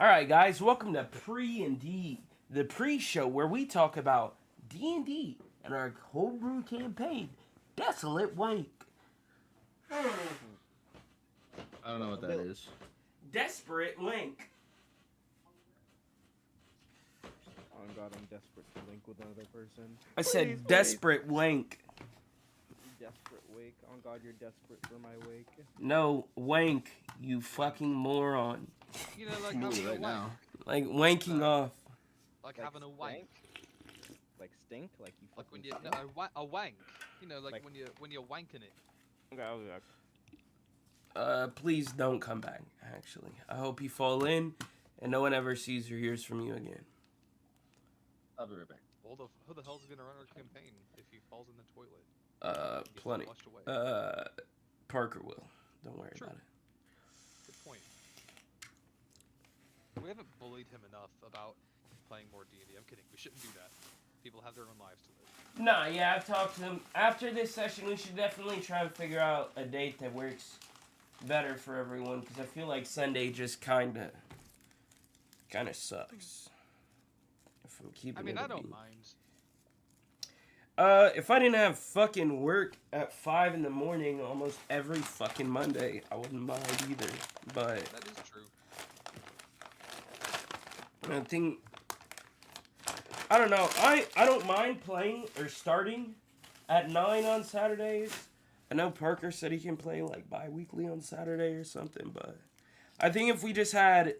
All right, guys, welcome to Pre-and-D, the pre-show where we talk about D&D and our homebrew campaign, Desolate Wank. I don't know what that is. Desperate Wank. Oh God, I'm desperate to link with another person. I said Desperate Wank. Desperate wake. Oh God, you're desperate for my wake. No, Wank, you fucking moron. You know, like Smooth having a right wank. now. Like wanking off. Like having a wank. Like stink? Like you Like when fucking you stink? a wank. You know, like, Like- when you're wanking it. Okay, I'll be back. Please don't come back, actually. I hope you fall in and no one ever sees or hears from you again. I'll be right back. Who the hell's gonna run our campaign if he falls in the toilet? Gets Plenty. flushed away. Parker will. Don't worry True. about it. Good point. We haven't bullied him enough about playing more D&D. I'm kidding. We shouldn't do that. People have their own lives to live. Nah, yeah, I've talked to them. After this session, we should definitely try and figure out a date that works better for everyone, because I feel like Sunday just kind of sucks. If I'm keeping I mean, it a I don't beat. mind. If I didn't have fucking work at 5 in the morning almost every fucking Monday, I wouldn't mind either. But That is true. I think, I don't know. I don't mind playing or starting at 9 on Saturdays. I know Parker said he can play like bi-weekly on Saturday or something, but I think if we just had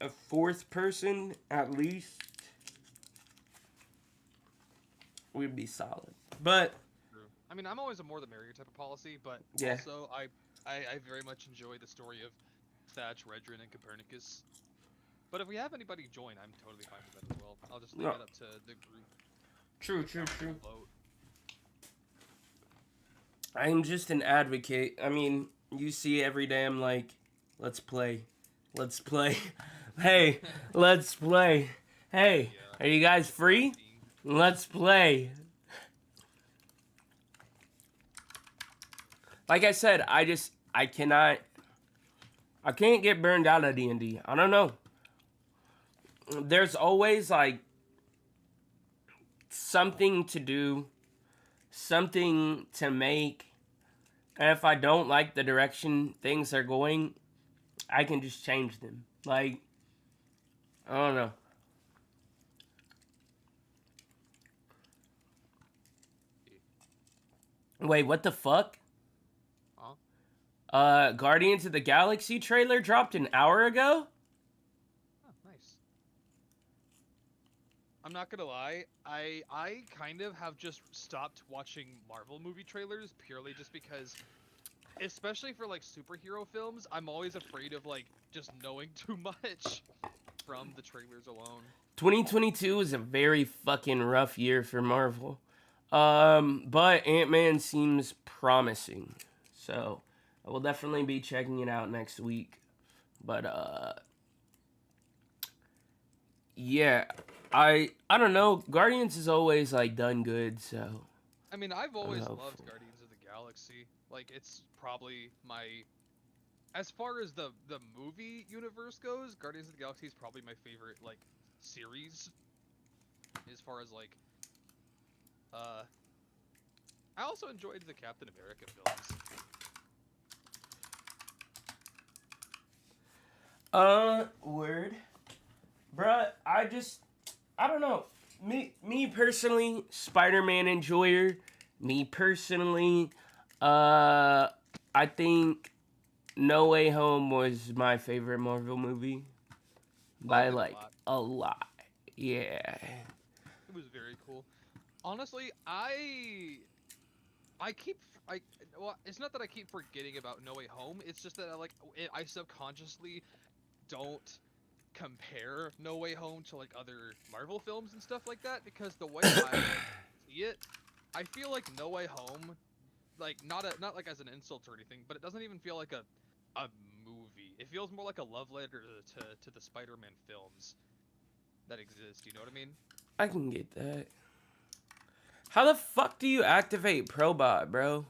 a fourth person at least, we'd be solid. But True. I mean, I'm always a more the merrier type of policy, but Yeah. also I very much enjoy the story of Thatch, Redrin, and Copernicus. But if we have anybody join, I'm totally fine with that as well. I'll just leave No. it up to the group. true. Vote. I'm just an advocate. I mean, you see every day I'm like, let's play. Let's play. Hey, let's play. Hey, Yeah. are you guys free? Let's play. Like I said, I can't get burned out of D&D. I don't know. There's always like something to do, something to make, and if I don't like the direction things are going, I can just change them. Like, I don't know. Wait, what the fuck? Huh? Guardians of the Galaxy trailer dropped an hour ago? Oh, nice. I'm not gonna lie, I kind of have just stopped watching Marvel movie trailers purely just because, especially for like superhero films, I'm always afraid of like just knowing too much from the trailers alone. 2022 was a very fucking rough year for Marvel. But Ant-Man seems promising. So, I will definitely be checking it out next week. But, yeah, I don't know. Guardians has always, like, done good, so. I mean, I've always hopeful. loved Guardians of the Galaxy. Like, it's probably my, as far as the movie universe goes, Guardians of the Galaxy is probably my favorite like series. As far as like, I also enjoyed the Captain America films. Word. Bruh, I don't know. Me personally, Spider-Man enjoyer. Me personally, I think No Way Home was my favorite Marvel movie. By Liked it like a lot. Yeah. It was very cool. Honestly, I keep well, it's not that I keep forgetting about No Way Home. It's just that I subconsciously don't compare No Way Home to like other Marvel films and stuff like that because the way I see it, I feel like No Way Home, like not like as an insult or anything, but it doesn't even feel like a movie. It feels more like a love letter to the Spider-Man films that exist. You know what I mean? I can get that. How the fuck do you activate Probot, bro?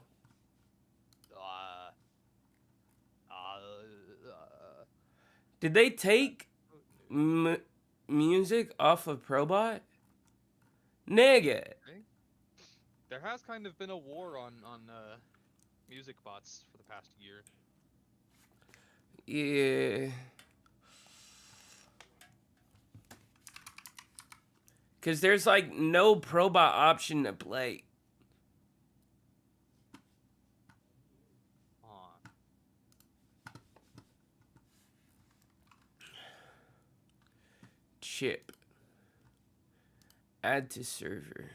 Did they take music off of Probot? Nigga. There has kind of been a war on music bots for the past year. Yeah. Because there's like no Probot option to play. Chip. Add to server.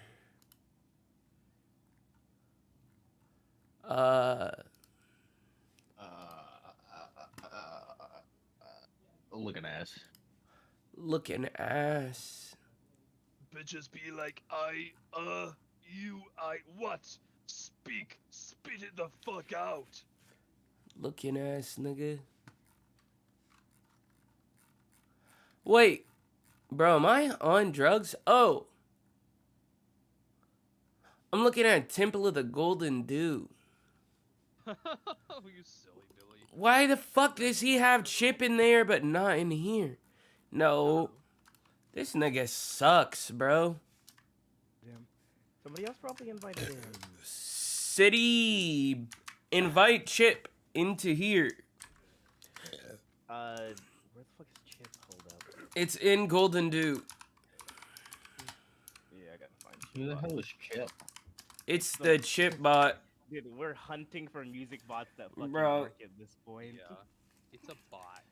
Looking ass. Looking ass. Bitches be like, what? Speak, spit it the fuck out. Looking ass, nigga. Wait, bro, am I on drugs? Oh. I'm looking at Temple of the Golden Dew. Oh, you silly Billy. Why the fuck does he have Chip in there but not in here? No. This nigga sucks, bro. Damn. Somebody else probably invited him. City, invite Chip into here. Where the fuck is Chip? Hold up. It's in Golden Dew. Yeah, I gotta find Chip. Who the hell is Chip? It's the Chip bot. Dude, we're hunting for music bots that fucking Bro. work at this point. Yeah, it's a bot.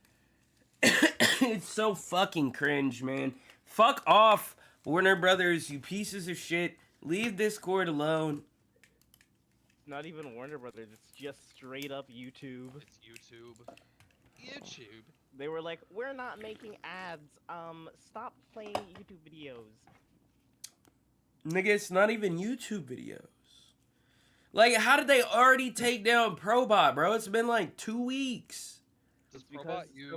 It's so fucking cringe, man. Fuck off, Warner Brothers, you pieces of shit. Leave Discord alone. Not even Warner Brothers, it's just straight up YouTube. It's YouTube. YouTube. They were like, we're not making ads. Stop playing YouTube videos. Nigga, it's not even YouTube videos. Like, how did they already take down Probot, bro? It's been like 2 weeks. Does Because Probot use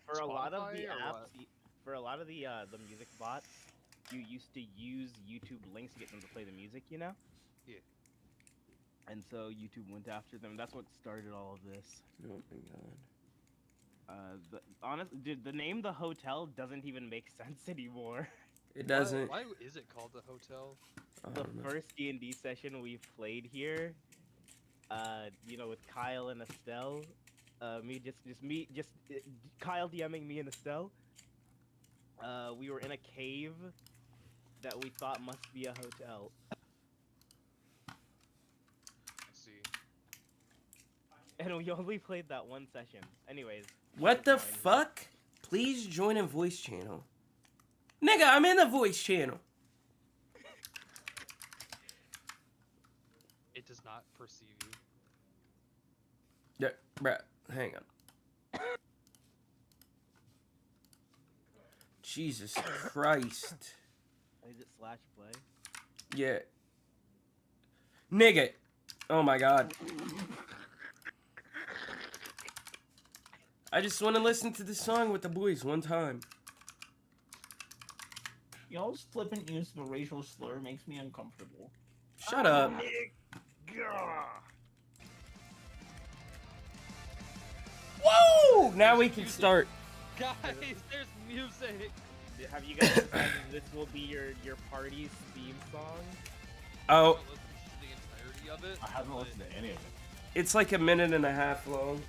for a lot of the Spotify or apps, what? for a lot of the music bots, you used to use YouTube links to get them to play the music, you know? Yeah. And so YouTube went after them. That's what started all of this. Oh my god. Dude, the name The Hotel doesn't even make sense anymore. It doesn't. Why is it called the hotel? I The don't know. first D&D session we played here, with Kyle and Estelle, Kyle DMing me and Estelle. We were in a cave that we thought must be a hotel. I see. And we only played that one session. Anyways. What the fine. fuck? Please join a voice channel. Nigga, I'm in the voice channel. It does not perceive you. Yeah, bruh, hang on. Jesus Christ. Is it /play? Yeah. Nigga. Oh my god. I just want to listen to this song with the boys one time. Y'all's flippant use of a racial slur makes me uncomfortable. Shut up. Whoa! Now we can start. Guys, there's music. Have you guys decided this will be your party's theme song? I Oh, haven't listened to the entirety of it. I haven't but- listened to any of it. it's like a minute and a half long.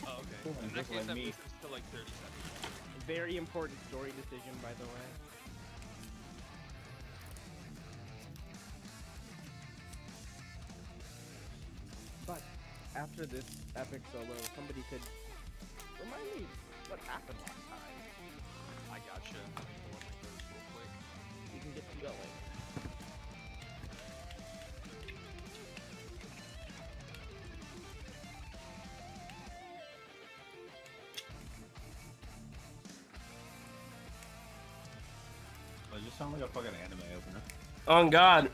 Oh, okay. Cool, In that just case, like that me. listens to like 30 seconds. Very important story decision, by the way. But after this epic solo, somebody could remind me what happened last time. I gotcha. Let me pull up my notes real quick. We can get you going. Does it sound like a fucking anime opener? On God.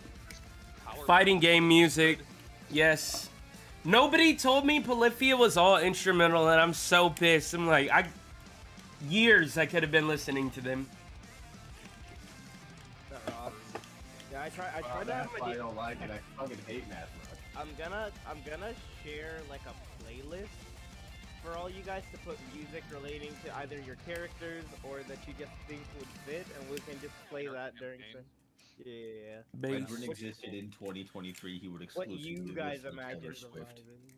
Power Fighting game music. Yes. Nobody told me Polyphia was all instrumental, and I'm so pissed. I'm like, years I could have been listening to them. That rocks. Yeah, I try to have That's why I a don't like it. I fucking hate math rock. I'm gonna share like a playlist for all you guys to put music relating to either your characters or that you just think would fit, and we can just play Your that during. campaign. Yeah. Bass. Redrun existed in 2023, he would What exclusively you guys listen to imagine Taylor the Swift. vibe is.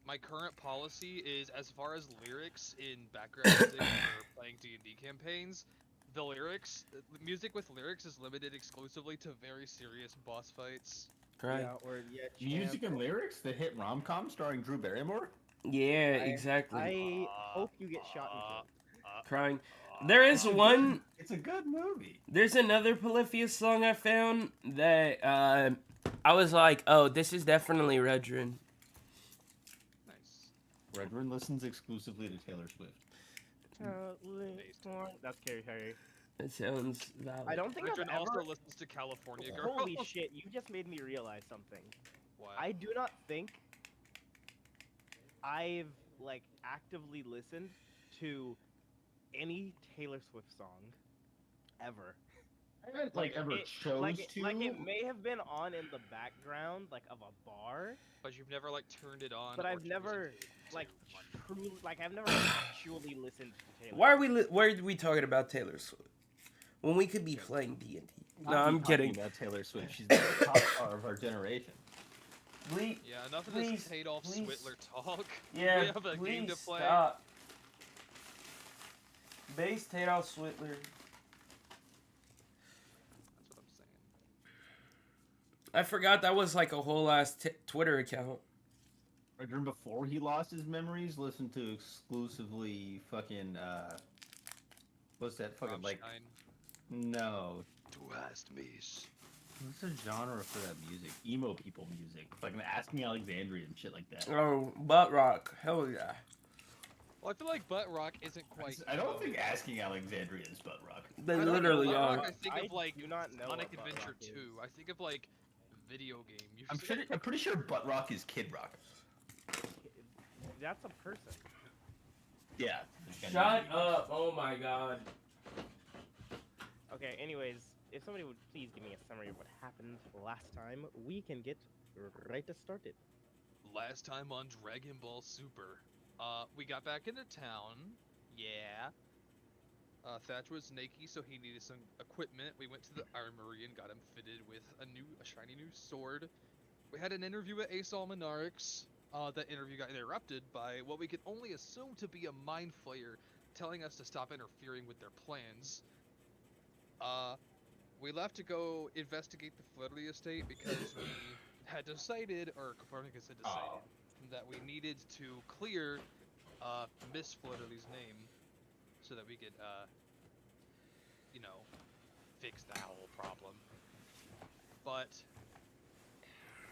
My current policy is, as far as lyrics in background music for playing D&D campaigns, the music with lyrics is limited exclusively to very serious boss fights. Crying. Yeah, or Music and lyrics, the hit rom-com starring Drew Barrymore. Yeah, exactly. I hope you get shot and killed. Crying. There is one. It's a good movie. There's another Polypheus song I found that I was like, oh, this is definitely Redrun. Nice. Redrun listens exclusively to Taylor Swift. That's Harry. It sounds valid. I don't think Richard I've also ever. listens to California Girl. Holy shit! You just made me realize something. What? I do not think I've actively listened to any Taylor Swift song ever. I haven't ever chose to. It may have been on in the background of a bar, But you've never turned it on. but or I've never chosen to. truly I've never actually listened to Taylor. Why are we talking about Taylor Swift when we could be playing D&D? No, I'm kidding. About Taylor Swift, she's the top star of our generation. Please, Yeah, enough of Please, this Adolf please. Switler talk. yeah, We have a please game to play. stop. Base Tadoff Switler. That's what I'm saying. I forgot that was like a whole ass Twitter account. Redrun, before he lost his memories, listened to exclusively fucking what's that fucking Rammstein. no. Du hast mich. What's the genre for that music? Emo people music. Like Asking Alexandria and shit like that. Oh, butt rock. Hell yeah. Well, I feel like butt rock isn't quite. I don't think Asking Alexandria is butt rock. They I think of literally butt are. rock, I think of I do not know Sonic what butt Adventure rock is. 2. I think of video game music. I'm pretty sure butt rock is Kid Rock. That's a person. Yeah. Shut up. Oh my god. Okay, anyways, if somebody would please give me a summary of what happened last time, we can get right to started. Last time on Dragon Ball Super, we got back into town. Yeah. Thatch was naked, so he needed some equipment. We went to the armory and got him fitted with a shiny new sword. We had an interview at Ace Almanarix. That interview got interrupted by what we could only assume to be a mind flayer telling us to stop interfering with their plans. We left to go investigate the Flutterly estate because we had decided, or Copernicus had decided, that we needed to clear Miss Flutterly's name so that we could, fix that whole problem. But,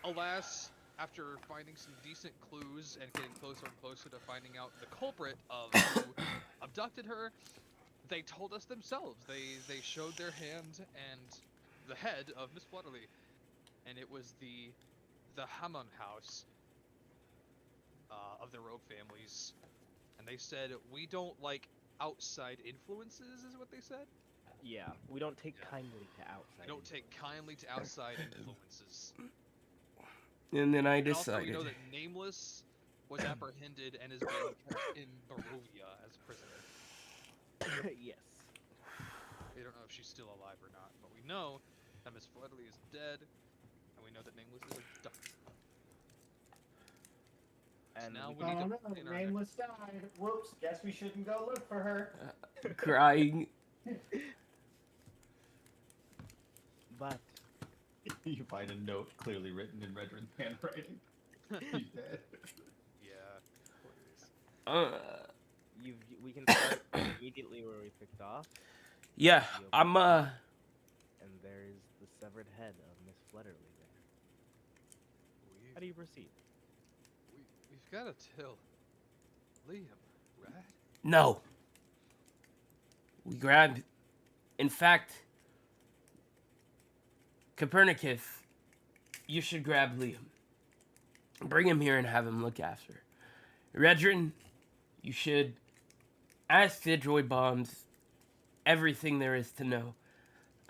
alas, after finding some decent clues and getting closer and closer to finding out the culprit of who abducted her, they told us themselves. They showed their hand and the head of Miss Flutterly, and it was the Hammond house of the Rogue families, and they said we don't like outside influences, is what they said. Yeah, we don't take kindly to outside. We don't take kindly to outside influences. And then I And also, we decided. know that Nameless was apprehended and is being kept in Barovia as a prisoner. Yes. We don't know if she's still alive or not, but we know that Miss Flutterly is dead, and we know that Nameless is abducted. And now we we need can- to in our Nameless died. Whoops, guess we shouldn't go look for her. Crying. But You find a note clearly written in Redrun's handwriting. He's dead. Yeah. Please. we can start immediately where we picked off, Yeah, I'm and there's the severed head of Miss Flutterly there. How do you proceed? We've got to tell Liam, right? No. We grabbed. In fact, Copernicus, you should grab Liam. Bring him here and have him look after. Redrun, you should ask the Joy Bombs everything there is to know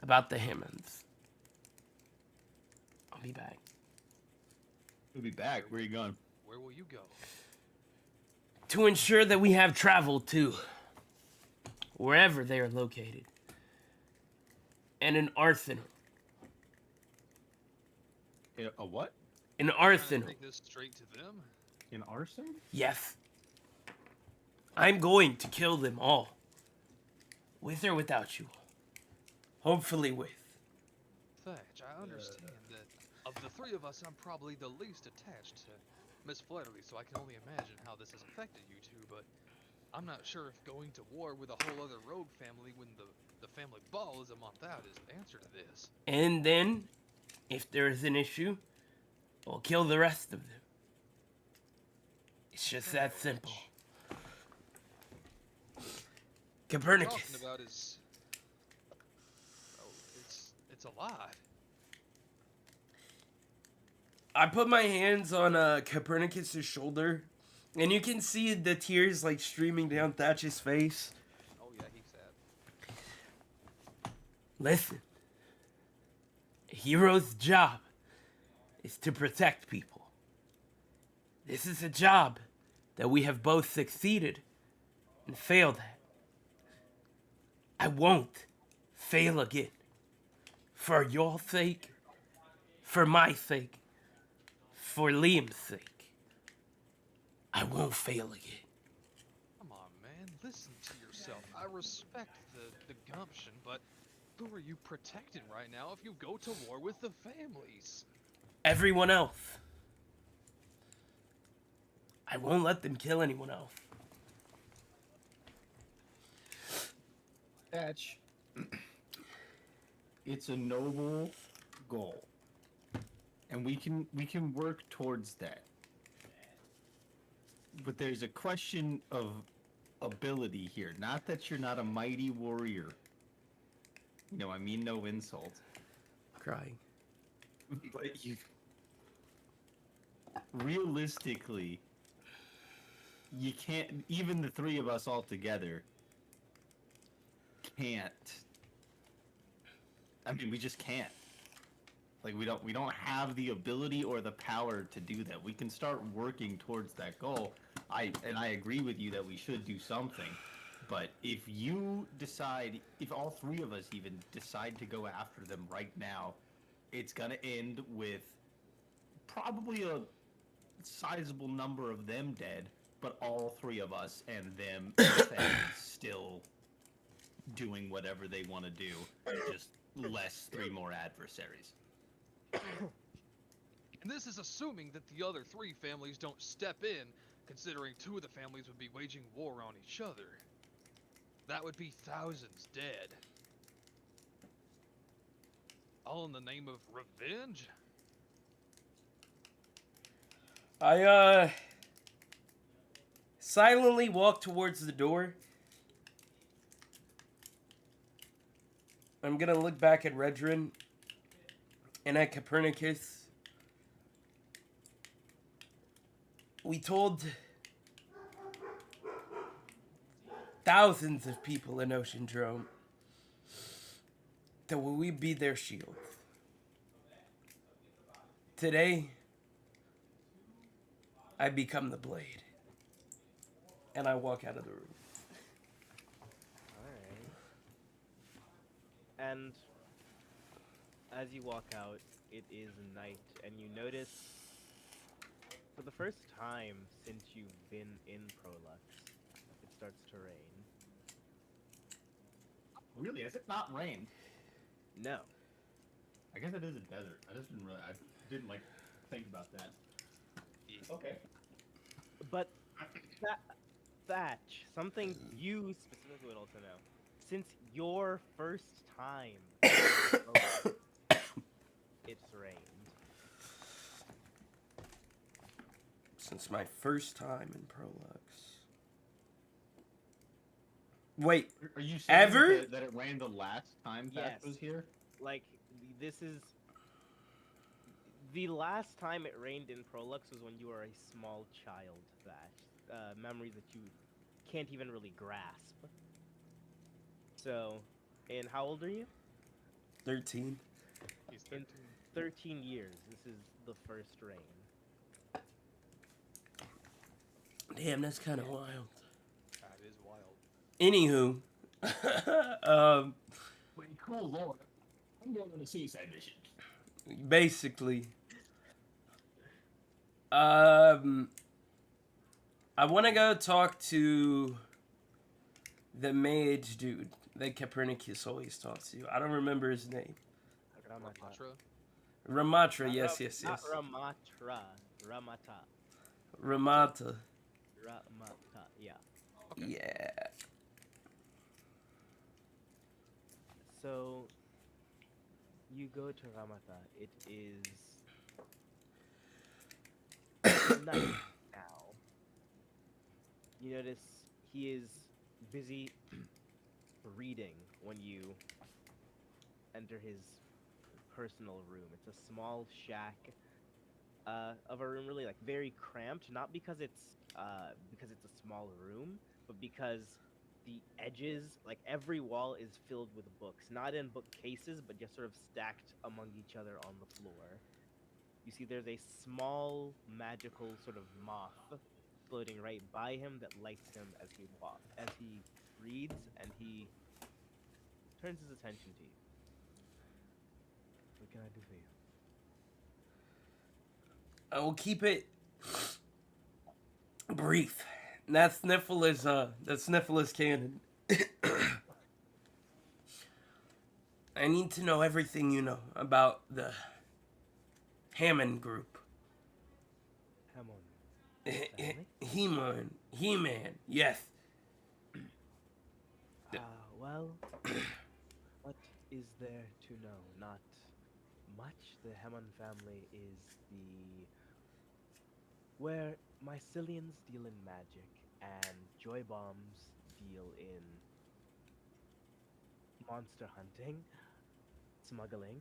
about the Hammonds. I'll be back. We'll be back. Where are you going? Where will you go? to ensure that we have travel to wherever they are located. And an arsenal. A what? An Trying to arsenal. take this straight to them. An arson? Yes. I'm going to kill them all. With or without you. Hopefully with. Thatch, I understand that of the three of us, I'm probably the least attached to Miss Fletterly, so I can only imagine how this has affected you two, but I'm not sure if going to war with a whole other rogue family when the family ball is a month out is the answer to this. And then, if there is an issue, we'll kill the rest of them. It's just that simple. What Copernicus. you're talking about is... Oh, it's a lot. I put my hands on Copernicus's shoulder, and you can see the tears like streaming down Thatch's face. Oh yeah, he's sad. Listen, a hero's job is to protect people. This is a job that we have both succeeded and failed at. I won't fail again. For your sake, for my sake, for Liam's sake. I won't fail again. Come on, man, listen to yourself. I respect the gumption, but who are you protecting right now if you go to war with the families? Everyone else. I won't let them kill anyone else. Thatch. It's a noble goal. And we can work towards that. But there's a question of ability here. Not that you're not a mighty warrior. You know, I mean no insult. Crying. But you... Realistically, you can't... Even the three of us all together can't... I mean, we just can't. Like, we don't have the ability or the power to do that. We can start working towards that goal. I agree with you that we should do something. But if you decide, if all three of us even decide to go after them right now, it's gonna end with probably a sizable number of them dead, but all three of us and them still doing whatever they want to do. Just less three more adversaries. And this is assuming that the other three families don't step in, considering two of the families would be waging war on each other. That would be thousands dead. All in the name of revenge? I silently walk towards the door. I'm gonna look back at Redrin and at Copernicus. We told thousands of people in Ocean Drome that we'd be their shield. Today, I become the blade. And I walk out of the room. Alright. And as you walk out, it is night, and you notice, for the first time since you've been in Prolux, it starts to rain. Really? Has it not rained? No. I guess it is a desert. I just didn't really, I didn't like think about that. Okay. But Thatch, something you specifically would also know. Since your first time in Prolux, it's rained. Since my first time in Prolux. Wait, Are you saying ever? that it rained the last time Thatch Yes. was here? Like, this is... The last time it rained in Prolux was when you were a small child, Thatch. Memories that you can't even really grasp. So, and how old are you? 13. He's In 13 years, this is the first rain. Damn, that's kind of wild. That is wild. Anywho, Wait, cool lord. I'm going on a suicide mission. basically, um, I want to go talk to the mage dude that Copernicus always talks to. I don't remember his name. Ramatra. Ramatra, yes, yes, Not yes. Ramatra. Ramata. Ramata. Ramata. Yeah. Okay. Yeah. So you go to Ramata. It is night now. You notice he is busy reading when you enter his personal room. It's a small shack of a room, really like very cramped. Not because it's a small room, but because the edges, like every wall, is filled with books. Not in bookcases, but just sort of stacked among each other on the floor. You see, there's a small magical sort of moth floating right by him that lights him as he reads, and he turns his attention to you. What can I do for you? I will keep it brief. That sniffle is canon. I need to know everything you know about the Hammond group. Hamon. Family? He-Man, yes. Well, what is there to know? Not much. The Hammond family is where Mycelians deal in magic and Joy Bombs deal in monster hunting, smuggling.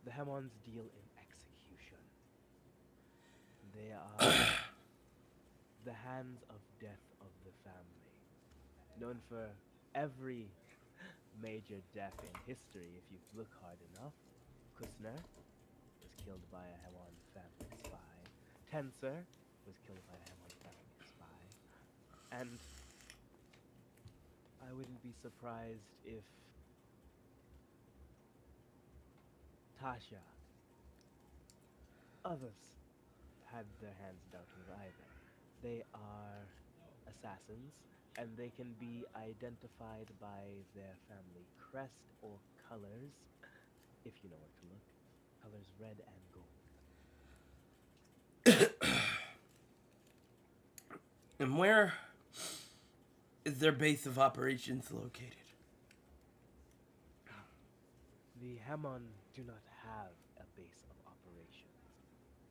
The Hammonds deal in execution. They are the hands of death of the family, known for every major death in history if you look hard enough. Kusner was killed by a Hammond family spy. Tensor was killed by a Hammond family spy. And I wouldn't be surprised if Tasha, others, had their hands dealt with either. They are assassins, and they can be identified by their family crest or colors, if you know where to look. Colors red and gold. And where is their base of operations located? The Hammon do not have a base of operations.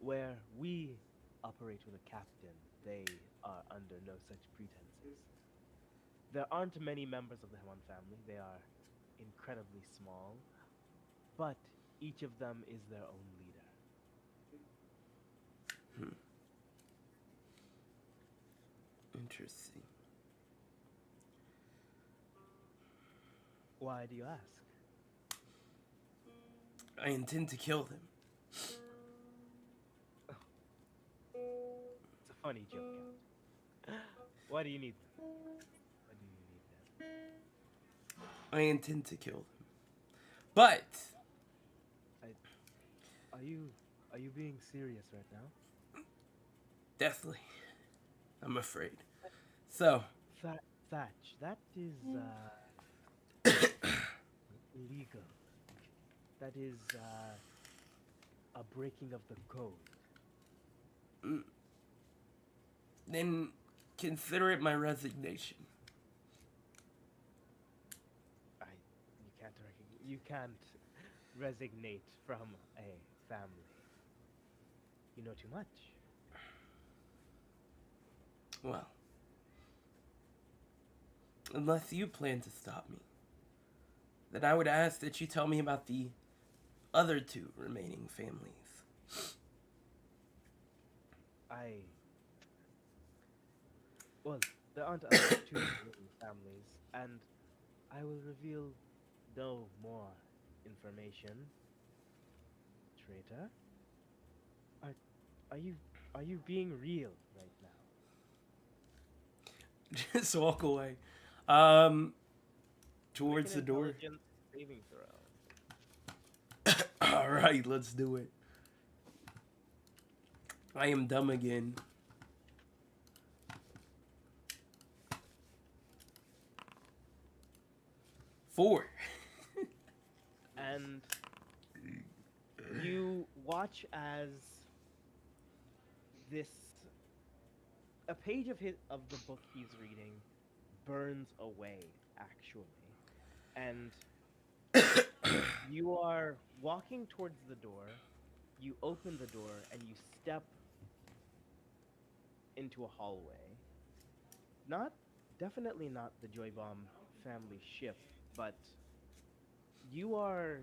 Where we operate with a captain, they are under no such pretenses. There aren't many members of the Hammon family. They are incredibly small, but each of them is their own leader. Interesting. Why do you ask? I intend to kill them. It's a funny joke, Captain. Why do you need them? Why do you need them? I intend to kill them. But Are you being serious right now? deathly, I'm afraid. So, Thatch, that is illegal. That is a breaking of the code. then consider it my resignation. You can't resignate from a family. You know too much. Well, unless you plan to stop me, then I would ask that you tell me about the other two remaining families. Well, there aren't other two living families, and I will reveal no more information. Traitor, are you being real right now? Just walk away. Towards the Make an door. intelligence saving throw. All right, let's do it. I am dumb again. 4. And you watch as a page of the book he's reading burns away, actually. And you are walking towards the door. You open the door and you step into a hallway. Definitely not the Joy Bomb family ship, but you are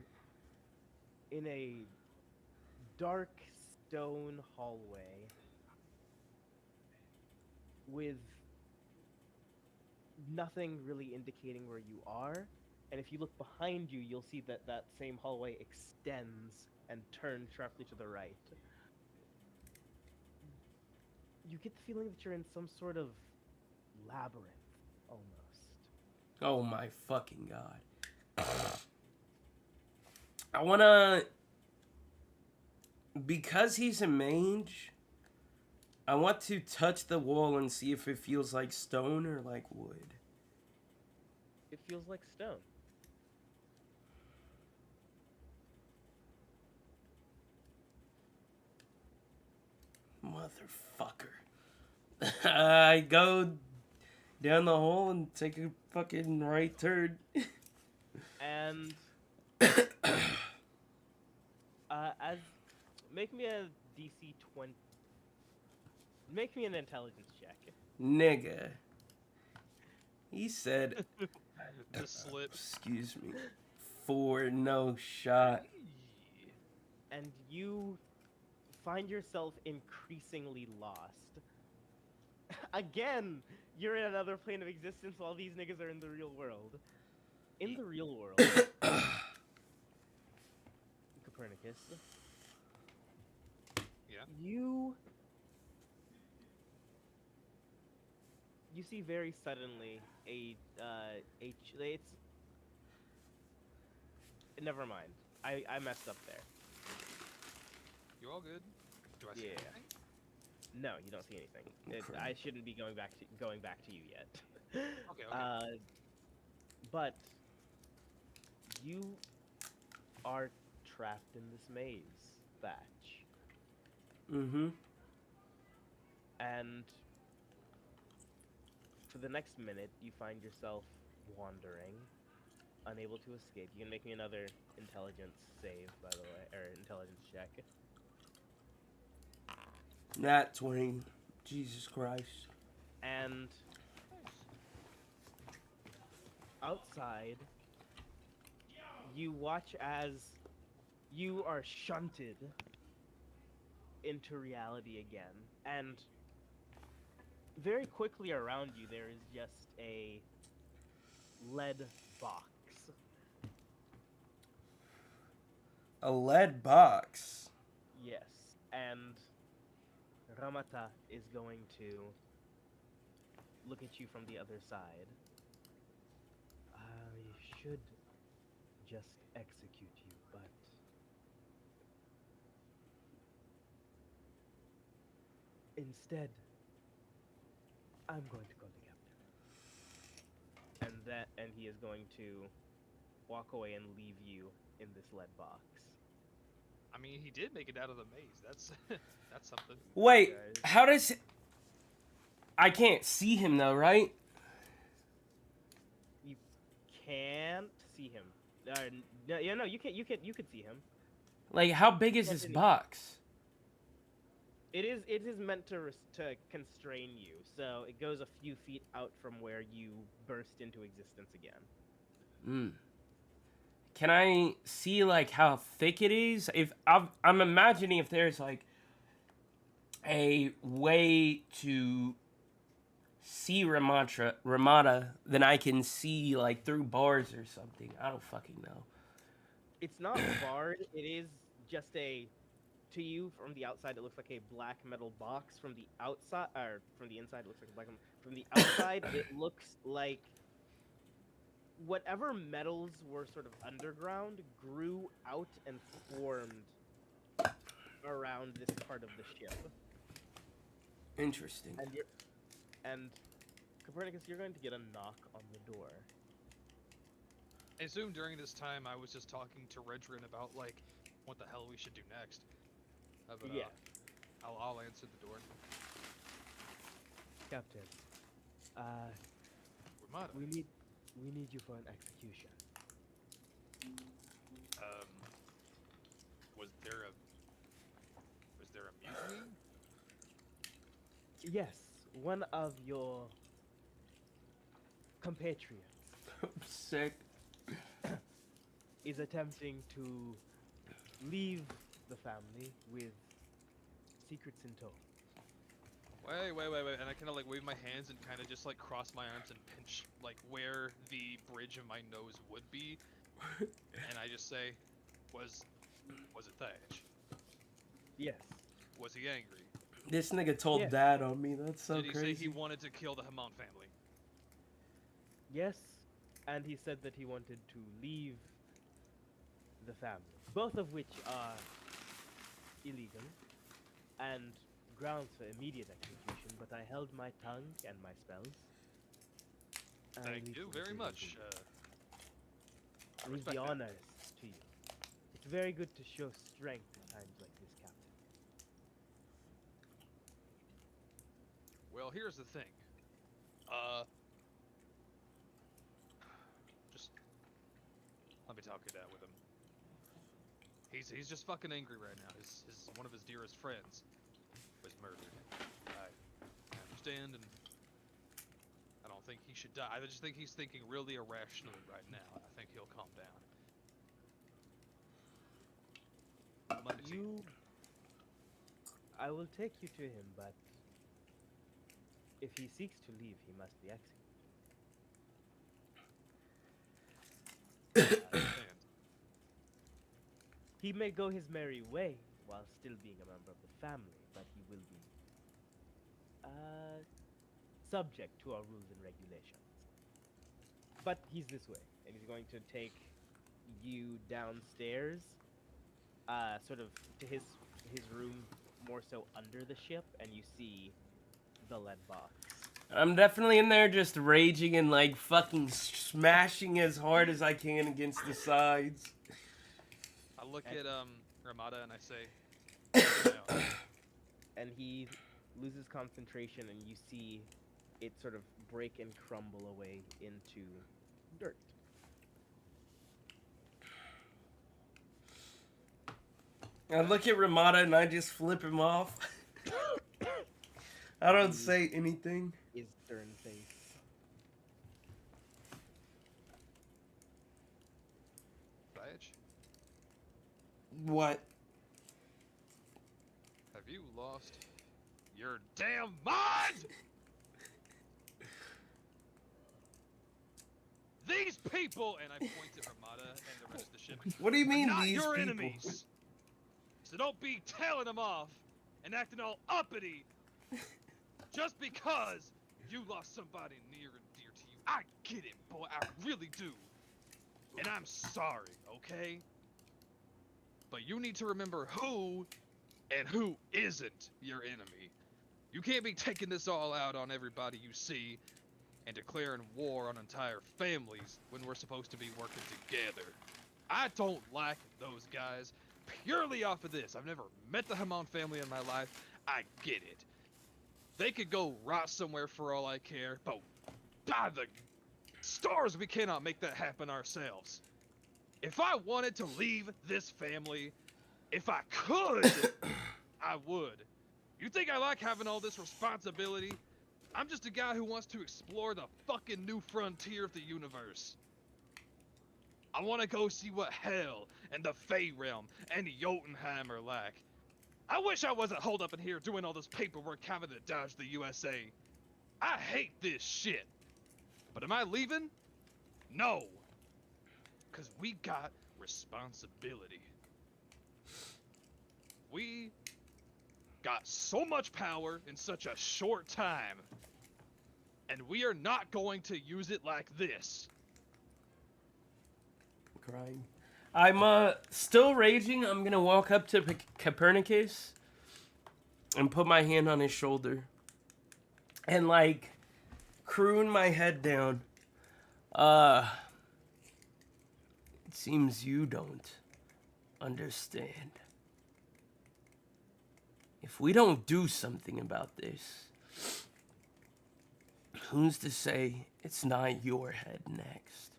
in a dark stone hallway with nothing really indicating where you are. And if you look behind you, you'll see that that same hallway extends and turns sharply to the right. You get the feeling that you're in some sort of labyrinth, almost. Oh my fucking god. I wanna... Because he's a mage, I want to touch the wall and see if it feels like stone or like wood. It feels like stone. Motherfucker. I go down the hole and take a fucking right turn. And as make me a DC 20. Make me an intelligence check. Nigga. He said, Desolate. excuse me, 4, no shot. And you find yourself increasingly lost. Again, you're in another plane of existence while these niggas are in the real world. In the real world, Copernicus, Yeah. you see very suddenly it's never mind. I messed up there. You all good? Do I see Yeah. anything? No, you don't see anything. Okay. I shouldn't be going back to you yet. Okay. But you are trapped in this maze, Thatch. Mm-hmm. And for the next minute, you find yourself wandering, unable to escape. You can make me another intelligence save, by the way, or intelligence check. Nat 20. Jesus Christ. And outside, you watch as you are shunted into reality again. And very quickly around you, there is just a lead box. A lead box. Yes. And Ramata is going to look at you from the other side. I should just execute you, but instead, I'm going to call the captain. And he is going to walk away and leave you in this lead box. I mean, he did make it out of the maze. That's that's something. Wait, Guys. how does... I can't see him though, right? You can't see him. No, you can see him. Like, how big is this box? It is meant to constrain you, so it goes a few feet out from where you burst into existence again. Hmm. Can I see, like, how thick it is? If I'm imagining if there's, like, a way to see Ramada, then I can see, like, through bars or something. I don't fucking know. It's not barred. It is just a to you from the outside, it looks like a black metal box. From the outside, or from the inside, it looks like a black. From the outside, it looks like whatever metals were sort of underground grew out and formed around this part of the ship. Interesting. And Copernicus, you're going to get a knock on the door. I assume during this time I was just talking to Redrin about like what the hell we should do next. But, Yeah. I'll answer the door. Captain, Ramada. we need you for an execution. Was there a mutiny? Yes, one of your compatriots Sick. is attempting to leave the family with secrets in tow. Wait, and I kind of like wave my hands and kind of just like cross my arms and pinch like where the bridge of my nose would be, and I just say, was it Thatch? Yes. Was he angry? This nigga told Yeah. Dad on me. That's so Did he crazy. say he wanted to kill the Hammond family? Yes, and he said that he wanted to leave the family, both of which are illegal and grounds for immediate execution, but I held my tongue and my spells. and Thank leave you the very much. decision. I Leave respect the that. honors to you. It's very good to show strength at times like this, Captain. Well, here's the thing. Just let me talk it out with him. He's just fucking angry right now. His one of his dearest friends was murdered. I understand, and I don't think he should die. I just think he's thinking really irrationally right now. I think he'll calm down. Let me see. I will take you to him, but if he seeks to leave, he must be executed. I understand. He may go his merry way while still being a member of the family, but he will be subject to our rules and regulations. But he's this way, and he's going to take you downstairs, sort of to his room, more so under the ship, and you see the lead box. I'm definitely in there just raging and like fucking smashing as hard as I can against the sides. I look at Ramada and I say, "No." And he loses concentration, and you see it sort of break and crumble away into dirt. I look at Ramada and I just flip him off. I don't say anything. His stern face. Thatch, What? have you lost your damn mind? These people, and I point at Ramada and the rest of the ship. What do you are mean not these your people? enemies. So don't be tailing them off and acting all uppity just because you lost somebody near and dear to you. I get it, boy. I really do. And I'm sorry, okay? But you need to remember who and who isn't your enemy. You can't be taking this all out on everybody you see and declaring war on entire families when we're supposed to be working together. I don't like those guys purely off of this. I've never met the Hammond family in my life. I get it. They could go rot somewhere for all I care, but by the stars, we cannot make that happen ourselves. If I wanted to leave this family, if I could, I would. You think I like having all this responsibility? I'm just a guy who wants to explore the fucking new frontier of the universe. I want to go see what hell and the Fey Realm and Jotunheim are like. I wish I wasn't holed up in here doing all this paperwork having to dodge the USA. I hate this shit. But am I leaving? No. Because we got responsibility. We got so much power in such a short time, and we are not going to use it like this. Crying. I'm still raging. I'm gonna walk up to Copernicus and put my hand on his shoulder and like croon my head down. It seems you don't understand. If we don't do something about this, who's to say it's not your head next?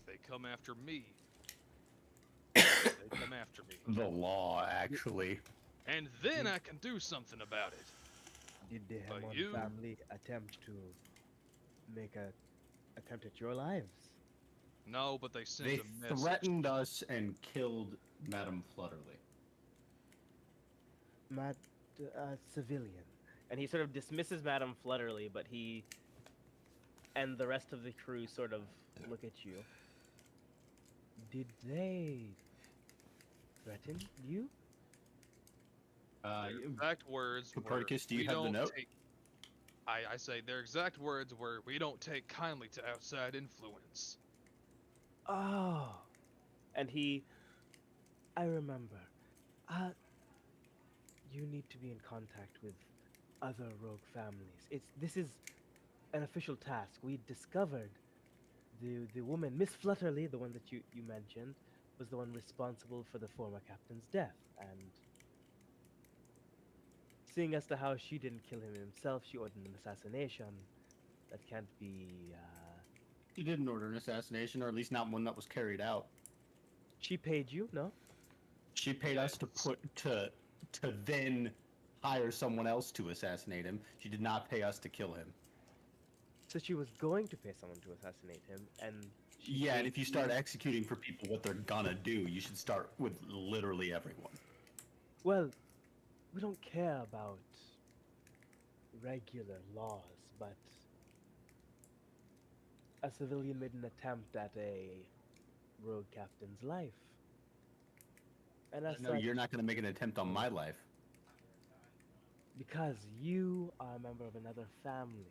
They come after me. They come after me. The law, actually. And then I can do something about it. Did the But Hammond you- family attempt to make a attempt at your lives? No, but they sent They a message. threatened us and killed Madame Flutterly. Civilian. And he sort of dismisses Madame Flutterly, but he and the rest of the crew sort of look at you. Did they threaten you? Their exact words Copernicus, were, do you "We have the don't note?" I say their exact words were, "We don't take kindly to outside influence." Oh. And I remember. You need to be in contact with other rogue families. This is an official task. We discovered the woman, Miss Flutterly, the one that you mentioned, was the one responsible for the former captain's death. And seeing as to how she didn't kill him himself, she ordered an assassination. That can't be. He didn't order an assassination, or at least not one that was carried out. She paid you, no? She paid us to then hire someone else to assassinate him. She did not pay us to kill him. So she was going to pay someone to assassinate him, and Yeah, and paid if you start executing for people what they're gonna do, you should start with literally everyone. Well, we don't care about regular laws, but a civilian made an attempt at a rogue captain's life. And as No, such, you're not gonna make an attempt on my life. because you are a member of another family.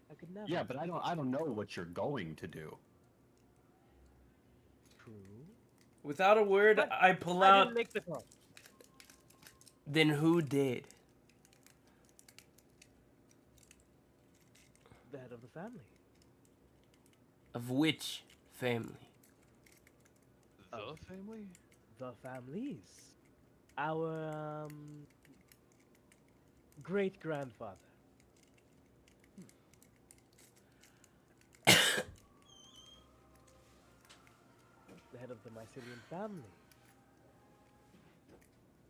I could never. Yeah, but I don't know what you're going to do. True. Without a word, But I pull I out. didn't make the call. Then who did? The head of the family. Of which family? The family? The families. Our great grandfather. The head of the Mycelian family.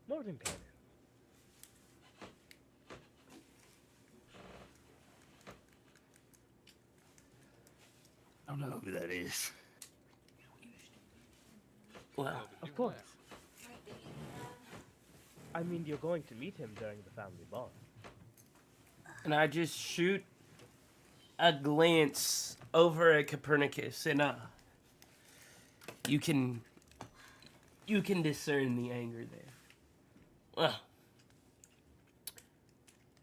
Mordenkainen. I don't know who that is. Well, Oh, but Of you course. laughed. I mean, you're going to meet him during the family ball. and I just shoot a glance over at Copernicus, and you can discern the anger there. Well,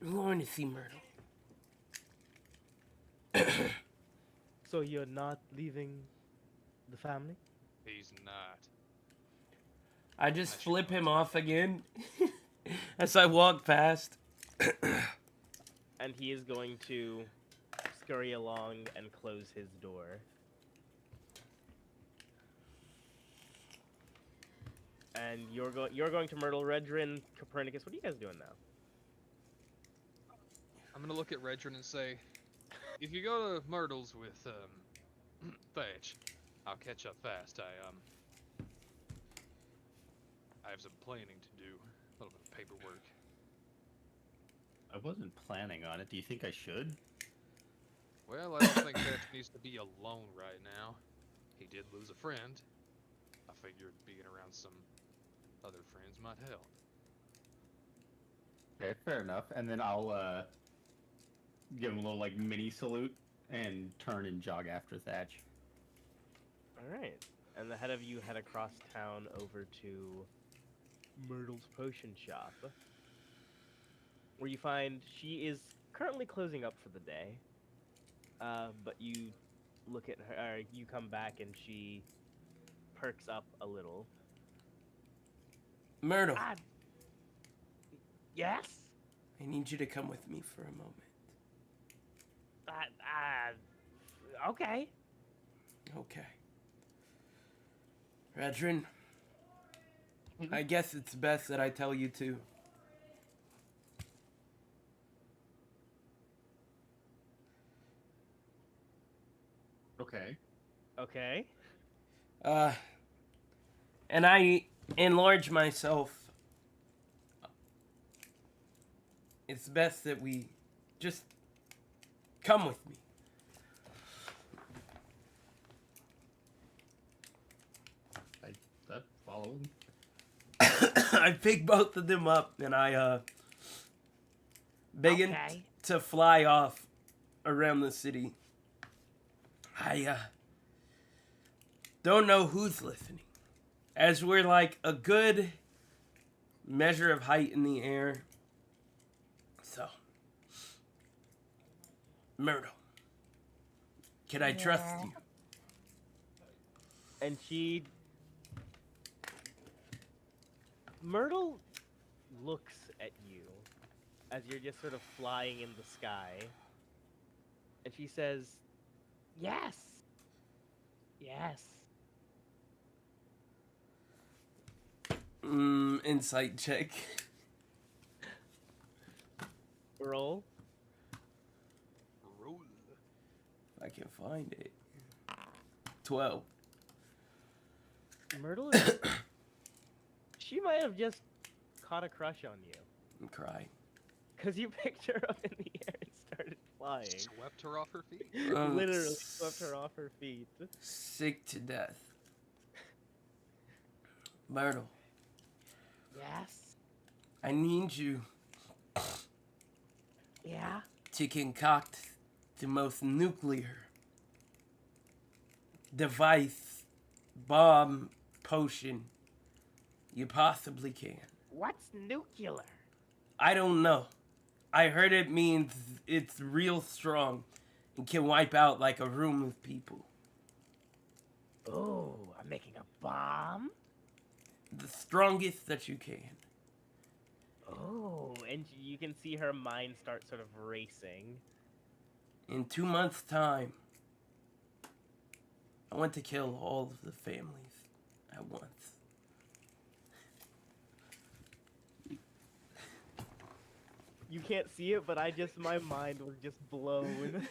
I'm going to see Myrtle. So you're not leaving the family? He's not. I just flip him off again as I walk past. And he is going to scurry along and close his door. And you're going to Myrtle, Redrin, Copernicus. What are you guys doing now? I'm gonna look at Redrin and say, if you go to Myrtle's with Thatch, I'll catch up fast. I have some planning to do, a little bit of paperwork. I wasn't planning on it. Do you think I should? Well, I don't think Thatch needs to be alone right now. He did lose a friend. I figured being around some other friends might help. Okay, fair enough. And then I'll give him a little like mini salute and turn and jog after Thatch. All right. and the head of you head across town over to Myrtle's potion shop, where you find she is currently closing up for the day. But you look at her, you come back, and she perks up a little. Myrtle, Ah, yes? I need you to come with me for a moment. Okay. Okay. Redrin, I guess it's best that I tell you too. Okay. Okay. And I enlarge myself. It's best that we just come with me. That following. I pick both of them up and I begin Okay. to fly off around the city. I don't know who's listening. As we're like a good measure of height in the air. So, Myrtle, can I trust you? And Myrtle looks at you as you're just sort of flying in the sky. And she says, yes. Yes. Insight check. Roll. Roll. If I can find it. 12. Myrtle is... She might have just caught a crush on you. I'm crying. Because you picked her up in the air and started flying. Swept her off her feet. Literally swept her off her feet. Sick to death. Myrtle, Yes. I need you Yeah. to concoct the most nuclear device, bomb, potion you possibly can. What's nuclear? I don't know. I heard it means it's real strong and can wipe out like a room of people. Oh, I'm making a bomb? The strongest that you can. Oh, and you can see her mind start sort of racing. In 2 months' time, I want to kill all of the families at once. You can't see it, but my mind was just blown.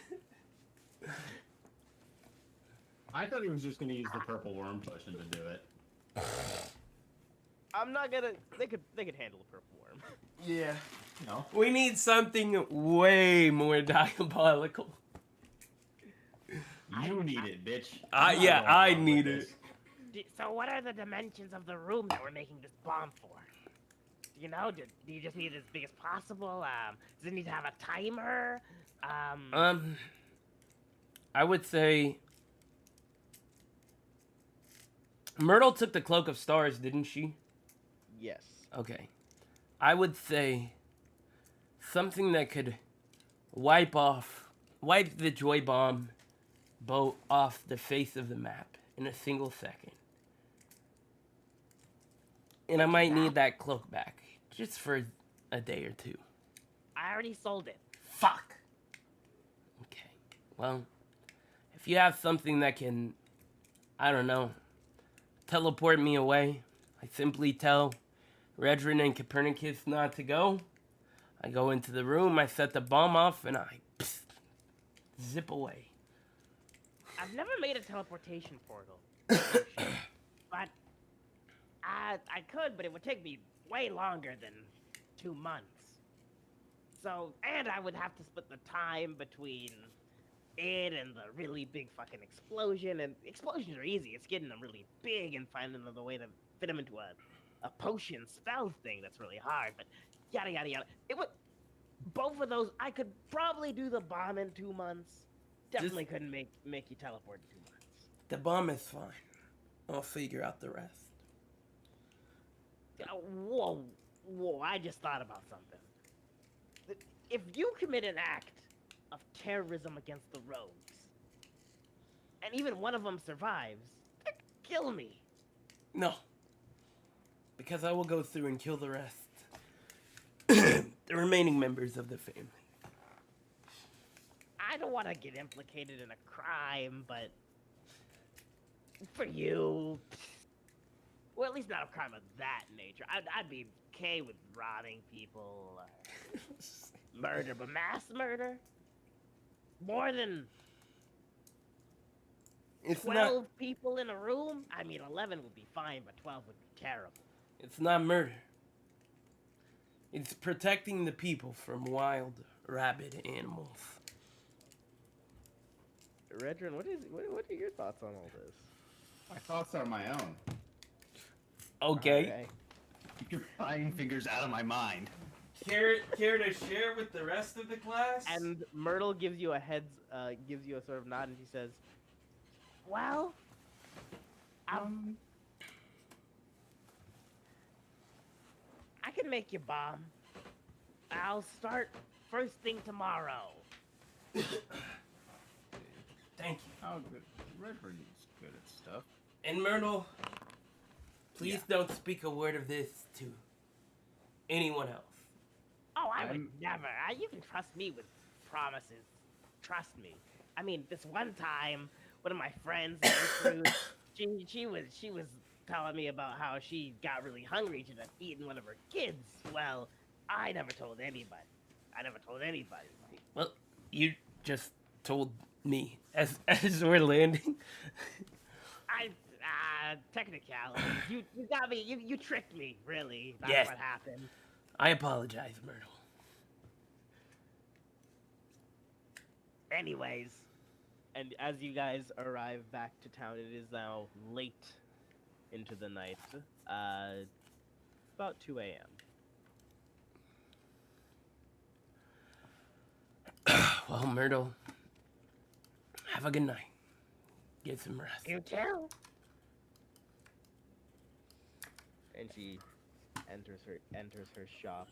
I thought he was just gonna use the purple worm potion to do it. I'm not gonna. They could handle a purple worm. Yeah. No. We need something way more diabolical. You need it, bitch. I I'm not going I along need with it. this. So what are the dimensions of the room that we're making this bomb for? You know, do you just need it as big as possible? Does it need to have a timer? I would say Myrtle took the Cloak of Stars, didn't she? Yes. Okay. I would say something that could wipe the Joy Bomb boat off the face of the map in a single second. And I might need that cloak back, just for a day or two. I already sold it. Fuck! Okay, well, if you have something that can, I don't know, teleport me away, I simply tell Redrin and Copernicus not to go. I go into the room, I set the bomb off, and I zip away. I've never made a teleportation portal. But I could, but it would take me way longer than 2 months. So, and I would have to split the time between it and the really big fucking explosion. And explosions are easy. It's getting them really big and finding the way to fit them into a potion spell thing that's really hard. But yada yada yada. It would. Both of those, I could probably do the bomb in 2 months. Definitely couldn't make you teleport in 2 months. The bomb is fine. I'll figure out the rest. Whoa, whoa! I just thought about something. If you commit an act of terrorism against the rogues, and even one of them survives, kill me. No. Because I will go through and kill the rest. The remaining members of the family. I don't want to get implicated in a crime, but for you, well, at least not a crime of that nature. I'd be okay with robbing people, murder, but mass murder, more than It's 12 not. people in a room. I mean, 11 would be fine, but 12 would be terrible. It's not murder. It's protecting the people from wild, rabid animals. Redrin, what are your thoughts on all this? My thoughts are my own. Okay. Keep your prying fingers out of my mind. Care to share with the rest of the class? And Myrtle gives you a gives you a sort of nod, and she says, "Well, I can make you bomb. I'll start first thing tomorrow." Thank you. Oh, good. Redford is good at stuff. And Myrtle, please don't speak a word of this to anyone else. Oh, I would never. You can trust me with promises. Trust me. I mean, this one time, one of my friends went through, she was telling me about how she got really hungry. She'd eaten one of her kids. Well, I never told anybody. Well, you just told me as we're landing. Technicalities. You got me. You tricked me. Really. That's Yes. what happened. I apologize, Myrtle. Anyways, and as you guys arrive back to town, it is now late into the night. About 2 a.m. Well, Myrtle, have a good night. Get some rest. You too. And she enters her shop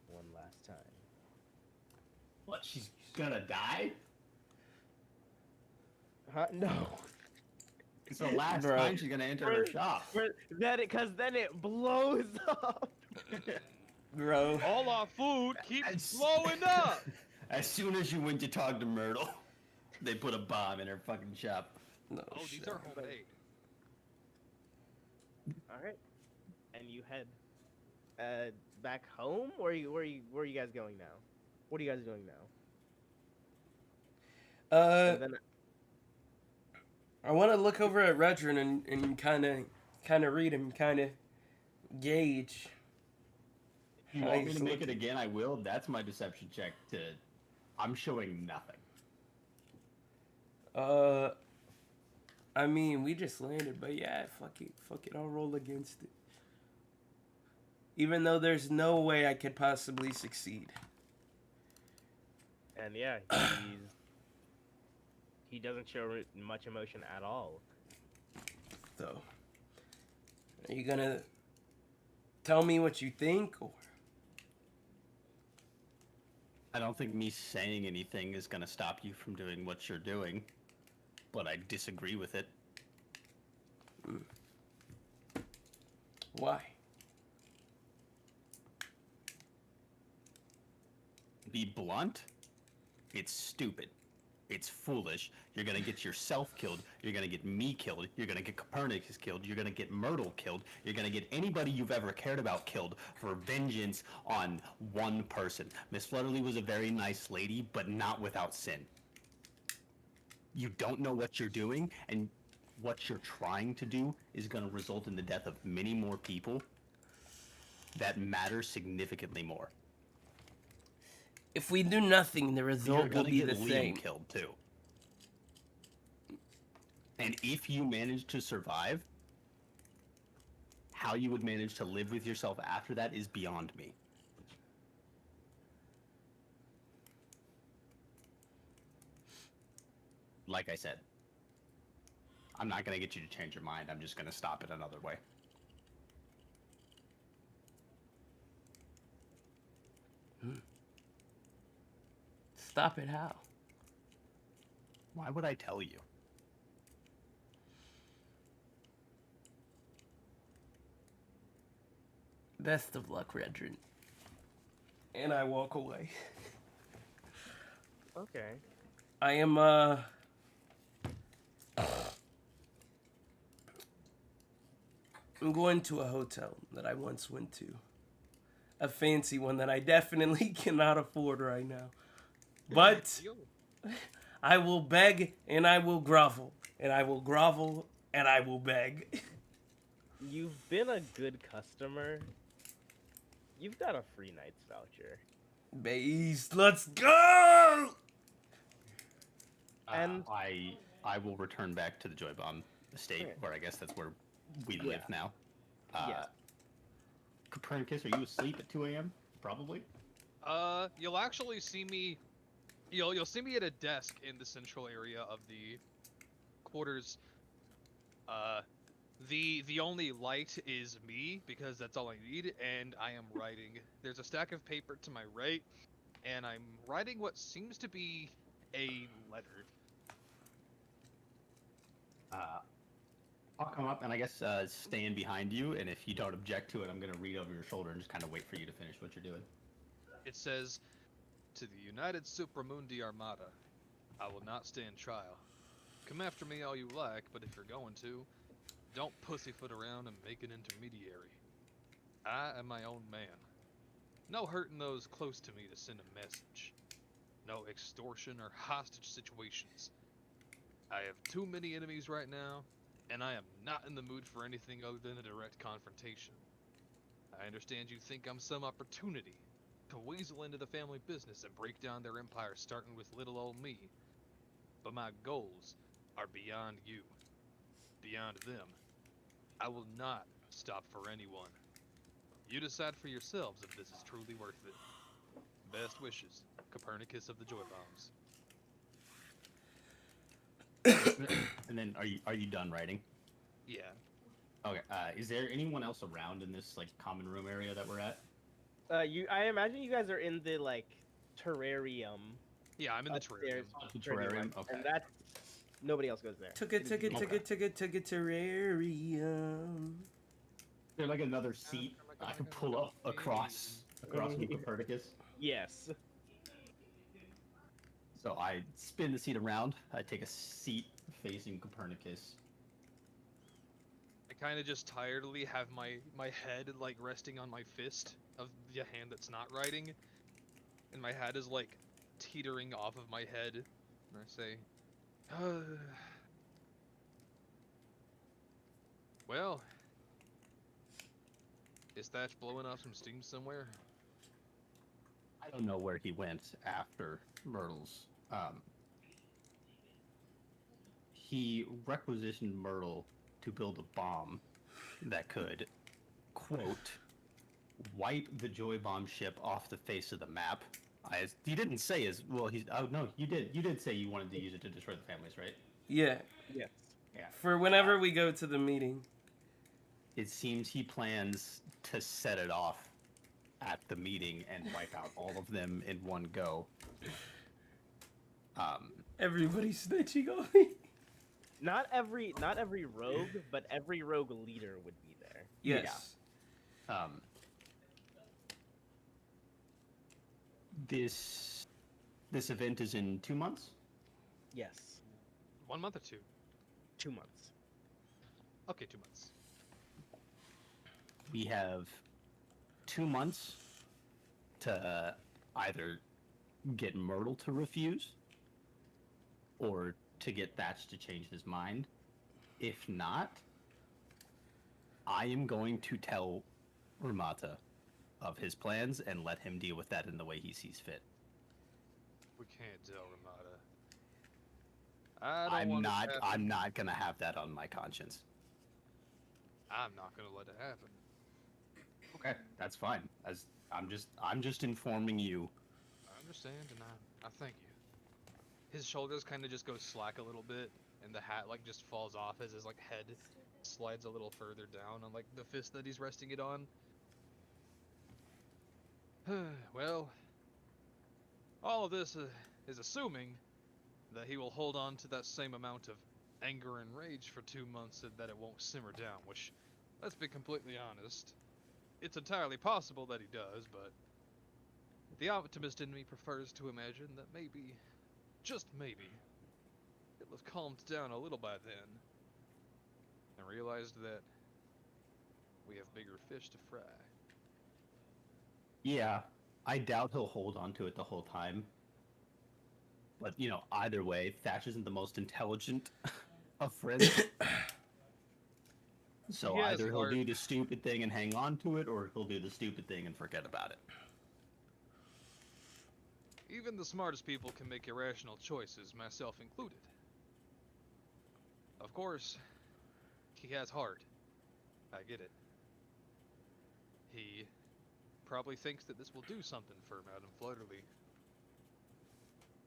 one last time. What? She's gonna die? Huh? No. It's the last Bro. time she's gonna enter her shop. Because then it blows up. Bro. All our food keeps It's- blowing up. As soon as you went to talk to Myrtle, they put a bomb in her fucking shop. No, Oh, these shit. are homemade. All right. And you head back home. Where are you guys going now? What are you guys doing now? And then I want to look over at Redrin and kind of read him, kind of gauge. You want me to make it again? I will. That's my deception check. I'm showing nothing. I mean, we just landed, but yeah, fuck it, I'll roll against it. Even though there's no way I could possibly succeed. And yeah, he doesn't show much emotion at all. So, are you gonna tell me what you think, or? I don't think me saying anything is gonna stop you from doing what you're doing, but I disagree with it. Why? Be blunt, it's stupid. It's foolish. You're gonna get yourself killed. You're gonna get me killed. You're gonna get Copernicus killed. You're gonna get Myrtle killed. You're gonna get anybody you've ever cared about killed for vengeance on one person. Miss Flutterly was a very nice lady, but not without sin. You don't know what you're doing, and what you're trying to do is gonna result in the death of many more people. That matters significantly more. If we do nothing, the You're result will gonna be get the Liam same. killed too. And if you manage to survive, how you would manage to live with yourself after that is beyond me. Like I said, I'm not gonna get you to change your mind. I'm just gonna stop it another way. Stop it how? Why would I tell you? Best of luck, Redrin. And I walk away. Okay. I am, I'm going to a hotel that I once went to. A fancy one that I definitely cannot afford right now. But Yo, I will beg and I will grovel. And I will grovel and I will beg. You've been a good customer. You've got a free night's voucher. Base, let's go! And- I will return back to the Joy Bomb estate, Okay. where I guess that's where we Yeah. live now. Yes. Copernicus, are you asleep at 2 a.m.? Probably. you'll actually see me. You'll see me at a desk in the central area of the quarters. The only light is me because that's all I need, and I am writing. There's a stack of paper to my right, and I'm writing what seems to be a letter. I'll come up and I guess stand behind you, and if you don't object to it, I'm gonna read over your shoulder and just kind of wait for you to finish what you're doing. It says, "To the United Supramundi Armada, I will not stand trial. Come after me all you like, but if you're going to, don't pussyfoot around and make an intermediary. I am my own man. No hurting those close to me to send a message. No extortion or hostage situations. I have too many enemies right now, and I am not in the mood for anything other than a direct confrontation. I understand you think I'm some opportunity to weasel into the family business and break down their empire starting with little old me. But my goals are beyond you, beyond them. I will not stop for anyone. You decide for yourselves if this is truly worth it. Best wishes, Copernicus of the Joy Bombs." And then, are you done writing? Yeah. Okay. Is there anyone else around in this like common room area that we're at? I imagine you guys are in the like terrarium. Yeah, I'm in the upstairs, terrarium. The pretty terrarium? much, Okay. And that's nobody else goes there. Took it terrarium. Is there like another seat I could pull up across from Copernicus? Yes. So I spin the seat around. I take a seat facing Copernicus. I kind of just tiredly have my head like resting on my fist of the hand that's not writing, and my hat is like teetering off of my head. And I say, "Well, is Thatch blowing off some steam somewhere?" I don't know where he went after Myrtle's. He requisitioned Myrtle to build a bomb that could, quote, wipe the Joy Bomb ship off the face of the map. He didn't say as well. You did say you wanted to use it to destroy the families, right? Yeah. Yes. Yeah. For whenever we go to the meeting. It seems he plans to set it off at the meeting and wipe out all of them in one go. Everybody's snitching on me. Not every rogue, but every rogue leader would be there. Yes. This event is in 2 months. Yes. 1 month or 2? 2 months. Okay, 2 months. We have 2 months to either get Myrtle to refuse or to get Thatch to change his mind. If not, I am going to tell Ramata of his plans and let him deal with that in the way he sees fit. We can't tell Ramada. I'm not gonna have that on my conscience. I'm not gonna let it happen. Okay, that's fine. I'm just informing you. I understand, and I thank you. His shoulders kind of just go slack a little bit, and the hat like just falls off as his like head slides a little further down on like the fist that he's resting it on. Well, all of this is assuming that he will hold on to that same amount of anger and rage for 2 months and that it won't simmer down, which, let's be completely honest, it's entirely possible that he does, but the optimist in me prefers to imagine that maybe, just maybe, he'll have calmed down a little by then and realized that we have bigger fish to fry. Yeah, I doubt he'll hold on to it the whole time. But, you know, either way, Thatch isn't the most intelligent of friends. So He has either he'll heart. do the stupid thing and hang on to it, or he'll do the stupid thing and forget about it. Even the smartest people can make irrational choices, myself included. Of course, he has heart. I get it. He probably thinks that this will do something for Madame Flutterly.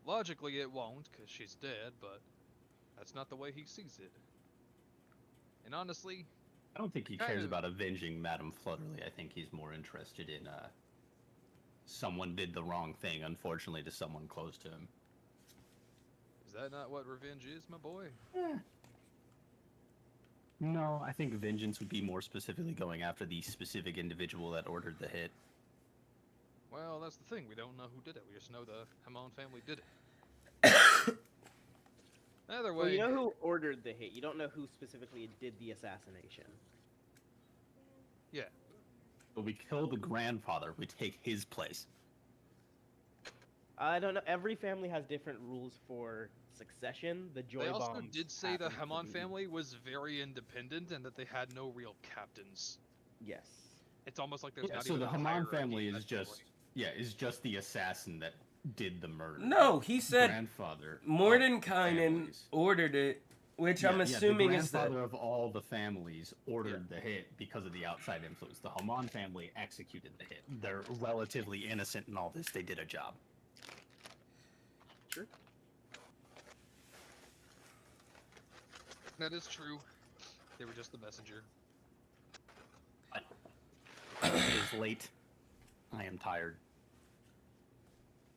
Logically, it won't, because she's dead, but that's not the way he sees it. And honestly, I don't think he Kind cares of. about avenging Madame Flutterly. I think he's more interested in someone did the wrong thing, unfortunately, to someone close to him. is that not what revenge is, my boy? No, I think vengeance would be more specifically going after the specific individual that ordered the hit. Well, that's the thing. We don't know who did it. We just know the Hamon family did it. Either Well, way, you know who ordered the hit. You don't know who specifically did the assassination. yeah. But we kill the grandfather, we take his place. I don't know. Every family has different rules for succession. The Joy They also Bombs did say the happen to Hamon be- family was very independent and that they had no real captains. Yes. It's almost like there's Yeah, not so even the a Haman hierarchy family in is that just is just the assassin that did the murder. No, he said Grandfather. Mordenkainen families. ordered it, which I'm the assuming is that. grandfather of all the families ordered the hit because of the outside influence. The Haman family executed the hit. They're relatively innocent in all this. They did a job. Sure. That is true. They were just the messenger. It is late. I am tired.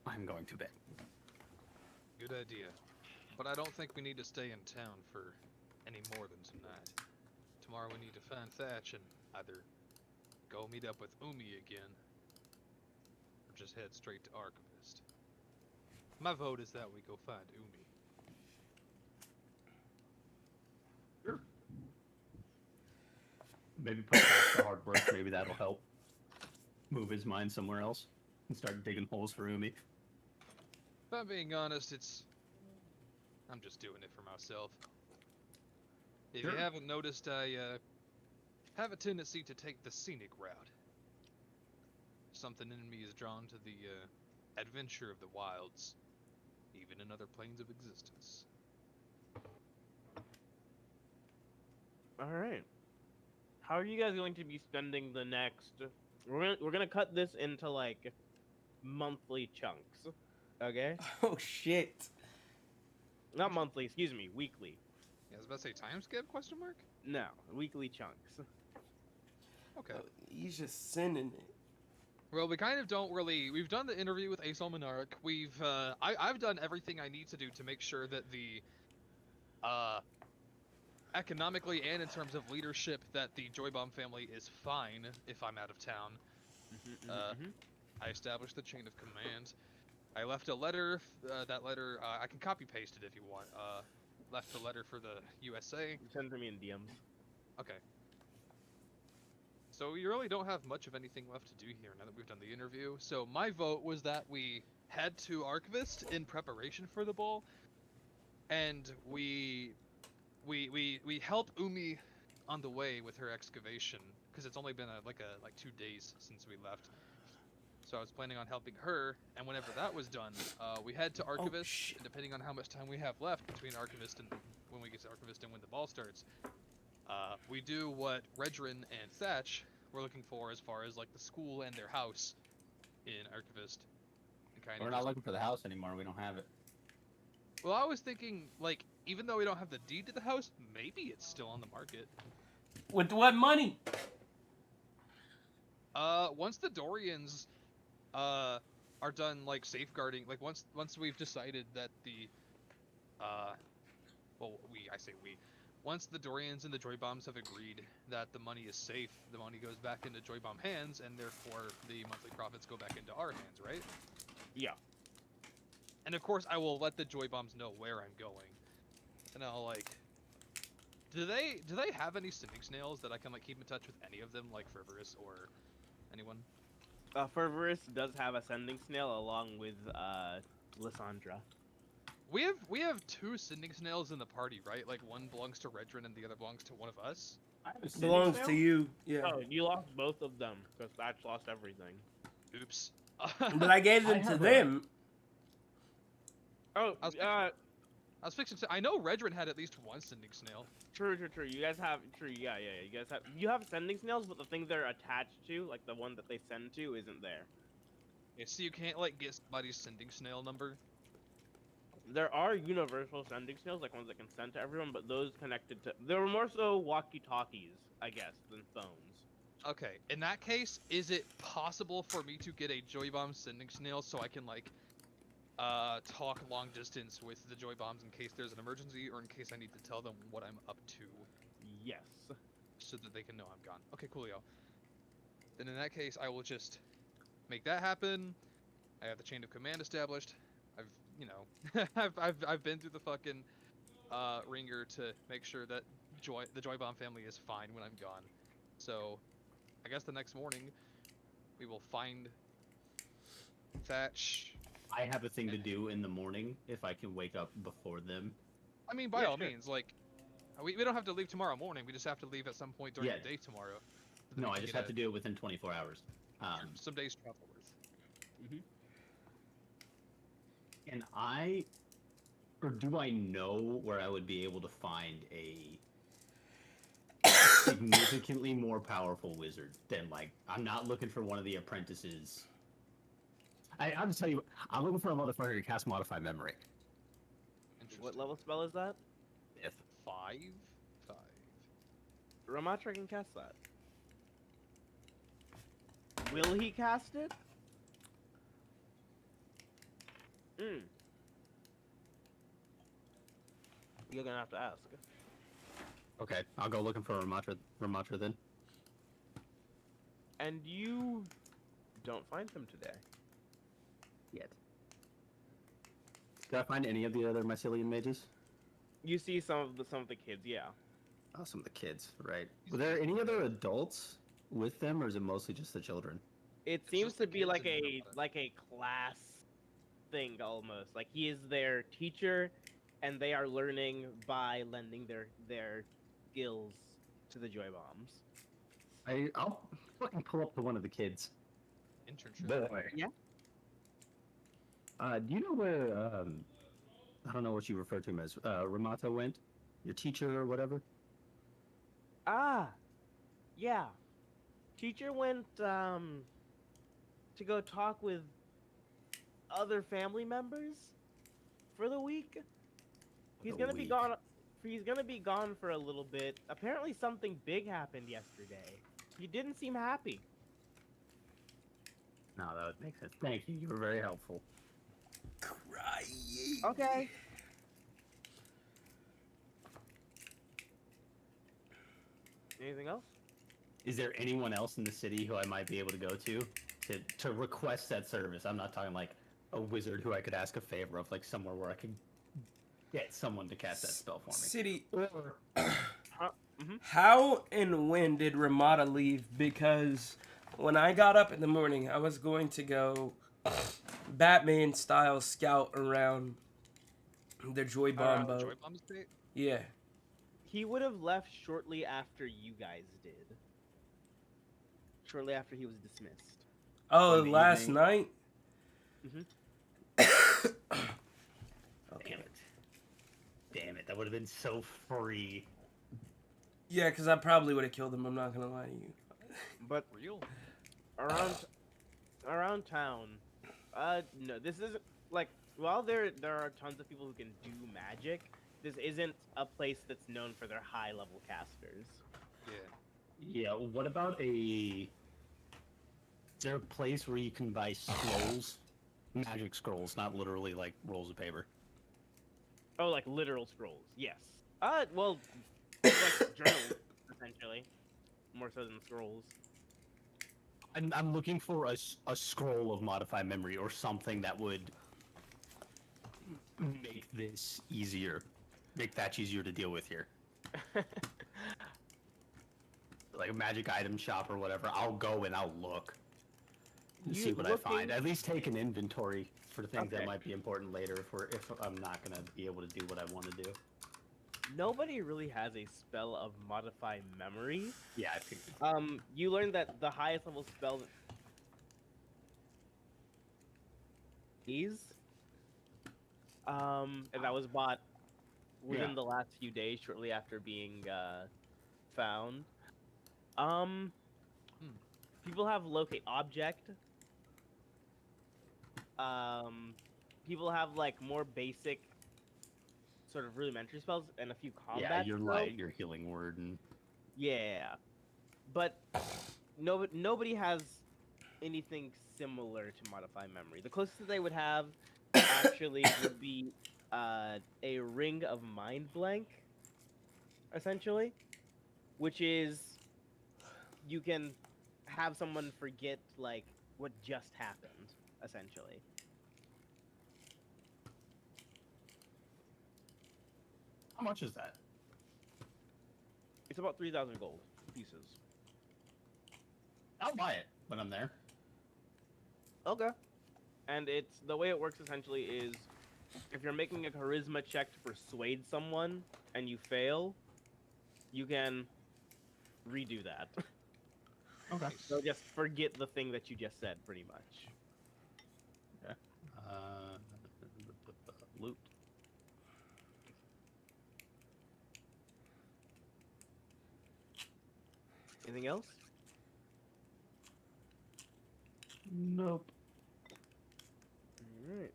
I'm going to bed. Good idea. But I don't think we need to stay in town for any more than tonight. Tomorrow we need to find Thatch and either go meet up with Umi again, or just head straight to Archivist. My vote is that we go find Umi. Sure. Maybe put that to hard work. Maybe that'll help move his mind somewhere else and start digging holes for Umi. If I'm being honest, I'm just doing it for myself. If Sure. you haven't noticed, I have a tendency to take the scenic route. Something in me is drawn to the adventure of the wilds, even in other planes of existence. All right. How are you guys going to be spending the next? We're gonna cut this into like monthly chunks. Okay. Oh shit! Not monthly. Excuse me. Weekly. Yeah, I was about to say time skip? Question mark? No, weekly chunks. Okay. He's just sending it. Well, we kind of don't really. We've done the interview with Aesol Monarch. I've done everything I need to do to make sure that the, economically and in terms of leadership, that the Joy Bomb family is fine if I'm out of town. I established the chain of command. I left a letter. That letter, I can copy paste it if you want. Left a letter for the USA. Send to me in DMs. Okay. So you really don't have much of anything left to do here now that we've done the interview. So my vote was that we head to Archivist in preparation for the ball, and we help Umi on the way with her excavation because it's only been like 2 days since we left. So I was planning on helping her, and whenever that was done, we head to Archivist. shit. And depending on how much time we have left between Archivist and when we get to Archivist and when the ball starts, we do what Redrin and Thatch were looking for as far as like the school and their house in Archivist. And kind We're of not just, looking for the house anymore. We don't have it. Well, I was thinking, like, even though we don't have the deed to the house, maybe it's still on the market. With what money? Once the Dorians, are done, like, safeguarding, like, once we've decided that the, well, I say we. Once the Dorians and the Joy Bombs have agreed that the money is safe, the money goes back into Joy Bomb hands, and therefore the monthly profits go back into our hands, right? Yeah. And of course, I will let the Joy Bombs know where I'm going, and I'll like. Do they have any sending snails that I can like keep in touch with any of them, like Fervorous or anyone? Fervorous does have a sending snail along with Lysandra. We have 2 sending snails in the party, right? Like one belongs to Redrin and the other belongs to one of us. Belongs to you. Yeah. Oh, you lost both of them because Thatch lost everything. Oops. But I gave them to them. Oh, I was fixing to. I know Redrin had at least one sending snail. True. You guys have yeah. You have sending snails, but the thing they're attached to, like the one that they send to, isn't there. Yeah, so you can't like get somebody's sending snail number. There are universal sending snails, like ones that can send to everyone, but those connected to they were more so walkie-talkies, I guess, than phones. Okay, in that case, is it possible for me to get a Joy Bomb sending snail so I can like talk long distance with the Joy Bombs in case there's an emergency or in case I need to tell them what I'm up to? Yes. So that they can know I'm gone. Okay, coolio. Then in that case, I will just make that happen. I have the chain of command established. I've, you know, I've been through the fucking ringer to make sure that the Joy Bomb family is fine when I'm gone. So, I guess the next morning we will find Thatch. I have a thing to do in the morning if I can wake up before them. I mean, by Yeah, all sure. means, like, we don't have to leave tomorrow morning. We just have to leave at some point during the day tomorrow. So that No, we I can just get have to do it within 24 hours. some days travel worth. And or do I know where I would be able to find a significantly more powerful wizard than, like, I'm not looking for one of the apprentices. I'll just tell you, I'm looking for a motherfucker to cast Modify Memory. What level spell is that? If 5. Ramatra can cast that. Will he cast it? You're gonna have to ask. Okay, I'll go looking for Ramatra then. And you don't find him today. Yet. Did I find any of the other Mycelian mages? You see some of the kids, yeah. Oh, some of the kids, right. Were there any other adults with them, or is it mostly just the children? It It's seems just the to be kids like and a nobody. class thing almost. Like he is their teacher, and they are learning by lending their skills to the Joy Bombs. I'll fucking pull up to one of the kids. Internship. Yeah. Do you know where, I don't know what you refer to him as, Ramata went? Your teacher or whatever? Ah, yeah. Teacher went to go talk with other family members for the week. He's The gonna be week. gone. He's gonna be gone for a little bit. Apparently, something big happened yesterday. He didn't seem happy. No, that would make sense. Thank you. You were very helpful. Crying. Okay. Anything else? Is there anyone else in the city who I might be able to go to request that service? I'm not talking like a wizard who I could ask a favor of, like somewhere where I could get someone to cast that spell for me. City. Or How and when did Ramada leave? Because when I got up in the morning, I was going to go Batman style scout around the Joy Bomb boat. Joy Bomb state? Yeah. He would have left shortly after you guys did. Shortly after he was dismissed. Oh, In the last evening. night? damn it. Damn it, that would have been so free. Yeah, because I probably would have killed him. I'm not going to lie to you. But Real? around town, no, this isn't. like, while there are tons of people who can do magic, this isn't a place that's known for their high level casters. Yeah. Yeah, what about is there a place where you can buy scrolls? Magic scrolls, not literally like rolls of paper. Oh, like literal scrolls. Yes. Well, like journals essentially, more so than scrolls. I'm looking for a scroll of modified memory or something that would make this easier, make Thatch easier to deal with here. Like a magic item shop or whatever. I'll go and I'll look and see what I find. At least take an inventory for things that might be important later if I'm not gonna be able to do what I want to do. Nobody really has a spell of modify memory. Yeah, I figured. You learned that the highest level spell is, and that was bought within the last few days, shortly after being found. People have locate object. People have like more basic, sort of rudimentary spells and a few combat. Yeah, your spells. light, your healing word, and Yeah, but nobody has anything similar to modify memory. The closest that they would have actually would be a ring of mind blank, essentially, which is you can have someone forget like what just happened, essentially. How much is that? It's about 3,000 gold pieces. I'll buy it when I'm there. Okay. And it's the way it works essentially is if you're making a charisma check to persuade someone and you fail, you can redo that. Okay. So just forget the thing that you just said, pretty much. loot. Anything else? Nope. Alright.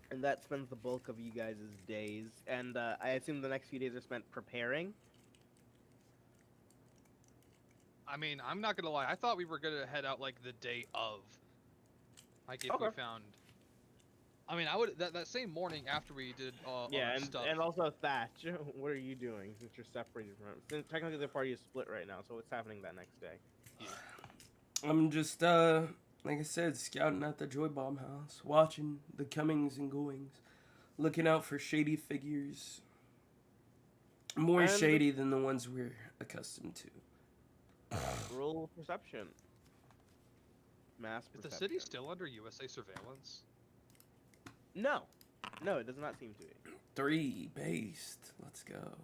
And that spends the bulk of you guys' days. And I assume the next few days are spent preparing. I mean, I'm not gonna lie. I thought we were gonna head out like the day of. Like if we found. I mean, I would that same morning after we did all our stuff. And also Thatch, what are you doing since you're separated from it? Since technically the party is split right now, so what's happening that next day? Yeah. I'm just, like I said, scouting at the Joy Bomb house, watching the comings and goings, looking out for shady figures. More shady than the ones we're accustomed to. Roll perception. Mass Is perception. the city still under USA surveillance? No. No, it does not seem to be. 3 based. Let's go.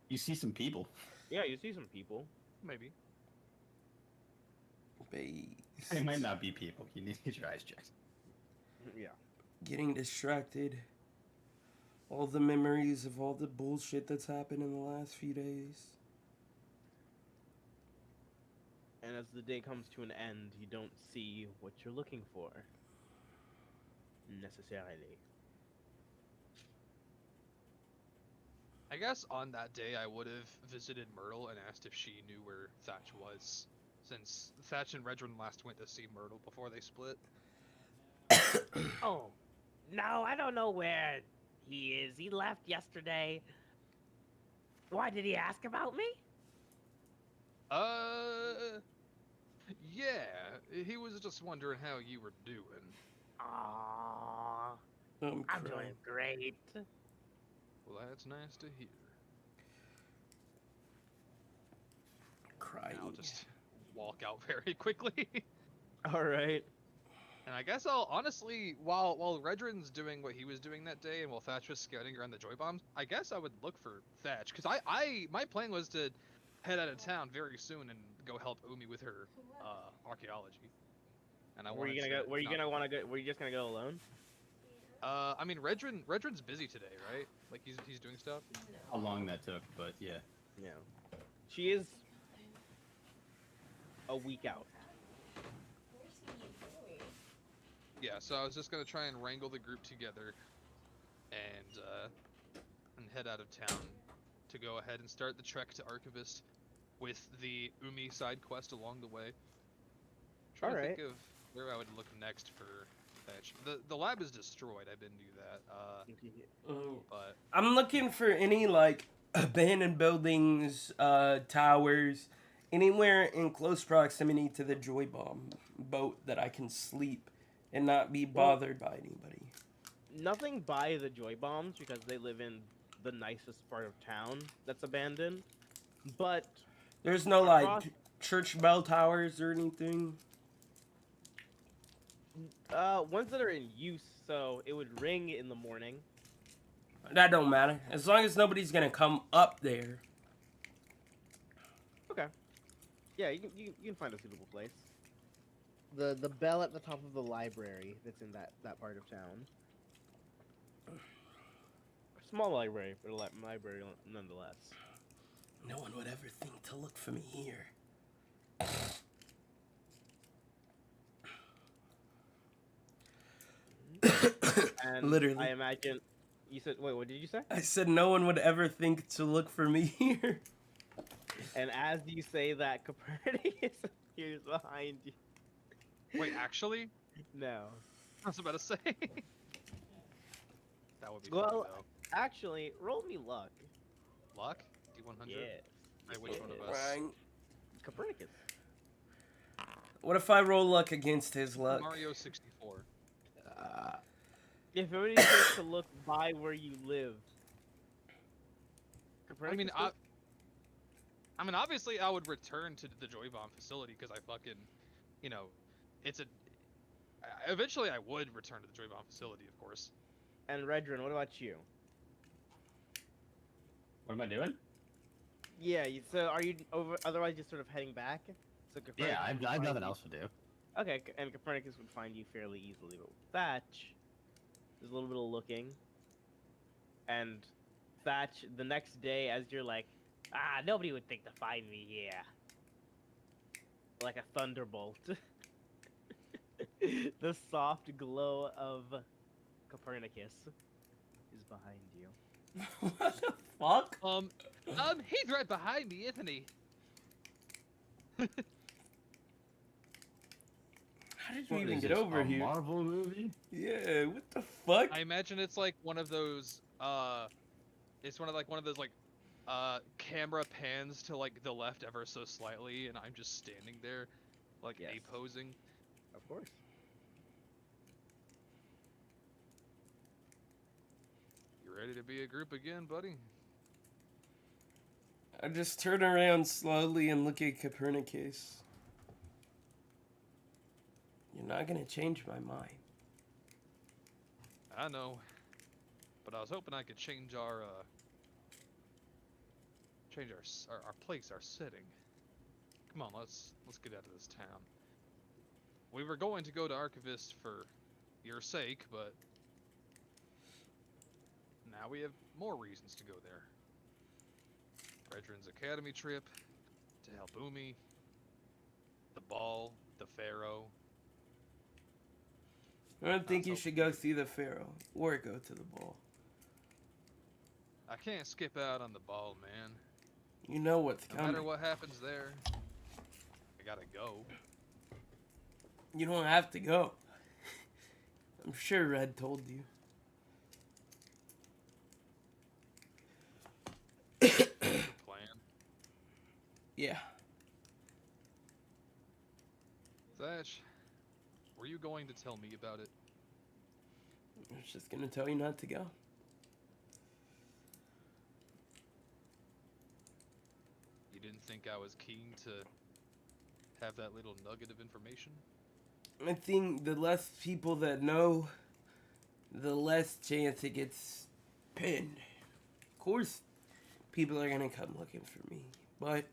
You see some people. Yeah, you see some people. Maybe. Based. They might not be people. You need to get your eyes checked. Yeah. Getting distracted. All the memories of all the bullshit that's happened in the last few days. And as the day comes to an end, you don't see what you're looking for. Necessarily. I guess on that day I would have visited Myrtle and asked if she knew where Thatch was, since Thatch and Redrin last went to see Myrtle before they split. Oh, no, I don't know where he is. He left yesterday. Why did he ask about me? Yeah, he was just wondering how you were doing. Aww, I'm I'm doing great. Well, that's nice to hear. Crying. I'll just walk out very quickly. All right. And I guess I'll honestly, while Redrin's doing what he was doing that day, and while Thatch was scouting around the joy bombs, I guess I would look for Thatch, because my plan was to head out of town very soon and go help Umi with her archaeology. And Were you gonna go? Were you gonna want to go? Were you just gonna go alone? I mean, Redrin's busy today, right? Like he's doing stuff. How long that took, but yeah. Yeah. She is a week out. Yeah, so I was just gonna try and wrangle the group together and head out of town to go ahead and start the trek to Archivist with the Umi side quest along the way. Trying to think of where I would look next for fetch. The lab is destroyed. I didn't do that. But I'm looking for any like abandoned buildings, towers, anywhere in close proximity to the Joy Bomb boat that I can sleep and not be bothered by anybody. Nothing by the Joy Bombs because they live in the nicest part of town that's abandoned. But There's no like church bell towers or anything. ones that are in use, so it would ring in the morning. That don't matter as long as nobody's gonna come up there. Okay. Yeah, you can find a suitable place. The bell at the top of the library that's in that part of town. Small library, but a library nonetheless. No one would ever think to look for me here. And Literally. I imagine you said. Wait, what did you say? I said no one would ever think to look for me here. And as you say that, Copernicus appears behind you. wait, actually, No. I was about to say. That would be Well, funny, though. actually, roll me luck. Luck? D100? Yes. Wait, which one of us? Right. Copernicus. What if I roll luck against his luck? Mario 64. If everybody takes to look by where you live. Copernicus I mean, obviously, I would return to the Joy Bomb facility because I fucking, it's a. Eventually, I would return to the Joy Bomb facility, of course. And Redrin, what about you? What am I doing? Yeah, so are you otherwise just sort of heading back? So Yeah, Copernicus would I've find nothing you- else to do. Okay, and Copernicus would find you fairly easily, but with Thatch, there's a little bit of looking. And Thatch, the next day, as you're like, nobody would think to find me here. Like a thunderbolt. The soft glow of Copernicus is behind you. What the fuck? He's right behind me, isn't he? How did you What even is get this, over a here? Marvel movie? Yeah, what the fuck? I imagine it's like one of those, it's one of those, like, camera pans to, like, the left ever so slightly, and I'm just standing there, like, Yes. A-posing. Of course. You ready to be a group again, buddy? I just turn around slowly and look at Copernicus. You're not gonna change my mind. I know, but I was hoping I could change our place, our setting. Come on, let's get out of this town. We were going to go to Archivist for your sake, but now we have more reasons to go there. Redrin's Academy trip, to help Umi, the ball, the Pharaoh. I don't think you so- should go see the Pharaoh or go to the ball. I can't skip out on the ball, man. You know what's No coming. matter what happens there, I gotta go. You don't have to go. I'm sure Red told you. Plan. Yeah. Thatch, were you going to tell me about it? I was just gonna tell you not to go. You didn't think I was keen to have that little nugget of information? I think the less people that know, the less chance it gets pinned. Of course, people are gonna come looking for me, but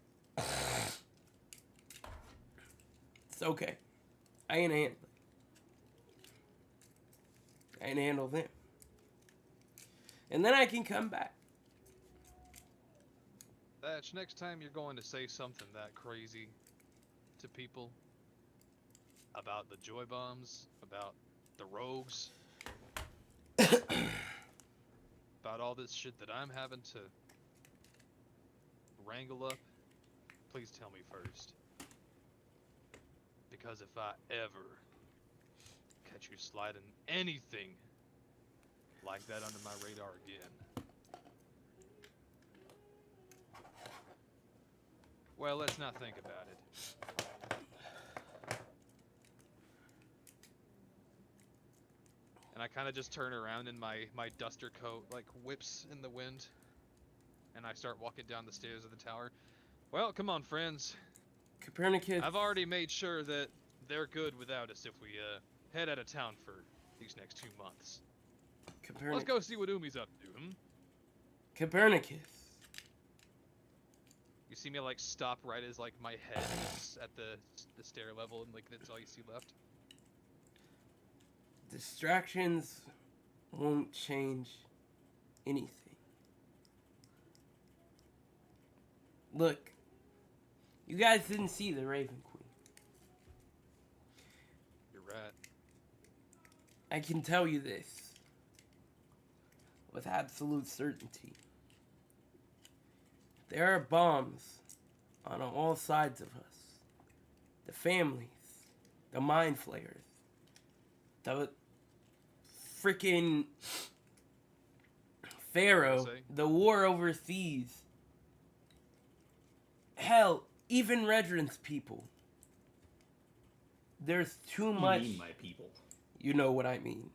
it's okay. I can handle it. I can handle them. And then I can come back. Thatch, next time you're going to say something that crazy to people about the joy bombs, about the rogues, about all this shit that I'm having to wrangle up, please tell me first. Because if I ever catch you sliding anything like that under my radar again, well, let's not think about it. And I kind of just turn around and my duster coat like whips in the wind, and I start walking down the stairs of the tower. Well, come on, friends. Copernicus. I've already made sure that they're good without us if we head out of town for these next 2 months. Let's go see what Umi's up to, Copernicus. You see me like stop right as like my head is at the stair level, and like that's all you see left. Distractions won't change anything. Look, you guys didn't see the Raven Queen. You're right. I can tell you this with absolute certainty. There are bombs on all sides of us. The families, the mind flayers, the freaking Pharaoh, the war overseas. Hell, even Redren's people. There's too much. You mean my people? You know what I mean,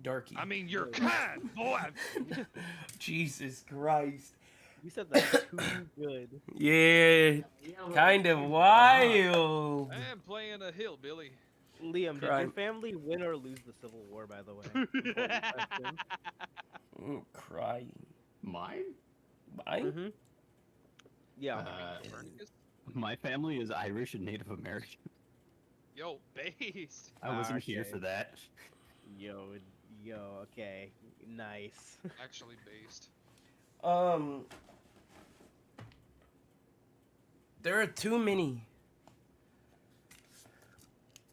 Darky. I mean, you're kind, boy. Jesus Christ. You said that too good. Yeah, kind of wild. I am playing a hillbilly. Liam, did Crying. your family win or lose the Civil War, by the way? Important question. I'm crying. Mine? Mine? Mhm. Yeah. Copernicus? My family is Irish and Native American. Yo, based. I wasn't here Okay. for that. Yo, okay. Nice. Actually based. There are too many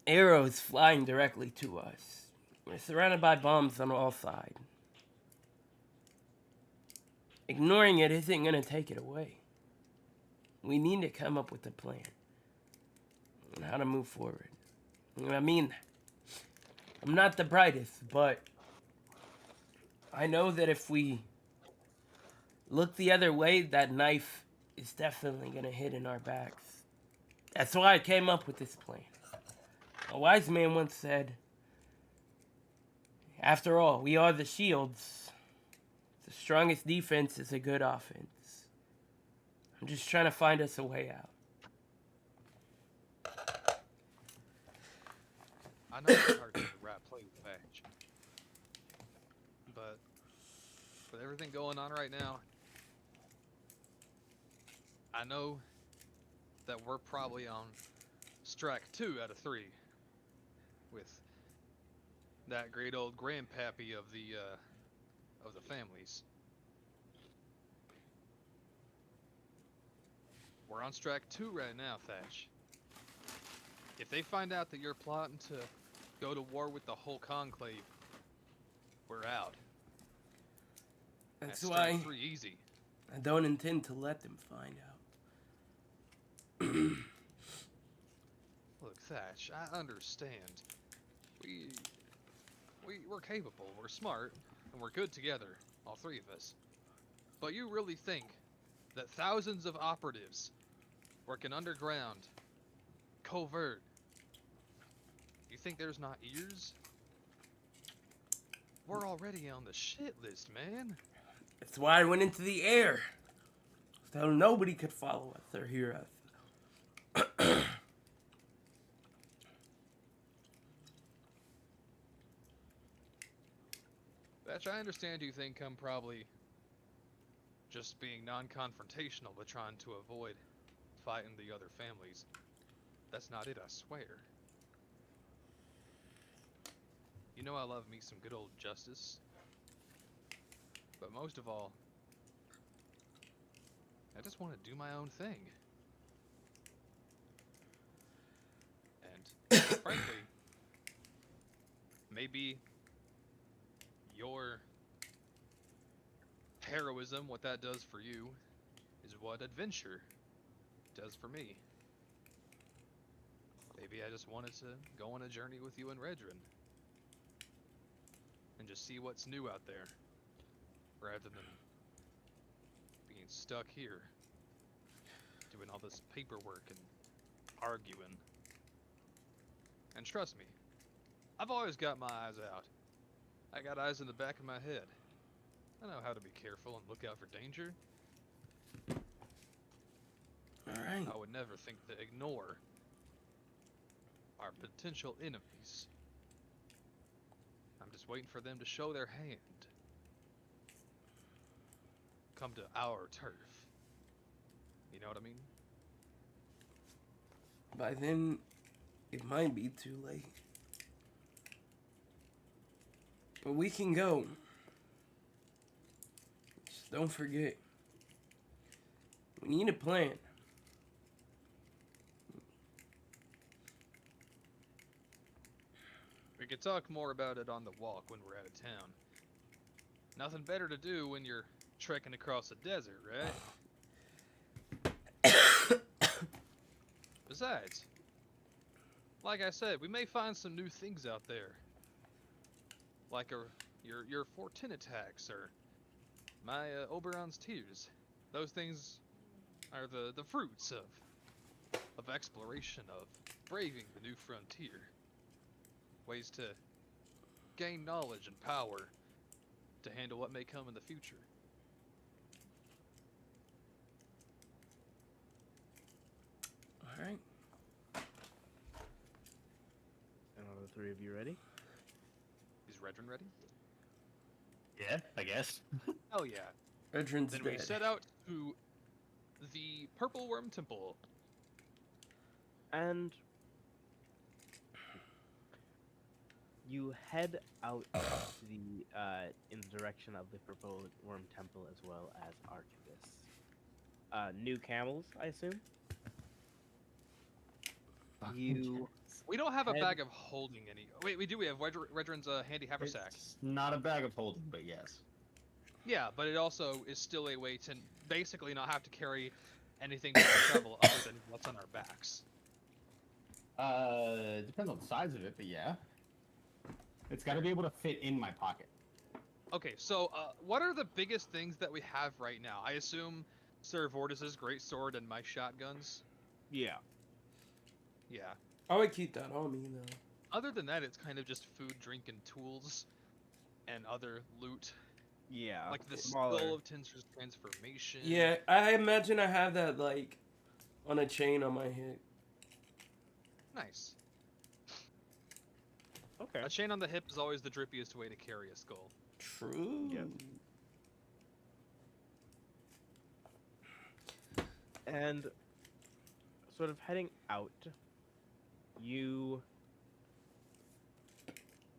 arrows flying directly to us. We're surrounded by bombs on all sides. Ignoring it isn't going to take it away. We need to come up with a plan on how to move forward. I mean, I'm not the brightest, but I know that if we look the other way, that knife is definitely going to hit in our backs. That's why I came up with this plan. A wise man once said, after all, we are the shields. The strongest defense is a good offense. I'm just trying to find us a way out. I know it's hard to get the right play with Thatch. But with everything going on right now, I know that we're probably on strike 2 out of 3 with that great old grandpappy of the families. We're on strike 2 right now, Thatch. If they find out that you're plotting to go to war with the whole conclave, we're out. That's strike why 3 easy. I don't intend to let them find out. Look, Thatch, I understand. We're capable, we're smart, and we're good together, all 3 of us. But you really think that thousands of operatives working underground, covert, you think there's not ears? We're already on the shit list, man. That's why I went into the air. So nobody could follow us or hear us. Thatch, I understand you think I'm probably just being non-confrontational but trying to avoid fighting the other families. That's not it, I swear. You know I love me some good old justice. But most of all, I just want to do my own thing. And frankly, maybe your heroism, what that does for you, is what adventure does for me. Maybe I just wanted to go on a journey with you and Redrin. And just see what's new out there. Rather than being stuck here. Doing all this paperwork and arguing. And trust me, I've always got my eyes out. I got eyes in the back of my head. I know how to be careful and look out for danger. Alright. I would never think to ignore our potential enemies. I'm just waiting for them to show their hand. Come to our turf. You know what I mean? By then, it might be too late. But we can go. Just don't forget. We need a plan. We could talk more about it on the walk when we're out of town. Nothing better to do when you're trekking across the desert, right? Besides, like I said, we may find some new things out there. Like your Fortin attacks or my Oberon's tears. Those things are the fruits of exploration, of braving the new frontier. Ways to gain knowledge and power to handle what may come in the future. Alright. And are the three of you ready? Is Redrin ready? Yeah, I guess. Oh yeah. Redrin's Then dead. we set out to the Purple Worm Temple. And you head out to the in the direction of the Purple Worm Temple as well as Archivist. New camels, I assume. You We don't have a Head- bag of holding any. Wait, we do. We have Redrin's handy haversack. It's not a bag of holding, but yes. Yeah, but it also is still a way to basically not have to carry anything to travel other than what's on our backs. It depends on the size of it, but yeah. It's got to be able to fit in my pocket. Okay, so what are the biggest things that we have right now? I assume Sir Vortis's great sword and my shotguns. yeah. Yeah. I would keep that on me, though. Other than that, it's kind of just food, drink, and tools, and other loot, Yeah. like the smaller. Skull of Tinser's transformation. Yeah, I imagine I have that, like, on a chain on my hip. Nice. Okay. A chain on the hip is always the drippiest way to carry a skull. True. Yep. And sort of heading out, you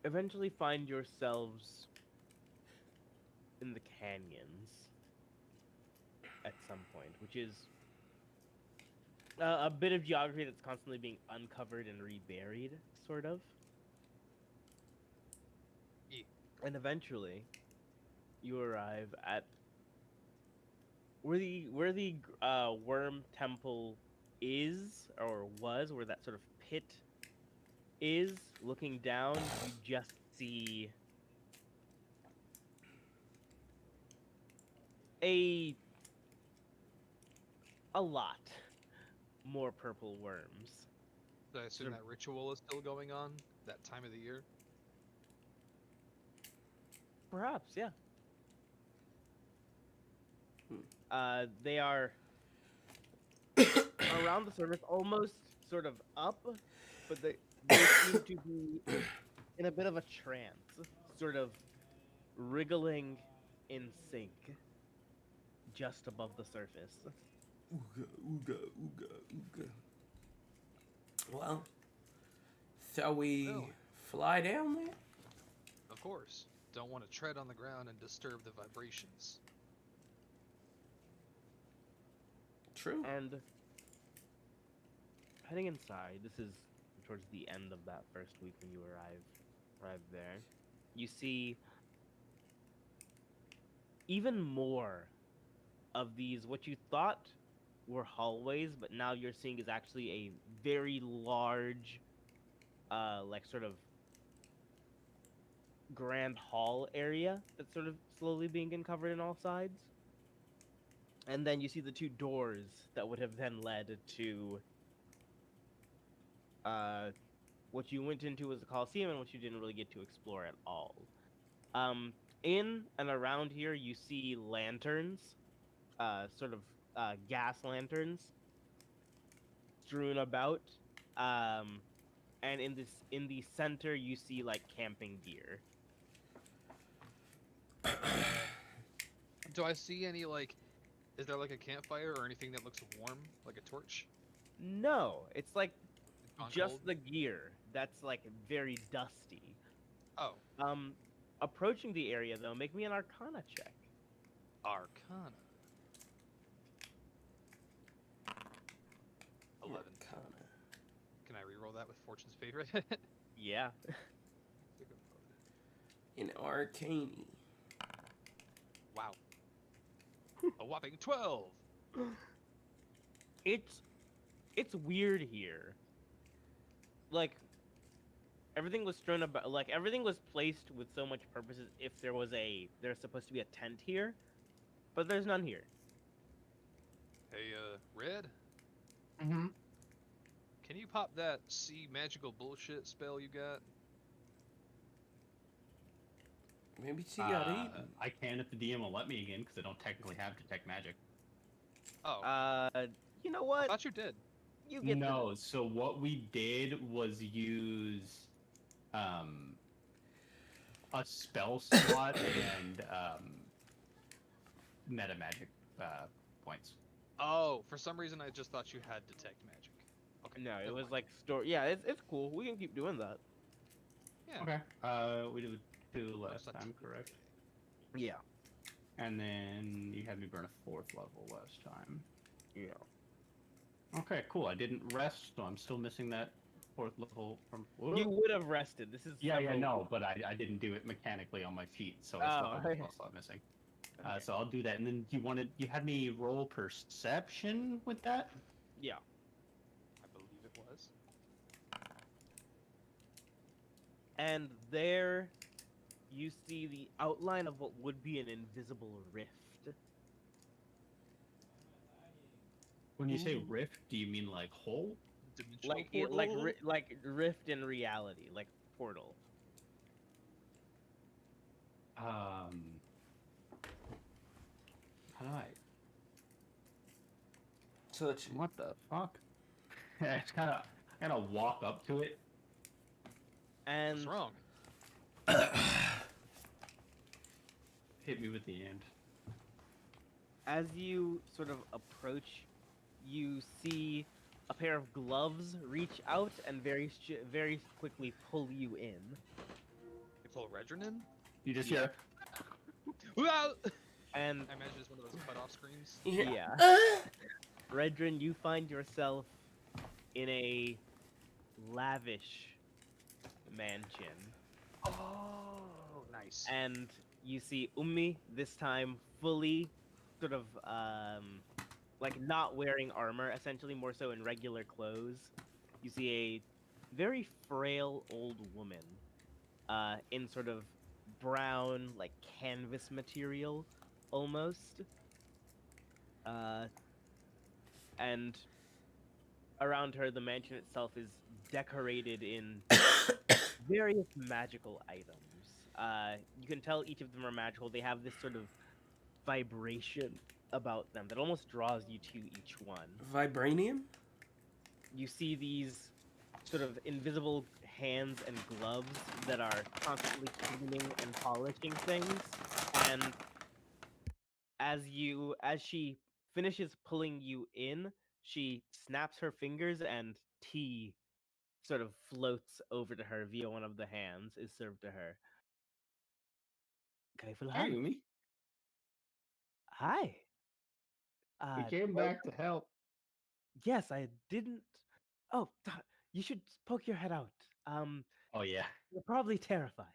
eventually find yourselves in the canyons at some point, which is a bit of geography that's constantly being uncovered and reburied, sort of. Yeah. And eventually, you arrive at where the worm temple is or was, where that sort of pit is. Looking down, you just see a lot more purple worms. So I assume that ritual is still going on that time of the year. Perhaps, yeah. They are around the surface, almost sort of up, but they seem to be in a bit of a trance, sort of wriggling in sync just above the surface. Ooga, ooga, ooga, ooga. Well, shall we No. fly down there? Of course. Don't want to tread on the ground and disturb the vibrations. True. And heading inside, this is towards the end of that first week when you arrive. right there. You see even more of these, what you thought were hallways, but now you're seeing is actually a very large, like sort of grand hall area that's sort of slowly being uncovered on all sides. And then you see the two doors that would have then led to uh, what you went into was the Coliseum and what you didn't really get to explore at all. Um, in and around here, you see lanterns, sort of gas lanterns strewn about. Um, and in the center, you see like camping gear. Do I see any like? Is there like a campfire or anything that looks warm, like a torch? No, it's like It's gone just cold. the gear that's like very dusty. Oh, Um, approaching the area though, make me an Arcana check. Arcana. 11. Arcana. Can I reroll that with Fortune's favorite? Yeah. In Arcane. Wow. A whopping 12. it's it's weird here. Like everything was strewn about, like everything was placed with so much purposes. If there's supposed to be a tent here, but there's none here. Hey, Red, Mm-hmm. can you pop that sea magical bullshit spell you got? Maybe she got eaten. I can if the DM will let me again because I don't technically have detect magic. Oh, You know I what? thought you did. You get No, so what we did was use um, a spell slot and meta magic points. Oh, for some reason I just thought you had detect magic. Okay. no. It never was mind. like store. Yeah, it's cool. We can keep doing that. Yeah. Okay. We did 2 last not time, too correct? Yeah. And then you had me burn a 4th level last time. Yeah. Okay, cool. I didn't rest, so I'm still missing that 4th level from. You would have rested. This is Yeah, several- no, but I didn't do it mechanically on my feet, so I Oh, still have okay. a slot missing. Okay. So I'll do that, and then you had me roll perception with that. Yeah. I believe it was. And there you see the outline of what would be an invisible rift. When you say rift, do you mean like hole? Dimensional Like portal. like rift in reality, like portal. Um, how do I? So it's What the fuck? I just kind of walk up to it. And What's wrong? Hit me with the end. as you sort of approach, you see a pair of gloves reach out and very quickly pull you in. You pull Redrin in? You just Yeah. hear. Well, And I imagine it's one of those cutoff screens. yeah, Redrin, you find yourself in a lavish mansion. Oh, nice. And you see Ummi this time fully sort of like not wearing armor, essentially more so in regular clothes. You see a very frail old woman in sort of brown like canvas material almost. And around her the mansion itself is decorated in various magical items. You can tell each of them are magical. They have this sort of vibration about them that almost draws you to each one. Vibranium? You see these sort of invisible hands and gloves that are constantly cleaning and polishing things. And as she finishes pulling you in, she snaps her fingers and tea sort of floats over to her via one of the hands is served to her. Hey, Kaifulhan. Umi. Hi. We came Well, back to help. yes, I didn't. Oh, you should poke your head out. Oh yeah. You're probably terrified.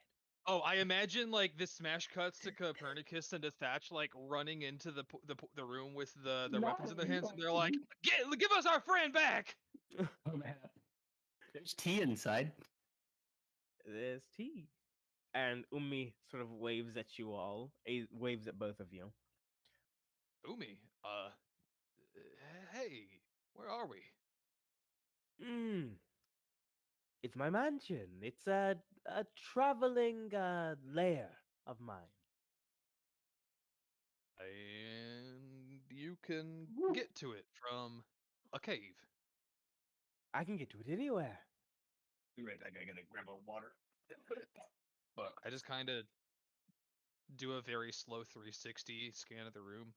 Oh, I imagine like this smash cuts to Copernicus and to Thatch like running into the room with the weapons in their hands, and they're like, Give us our friend back!" Oh man. There's tea inside. There's tea. And Umi sort of waves at you all, waves at both of you. Umi, hey, where are we? Hmm. It's my mansion. It's a traveling lair of mine. And you can get to it from a cave. I can get to it anywhere. Be right back. I gotta grab a water. But I just kind of do a very slow 360 scan of the room.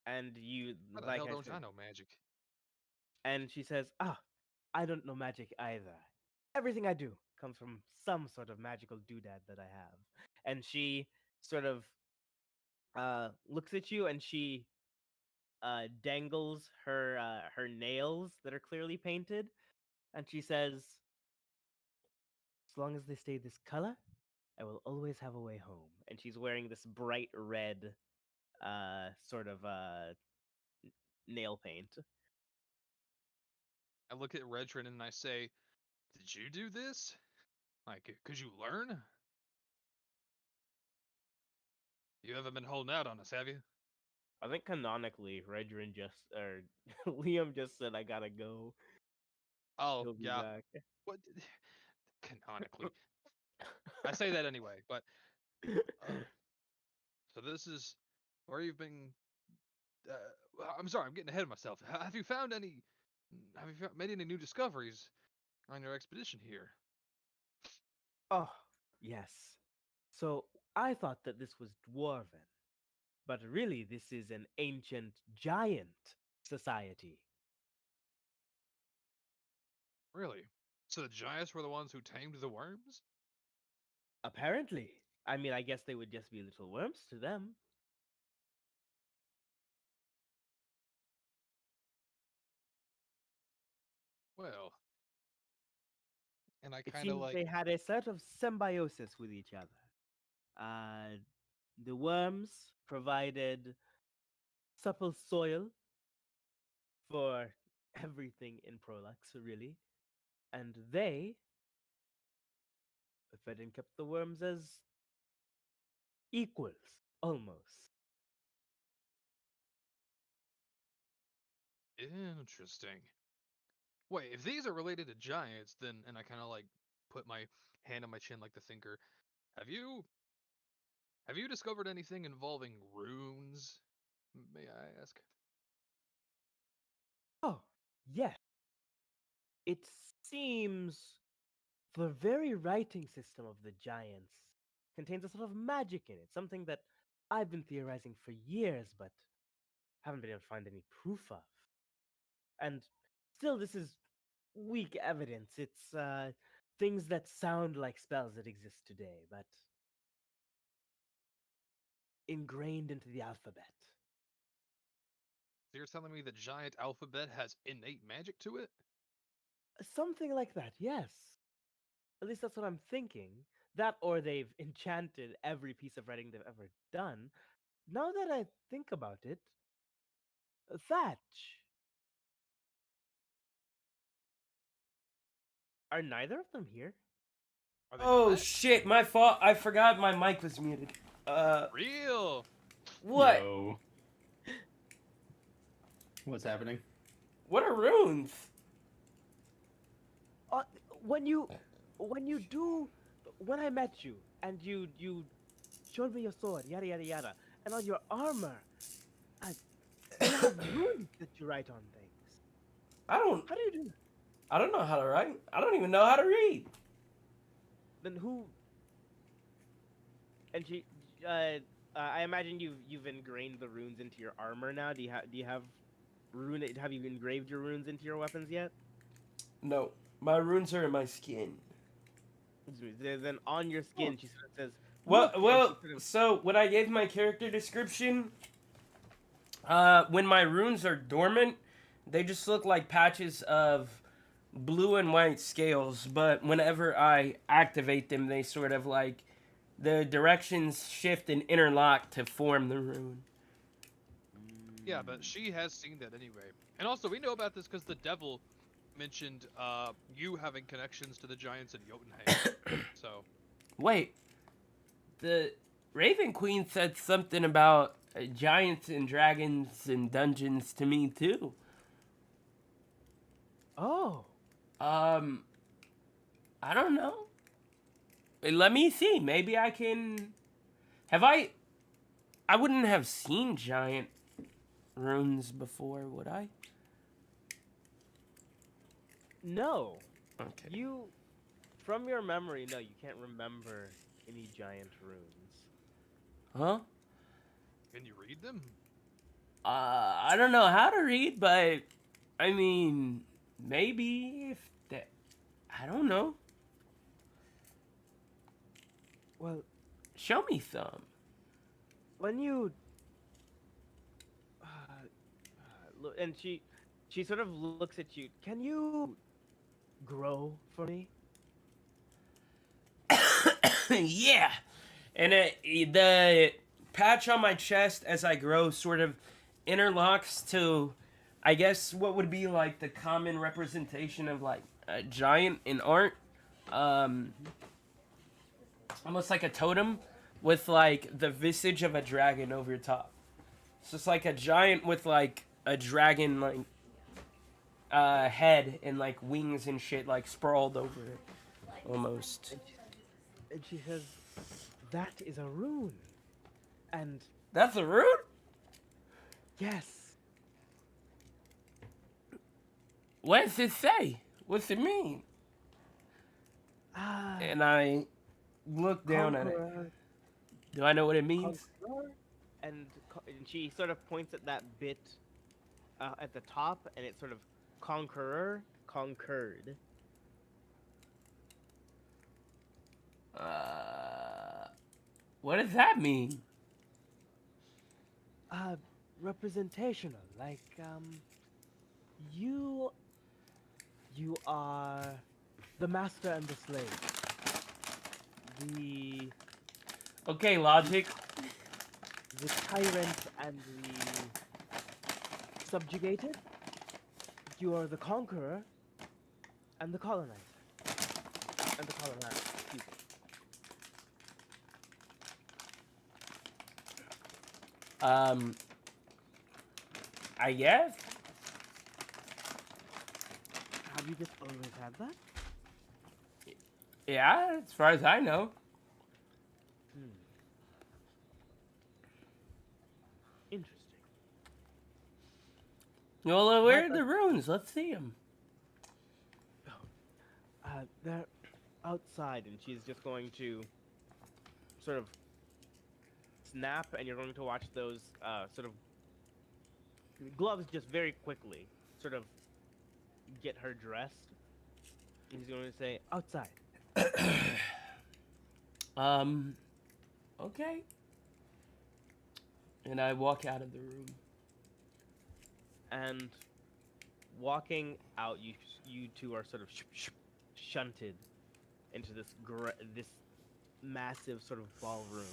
And you, How the like hell I don't said, I know magic? and she says, "Ah, I don't know magic either. Everything I do comes from some sort of magical doodad that I have." And she sort of looks at you, and she dangles her nails that are clearly painted, and she says, "As long as they stay this color, I will always have a way home." And she's wearing this bright red sort of nail paint. I look at Redrin and I say, "Did you do this? Like, could you learn? You haven't been holding out on us, have you?" I think canonically, Redrin just or Liam just said, "I gotta go. Oh, He'll be yeah. back." What? Canonically. I say that anyway, but so this is where you've been. I'm sorry, I'm getting ahead of myself. Have you found any? Have you made any new discoveries on your expedition here? Oh, yes. So I thought that this was dwarven, but really this is an ancient giant society. Really? So the giants were the ones who tamed the worms? Apparently. I mean, I guess they would just be little worms to them. Well, and I It kind of seems like, they had a sort of symbiosis with each other. The worms provided supple soil for everything in Prolux, really, and they fed and kept the worms as equals, almost. interesting. Wait, if these are related to giants, then, and I kind of like put my hand on my chin like the thinker. Have you have you discovered anything involving runes? May I ask? Oh, yes. It seems the very writing system of the giants contains a sort of magic in it, something that I've been theorizing for years, but haven't been able to find any proof of. And still, this is weak evidence. It's things that sound like spells that exist today, but ingrained into the alphabet. So you're telling me the giant alphabet has innate magic to it? Something like that, yes. At least that's what I'm thinking. That or they've enchanted every piece of writing they've ever done. Now that I think about it, Thatch, are neither of them here? Are they Oh not? shit, my fault. I forgot my mic was muted. Real. What? Yo. What's happening? What are runes? Uh, when you when I met you and you showed me your sword, yada yada yada, and on your armor, you have runes that you write on things. I don't. How do you do that? I don't know how to write. I don't even know how to read. Then who? And she, I imagine you've ingrained the runes into your armor now. Do you have have you engraved your runes into your weapons yet? No, my runes are in my skin. Then on your skin, she sort of says, Well, "Look," and well. she sort of- So when I gave my character description, when my runes are dormant, they just look like patches of blue and white scales, but whenever I activate them, they sort of like the directions shift and interlock to form the rune. Yeah, but she has seen that anyway. And also, we know about this because the devil mentioned you having connections to the giants in Jotunheim. So, Wait, the Raven Queen said something about giants and dragons and dungeons to me too. Oh. I don't know. Let me see. Maybe I can. I wouldn't have seen giant runes before, would I? No. Okay. You, from your memory, no, you can't remember any giant runes. Huh? can you read them? I don't know how to read, but I mean, maybe if that. I don't know. Well, Show me some. when you look, and she sort of looks at you. Can you grow for me? Yeah. And the patch on my chest as I grow sort of interlocks to, I guess, what would be like the common representation of like a giant in art. Almost like a totem with like the visage of a dragon over top. It's just like a giant with like a dragon like head and like wings and shit like sprawled over it. Almost. And she says, "That is a rune." And That's a rune? yes, What does it say? What's it mean? And I look down at it. conqueror, Do I know what it means? conqueror, and she sort of points at that bit at the top, and it's sort of conqueror, conquered. What does that mean? Representational, like you are the master and the slave. The Okay, logic. the tyrant and the subjugated. You are the conqueror and the colonizer. And the colonizer. Excuse me. I guess. Have you just always had that? Yeah, as far as I know. Interesting. Well, where are the runes? Let's see them. They're outside, and she's just going to sort of snap, and you're going to watch those sort of gloves just very quickly sort of get her dressed. And he's going to say, "Outside." Okay. And I walk out of the room. And walking out, you two are sort of shunted into this this massive sort of ballroom,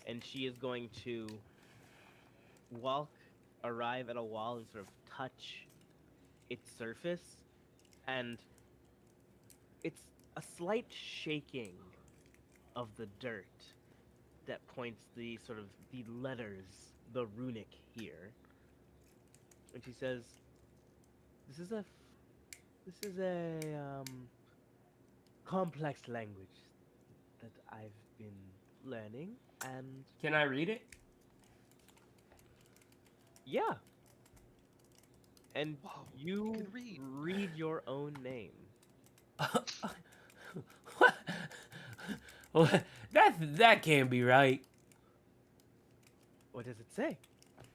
and she is going to arrive at a wall and sort of touch its surface, and it's a slight shaking of the dirt that points the sort of the letters, the runic here. And she says, this is a complex language that I've been learning, and Can I read it? yeah. And Wow, you can read. read your own name. What? What? That can't be right. What does it say?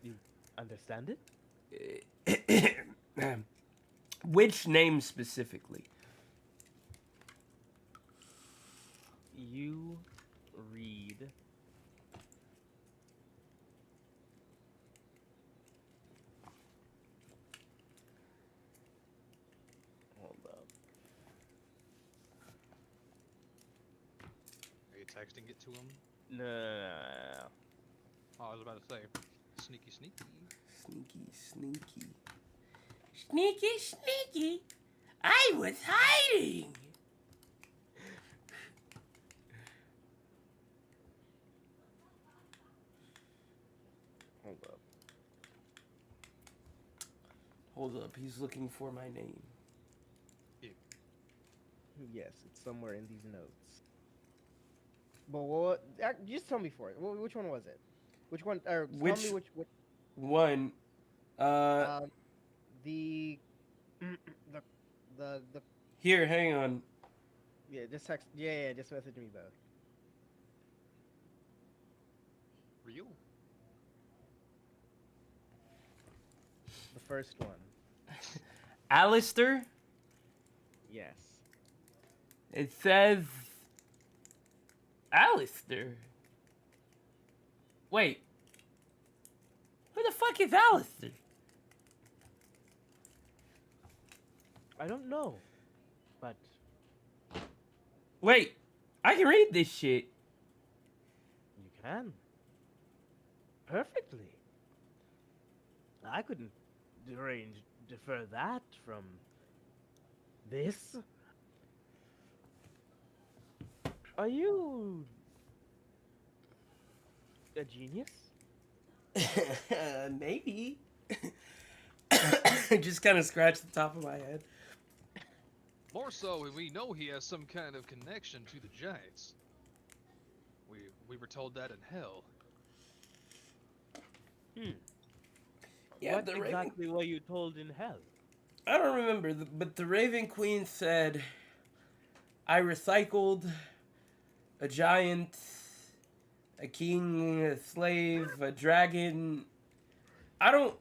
You understand it? Which name specifically? You read hold up. texting it to him? No. Oh, I was about to say, sneaky, sneaky. Sneaky, sneaky. Sneaky, sneaky. I was hiding. Hold up. Hold up, he's looking for my name. Yes, it's somewhere in these notes. But what? Just tell me for it. Which one was it? Which one? Or Which- tell me which. One, The the here, hang on. yeah. Just text. Yeah. Just message me both. Real? The first one. Alistair? Yes. It says Alistair. Wait. Who the fuck is Alistair? I don't know, but Wait, I can read this shit. you can. Perfectly. I couldn't defer that from this. Are you a genius? Maybe. Just kind of scratched the top of my head. More so when we know he has some kind of connection to the Giants. We were told that in hell. Yeah, What the Raven. exactly were you told in hell? I don't remember, but the Raven Queen said, I recycled a giant, a king, a slave, a dragon. I don't.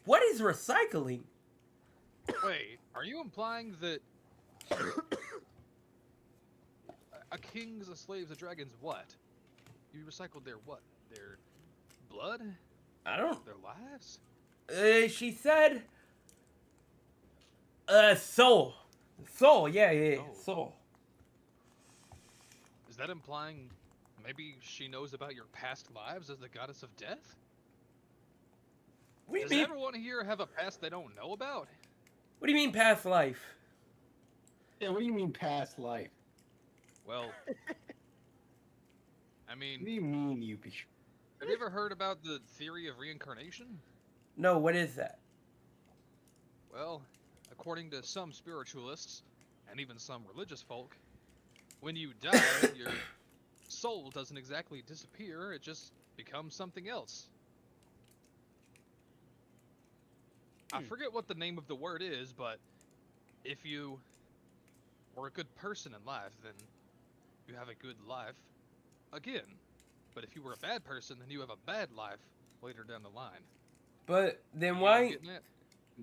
What is recycling? Wait, are you implying that a king's, a slave's, a dragon's what? You recycled their what? Their blood? I don't. Their lives? She said, soul. Soul, yeah, Oh. soul. Is that implying maybe she knows about your past lives as the goddess of death? What do you Does mean? everyone here have a past they don't know about? What do you mean past life? Yeah, what do you mean past life? Well, I What mean, do you mean you be? have you ever heard about the theory of reincarnation? No, what is that? Well, according to some spiritualists, and even some religious folk, when you die, your soul doesn't exactly disappear, it just becomes something else. I forget what the name of the word is, but if you were a good person in life, then you have a good life again. But if you were a bad person, then you have a bad life later down the line. But then You know what I'm why? getting at?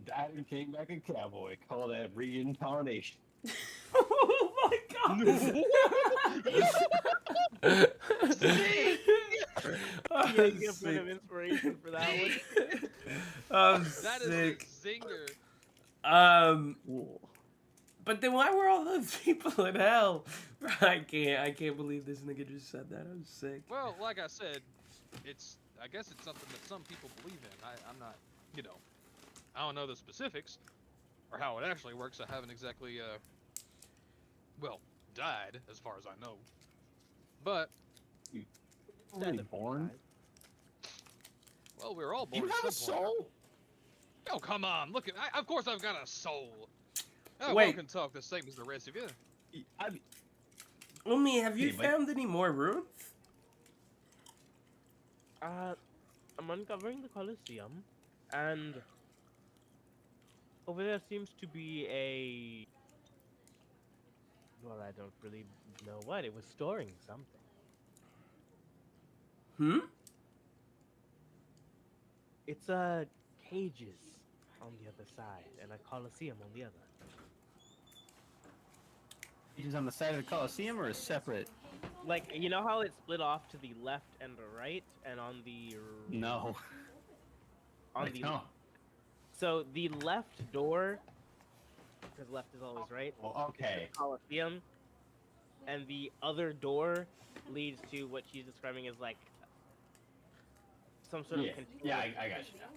Died and came back a cowboy. Call that reincarnation. Oh my god! Yeah, you get a bit of inspiration for that one. I'm That is sick. a zinger. But then why were all those people in hell? I can't believe this nigga just said that. I'm sick. Well, like I said, I guess it's something that some people believe in. I'm not, I don't know the specifics or how it actually works. I haven't exactly, died as far as I know. But, Really born? well, we're all born. You have at a some point. soul? Oh, come on! Look, of course I've got a soul. I Wait. can talk the same as the rest of you. Umi, have you Hey, wait. found any more runes? I'm uncovering the Colosseum, and over there seems to be a. Well, I don't really know what. It was storing something. Hmm? It's cages on the other side, and a Colosseum on the other. He's on the side of the Colosseum or a separate? Like, you know how it's split off to the left and the right, and on the No. on Wait, the no. so the left door, because left is always right. Well, okay. Colosseum. and the other door leads to what she's describing as like some sort Yeah, of continuous. yeah, I got you now.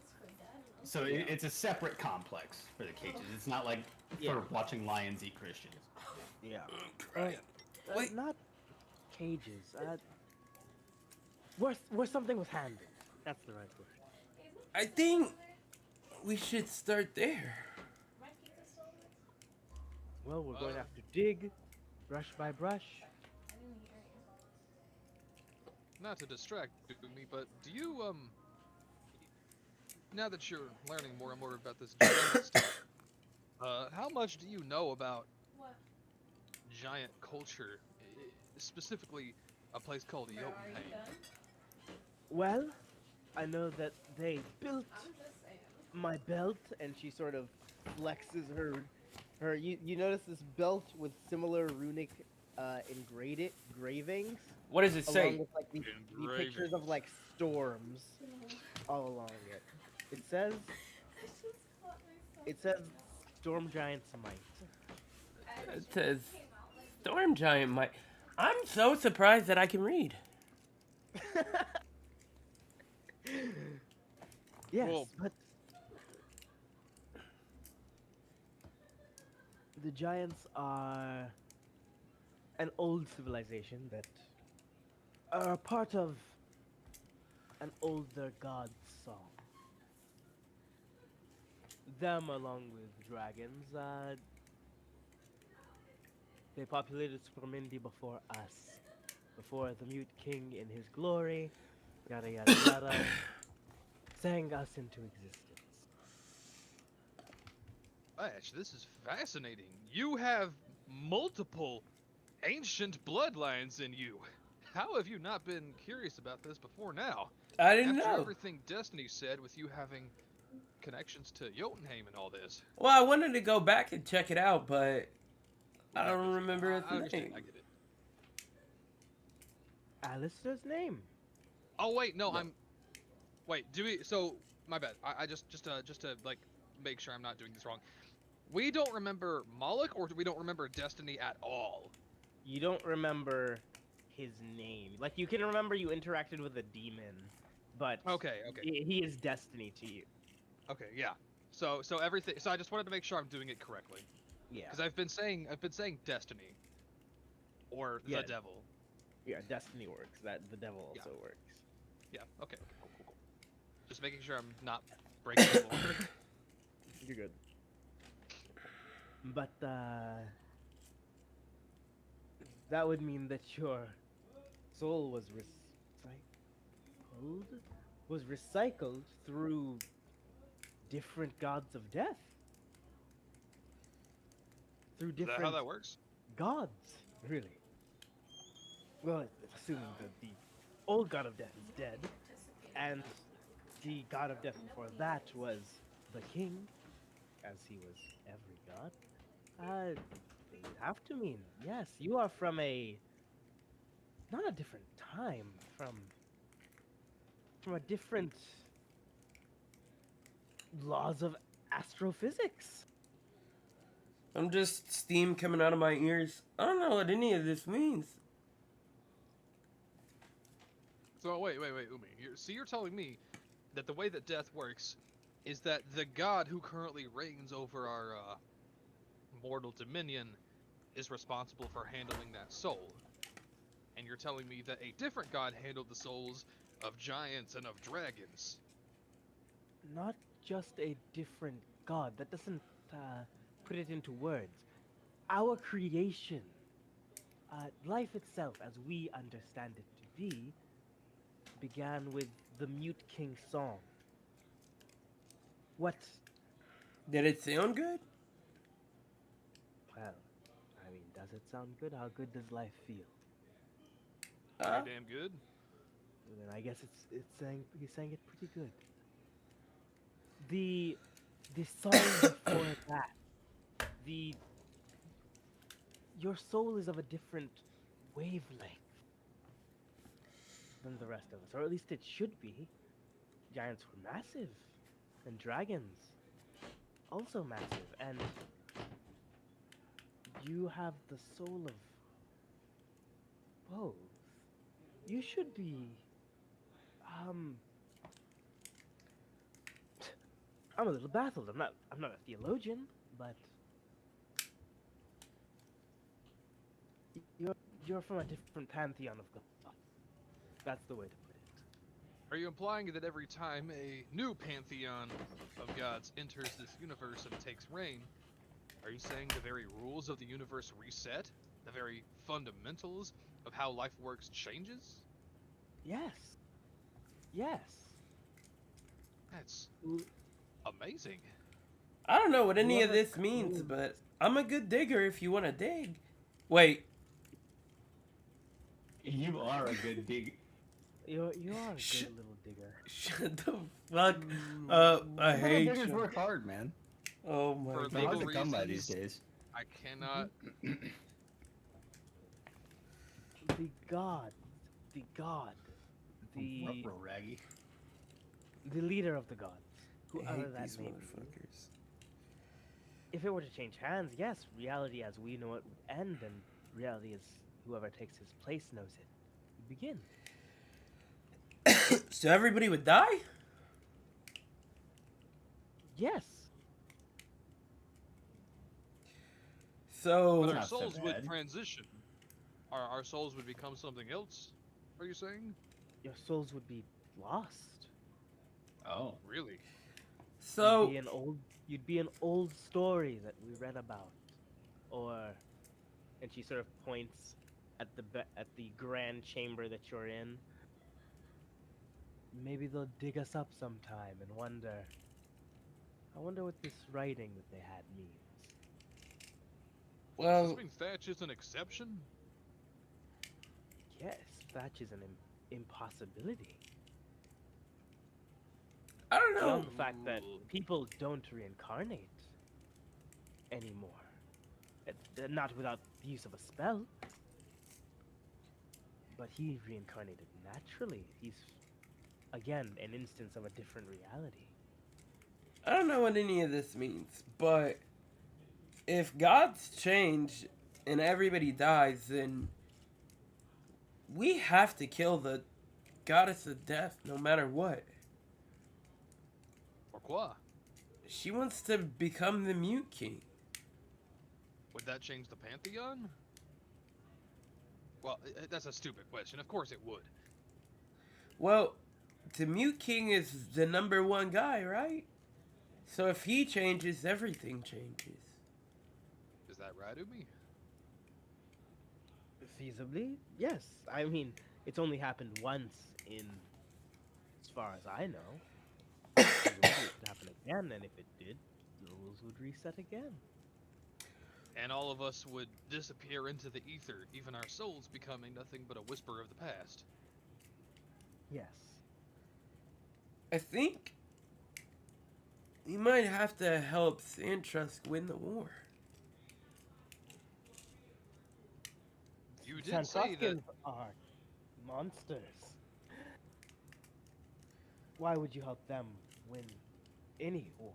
So it's a separate complex for the cages. It's not like Yeah. for watching lions eat Christians. Yeah. Crying. Wait. Not cages. Where something was handled. That's the right word. I think we should start there. Well, we're going to have to dig, brush by brush. Not to distract me, but do you now that you're learning more and more about this giant stuff, how much do you know about giant culture, specifically a place called Jotunheim? Well, I know that they built my belt, and she sort of flexes her. You notice this belt with similar runic engravings, What does it along say? with like the pictures of like storms all along it. It says Storm Giant's Might. It says Storm Giant might. I'm so surprised that I can read. Yes, Well- but the giants are an old civilization that are part of an older god's song. Them, along with dragons, they populated Supermindi before us, before the Mute King in his glory, yada yada yada, sang us into existence. Ash, this is fascinating. You have multiple ancient bloodlines in you. How have you not been curious about this before now? I didn't After know. everything Destiny said with you having connections to Jotunheim and all this. Well, I wanted to go back and check it out, but I don't remember its I understand. name. I get it. Alistair's name. Oh wait, no, No. I'm. Wait, do we? So my bad. I just to like make sure I'm not doing this wrong. We don't remember Moloch, or we don't remember Destiny at all. You don't remember his name. Like, you can remember you interacted with a demon, but Okay. he is Destiny to you. Okay, yeah. So everything. So I just wanted to make sure I'm doing it correctly, Yeah. because I've been saying Destiny, or Yeah. the devil. Yeah, Destiny works. That the devil also works. Yeah. Okay. Cool. Just making sure I'm not breaking the law. You're good. But that would mean that your soul was recycled through different gods of death. Through Is that different how that works? gods, really. Well, assuming that the old god of death is dead, and the god of death before that was the king, as he was every god, they would have to mean, yes, you are from not a different time, from a different laws of astrophysics. I'm just steam coming out of my ears. I don't know what any of this means. So wait, Umi. You're telling me that the way that death works is that the god who currently reigns over our mortal dominion is responsible for handling that soul, and you're telling me that a different god handled the souls of giants and of dragons. Not just a different god. That doesn't put it into words. Our creation, life itself, as we understand it to be, began with the Mute King song. What? Did it sound good? Well, I mean, does it sound good? How good does life feel? Pretty damn good. Well, then I guess he sang it pretty good. The song before that, your soul is of a different wavelength than the rest of us, or at least it should be. Giants were massive, and dragons also massive, and you have the soul of You should be. Um. I'm a little baffled. I'm not a theologian, but you're from a different pantheon of gods. That's the way to put it. Are you implying that every time a new pantheon of gods enters this universe and takes reign, are you saying the very rules of the universe reset? The very fundamentals of how life works changes? Yes. Yes. That's L- amazing. I don't know what any of Whoever this means, claims- but I'm a good digger if you want to dig. Wait, You are a good dig. You are a good Sh- little digger. shut the fuck up. I hate Diggers you. work hard, man. Oh my For god. They're hard legal to come by these reasons. days. I cannot. The god, the Raggy. the leader of the gods, I whoever hate that these may be. motherfuckers. If it were to change hands, yes, reality as we know it would end, and reality as whoever takes his place knows it would begin. So everybody would die? Yes. So But our not so souls would bad. transition. Our souls would become something else. Are you saying? Your souls would be lost. Oh. Really? so You'd be an old story that we read about, or, and she sort of points at the grand chamber that you're in. Maybe they'll dig us up sometime and wonder. I wonder what this writing that they had means. Does well, this mean Thatch is an exception? Yes, Thatch is an impossibility. I don't know. Beyond the fact that people don't reincarnate anymore. Not without the use of a spell. But he reincarnated naturally. He's, again, an instance of a different reality. I don't know what any of this means, but if gods change and everybody dies, then we have to kill the goddess of death no matter what. Pourquoi? She wants to become the Mute King. Would that change the pantheon? Well, that's a stupid question. Of course it would. Well, the Mute King is the number one guy, right? So if he changes, everything changes. Is that right, Umi? Feasibly, yes. I mean, it's only happened once in, as far as I know. It would happen again, and if it did, the rules would reset again. And all of us would disappear into the ether, even our souls becoming nothing but a whisper of the past. Yes. I think we might have to help Sandtrusk win the war. You did say that. Santroskins are monsters. Why would you help them win any war?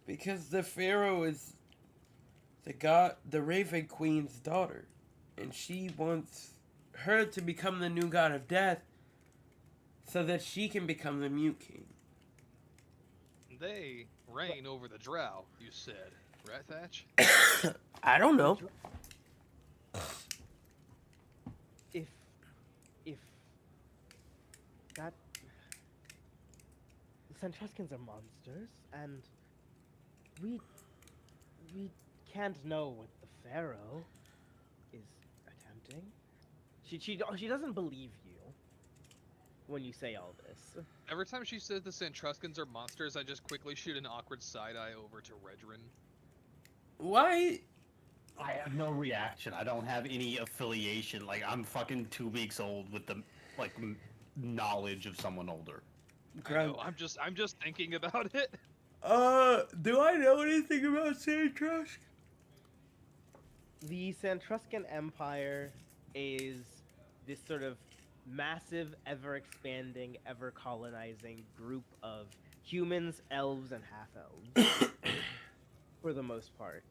Because the Pharaoh is the Raven Queen's daughter, and she wants her to become the new god of death, so that she can become the Mute King. They reign over the drow, you said. Right, Thatch? I don't know. If that the Santroskins are monsters, and we can't know what the Pharaoh is attempting. She doesn't believe you when you say all this. Every time she says the Santroskins are monsters, I just quickly shoot an awkward side-eye over to Redrin. Why? I have no reaction. I don't have any affiliation. Like, I'm fucking 2 weeks old with the, like, knowledge of someone older. I know, I'm just thinking about it. Do I know anything about Sandtrusk? The Santruscan Empire is this sort of massive, ever-expanding, ever-colonizing group of humans, elves, and half-elves, for the most part.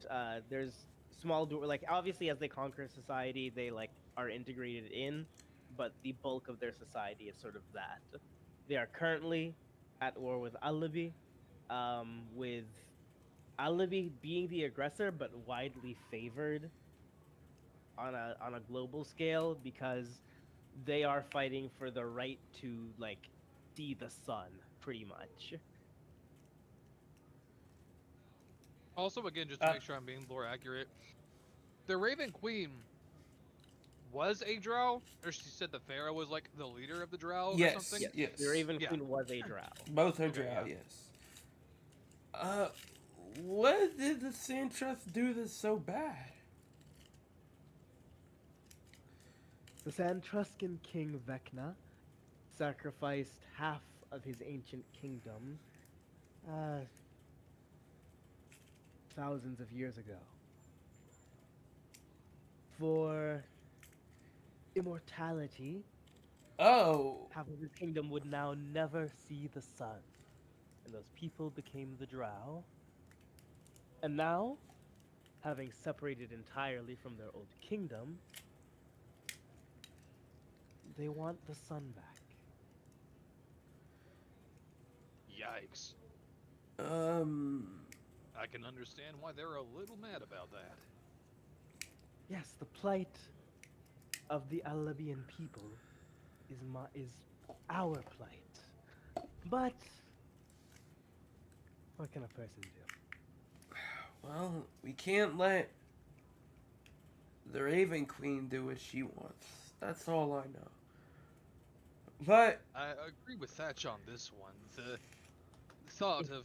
There's small, like, obviously as they conquer society, they, like, are integrated in, but the bulk of their society is sort of that. They are currently at war with Alibi, with Alibi being the aggressor, but widely favored on a global scale because they are fighting for the right to like see the sun, pretty much. Also, again, just to make sure I'm being lore accurate, the Raven Queen was a drow, or she said the Pharaoh was like the leader of the drow or Yes, something. yes. The Raven Yeah. Queen was a drow. Both are Okay, drow, yeah. yes. What did the Sand Trust do that's so bad? The Santruscan king Vecna sacrificed half of his ancient kingdom thousands of years ago for immortality. Oh, Half of his kingdom would now never see the sun. And those people became the Drow. And now, having separated entirely from their old kingdom, they want the sun back. Yikes. I can understand why they're a little mad about that. Yes, the plight of the Alabian people is our plight. But what can a person do? well, we can't let the Raven Queen do what she wants. That's all I know. But I agree with Thatch on this one. The thought of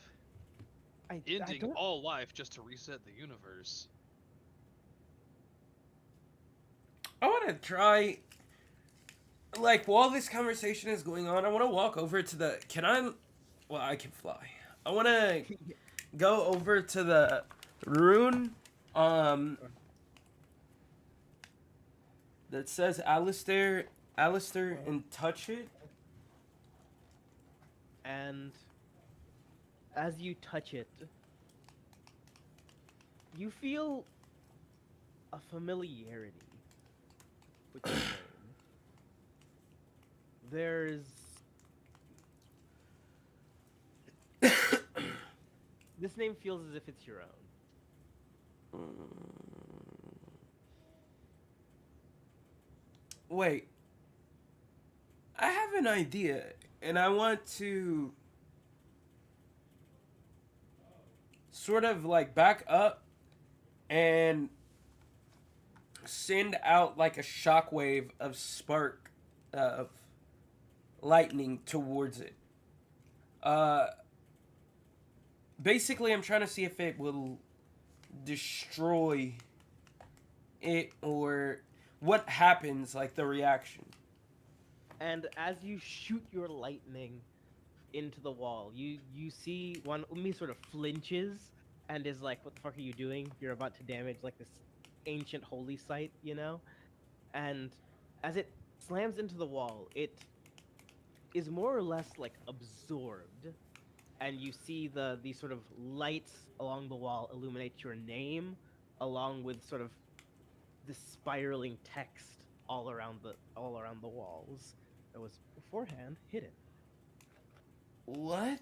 I ending don't. all life just to reset the universe. I want to try, like, while this conversation is going on, I want to walk over to the, well, I can fly. I want to go over to the rune, that says Alistair, and touch it. And as you touch it, you feel a familiarity with the name. There's this name feels as if it's your own. Wait. I have an idea, and I want to sort of like back up and send out like a shockwave of spark of lightning towards it. Basically, I'm trying to see if it will destroy it or what happens, like the reaction. And as you shoot your lightning into the wall, you see one Umi sort of flinches and is like, "What the fuck are you doing? You're about to damage like this ancient holy site, you know?" And as it slams into the wall, it is more or less like absorbed, and you see the sort of lights along the wall illuminate your name, along with sort of this spiraling text all around the walls that was beforehand hidden. What?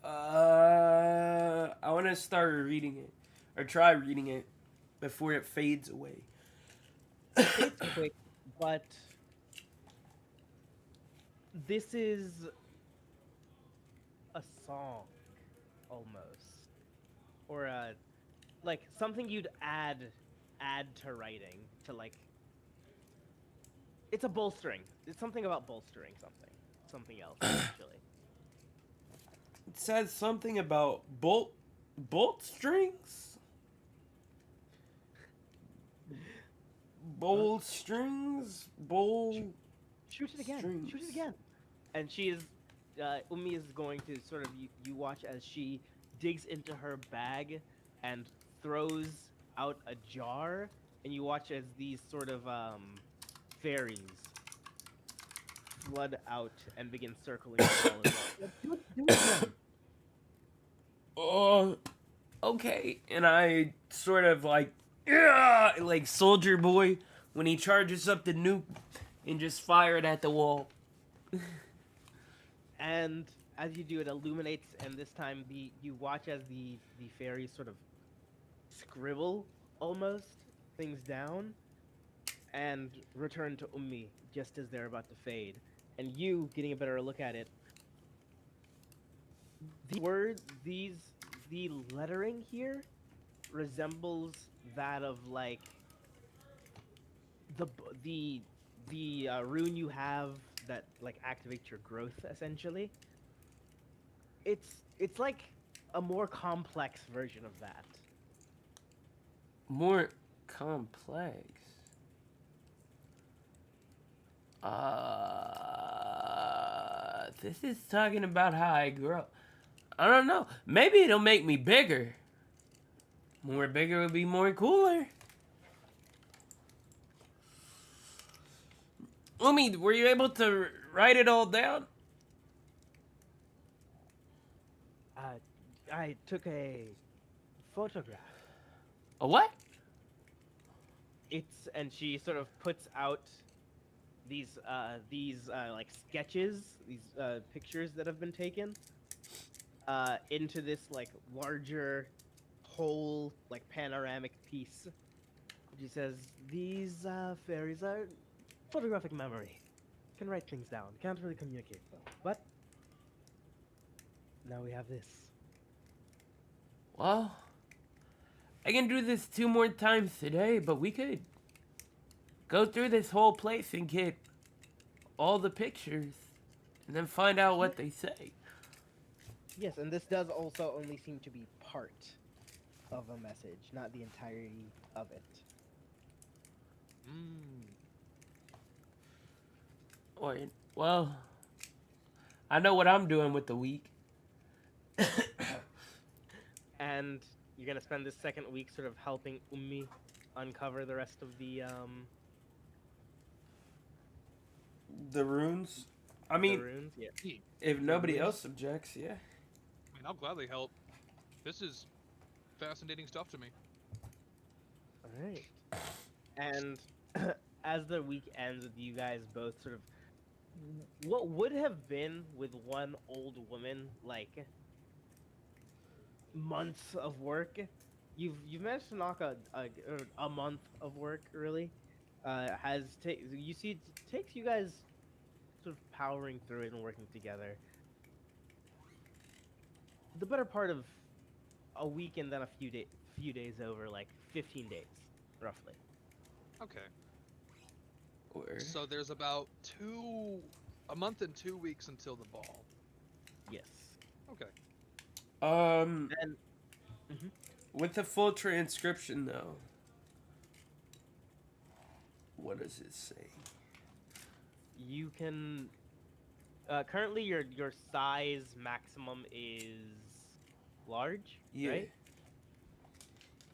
I want to start reading it, or try reading it, before it fades away. It's quick, but this is a song, almost, or like something you'd add to writing to like. It's a bolstering. It's something about bolstering something else actually. It says something about bolt strings? Bowl strings? Bowl Shoot it again. strings. Shoot it again. And she is, Umi is going to sort of, you watch as she digs into her bag and throws out a jar, and you watch as these sort of fairies flood out and begin circling the wall as well. Do it again. Okay. And I sort of like, yeah, like Soldier Boy when he charges up the nuke and just fire it at the wall. And as you do, it illuminates, and this time you watch as the fairies sort of scribble almost things down and return to Ummi just as they're about to fade. And you, getting a better look at it, the lettering here resembles that of like the rune you have that like activates your growth essentially. It's like a more complex version of that. More complex. This is talking about how I grow. I don't know. Maybe it'll make me bigger. More bigger would be more cooler. Umi, were you able to write it all down? I took a photograph. A what? And she sort of puts out these like sketches, these pictures that have been taken into this like larger whole like panoramic piece. She says these fairies are photographic memory, can write things down, can't really communicate though, but now we have this. Well, I can do this 2 more times today, but we could go through this whole place and get all the pictures and then find out what they say. Yes, and this does also only seem to be part of a message, not the entirety of it. Well, I know what I'm doing with the week. And you're gonna spend this second week sort of helping Ummi uncover the rest of the runes? I mean, runes? Yeah. if nobody else objects, yeah. I mean, I'll gladly help. This is fascinating stuff to me. Alright. And as the week ends with you guys both sort of what would have been with one old woman like months of work, you've managed to knock a month of work really. You see it takes you guys sort of powering through it and working together the better part of a week and then a few days over, like 15 days roughly. Okay. Or... So there's about a month and 2 weeks until the ball. Yes. Okay. And with the full transcription though, what does it say? you can currently your size maximum is large, Yeah. right?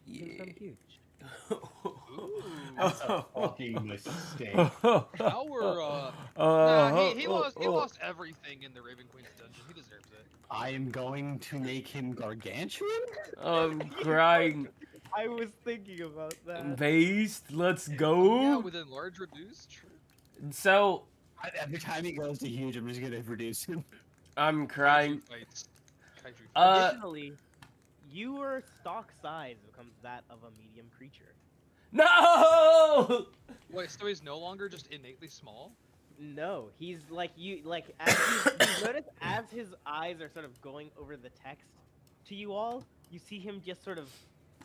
Yeah. I'm huge. That's a fucking mistake. How were nah, he lost everything in the Raven Queen's dungeon. He deserves it. I am going to make him gargantuan? I'm crying. I was thinking about that. Based, let's Yeah, go. with enlarge reduce. True. So, Every time he goes to huge, I'm just gonna reduce him. I'm crying. Kaiju fights. Kaiju fights. Additionally, your stock size becomes that of a medium creature. No! Wait, so he's no longer just innately small? No, he's like as you notice as his eyes are sort of going over the text to you all, you see him just sort of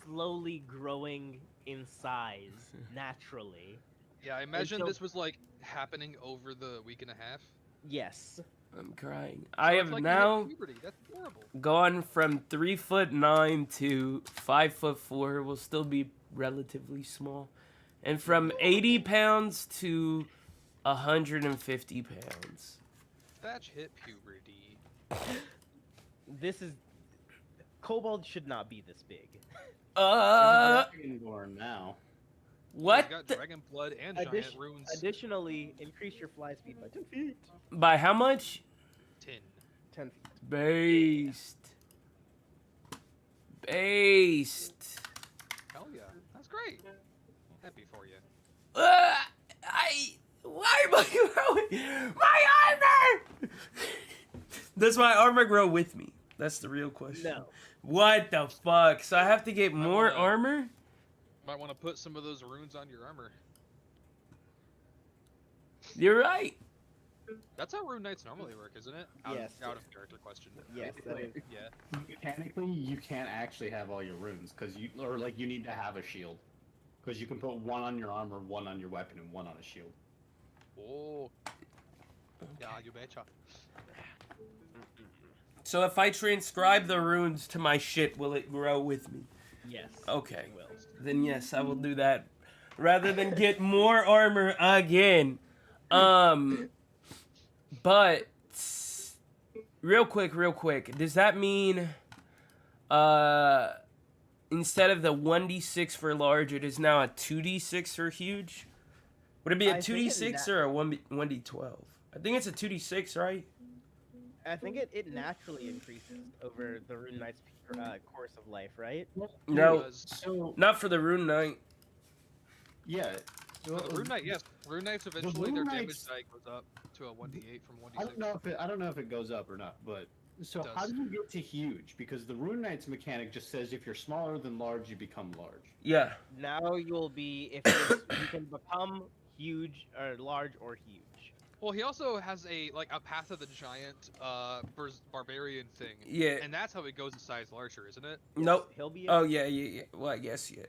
slowly growing in size naturally. Yeah, I imagine so- this was like happening over the week and a half. Yes. I'm crying. So I it's have like you hit now puberty. That's horrible. gone from 3'9" to 5'4". Will still be relatively small, and from 80 pounds to 150 pounds. Thatch hit puberty. This is Kobold should not be this big. Dragonborn now. What? He's got the- dragon blood and giant runes. Additionally, increase your fly speed by 10 feet. By how much? 10. 10 feet. Based. Based. Hell yeah, that's great. Happy for you. Why am I growing? My armor! Does my armor grow with me? That's the real question. No. What the fuck? So I have to get more wanna- armor? Might want to put some of those runes on your armor. You're right. That's how rune knights normally work, isn't it? Yes. Out of character question. Yes, that is. Yeah. Mechanically, you can't actually have all your runes because you need to have a shield because you can put one on your armor, one on your weapon, and one on a shield. Oh. Yeah, you betcha. So if I transcribe the runes to my shit, will it grow with me? Yes. Okay. it will. Then yes, I will do that. Rather than get more armor again. But real quick, does that mean instead of the 1d6 for large, it is now a 2d6 for huge? Would it be a I think 2d6 or a 1d12? I think it's a 2d6, right? I think it naturally increases over the Rune Knight's course of life, right? No, So not for the Rune Knight. yeah, The rune knight, yes. Rune knights eventually their rune damage knights- die goes up to a 1d8 from I 1d6. don't know if it goes up or not, but so It how does. do you get to huge? Because the Rune Knight's mechanic just says if you're smaller than large, you become large. Yeah. Now you'll be you can become huge or large or huge. Well, he also has a Path of the Giant barbarian thing. Yeah. And that's how he goes in size larger, isn't it? Nope. He'll be. Oh yeah. Well, I guess yeah.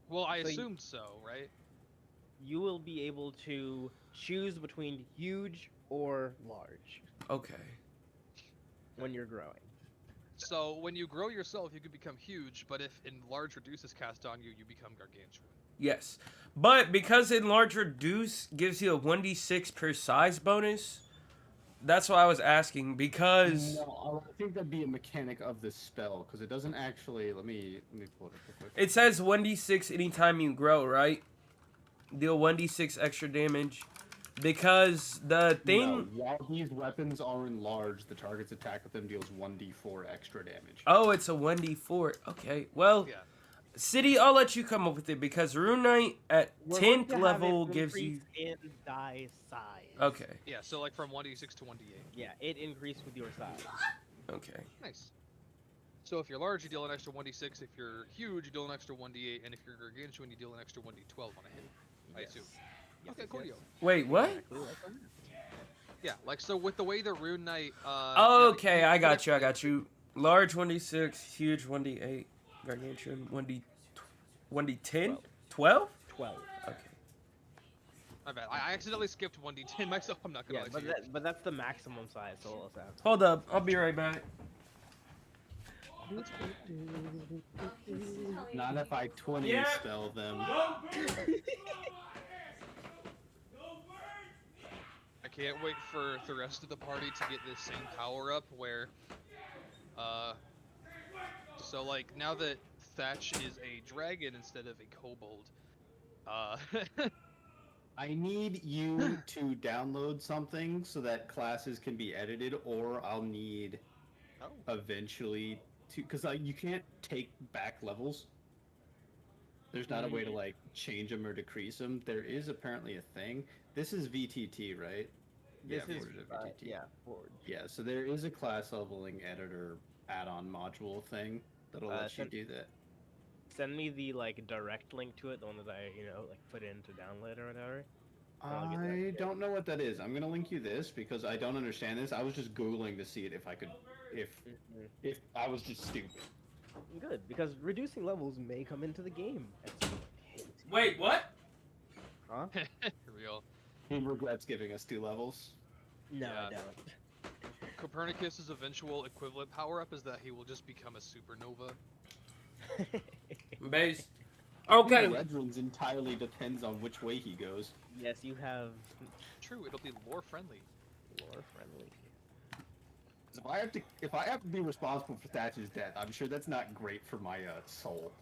Well, I So assumed so, right? You will be able to choose between huge or large Okay. when you're growing. So when you grow yourself, you can become huge, but if enlarge reduce is cast on you, you become gargantuan. Yes. But because enlarge reduce gives you a 1d6 per size bonus, that's why I was asking, because No, I think that'd be a mechanic of the spell because it doesn't actually. Let me pull it up real quick. it says 1d6 anytime you grow, right? Deal 1d6 extra damage. Because the thing... No, while these weapons are enlarged, the target's attack with them deals 1d4 extra damage. Oh, it's a 1d4. Okay, well, Yeah. City, I'll let you come up with it, because Rune Knight at We're going 10th to have level it gives you... increase in die size. Okay, Yeah, so like from 1d6 to 1d8. Yeah, it increased with your size. okay. Nice. So if you're large, you deal an extra 1d6. If you're huge, you deal an extra 1d8. And if you're gargantuan, you deal an extra 1d12 on a hit. I assume. Yes, Okay, yes, cool. yes. Wait, what? Exactly like that. Yeah, like so with the way the Rune Knight. Okay, yeah, I got you. Large 1d6, huge 1d8, gargantuan 1d10? 12? 12. Okay. My bad. I accidentally skipped 1d10 myself. I'm not gonna Yeah, lie to you. but that's the maximum size. So we'll have. Hold up, I'll be right back. Not if I 20 Yeah. spell them. I can't wait for the rest of the party to get this same power up where, so like now that Thatch is a dragon instead of a kobold, I need you to download something so that classes can be edited, or I'll need eventually to, because you can't take back levels. There's not a way to like change them or decrease them. There is apparently a thing. This is VTT, right? This is forward to VTT. yeah, forward. Yeah, so there is a class leveling editor add-on module thing that'll let you do that. Send me the like direct link to it, the one that I like put in to download or whatever. I'll get that I together. don't know what that is. I'm gonna link you this because I don't understand this. I was just googling to see it if I could, if I was just stupid. Good, because reducing levels may come into the game at some point. Wait, what? Huh? real. He regrets giving us 2 levels. No, Yeah. I don't. Copernicus's eventual equivalent power up is that he will just become a supernova. Base. Okay. Redrunes entirely depends on which way he goes. Yes, you have True, it'll be lore friendly. lore friendly. If I have to be responsible for Thatch's death, I'm sure that's not great for my soul.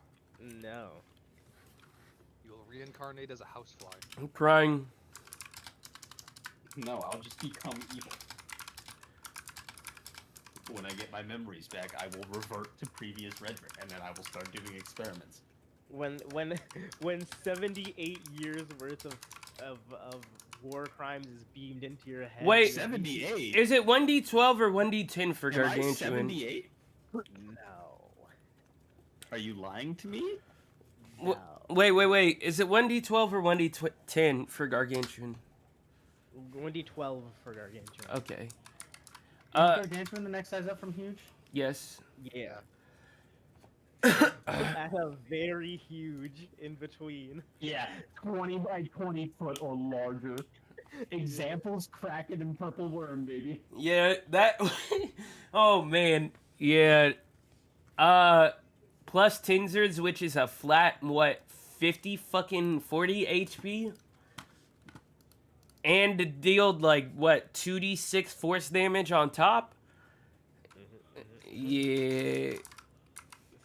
No. You'll reincarnate as a housefly. I'm crying. No, I'll just become evil. When I get my memories back, I will revert to previous Redrick, and then I will start doing experiments. when 78 years worth of war crimes is beamed into your head. Wait. you- 78. Is it 1d12 or 1d10 for Am I gargantuan? 78? No. Are you lying to me? Wh- No. Wait. Is it 1d12 or 1d10 for gargantuan? 1d12 for gargantuan. Okay. Is Uh, Gargantuan the next size up from huge? yes. Yeah. At a very huge in between. Yeah, 20 by 20 foot or larger. Examples: Kraken and Purple Worm, baby. Yeah, that. Oh man, yeah. Plus Tinzers, which is a flat 40 HP, and it dealt 2d6 force damage on top. Yeah. This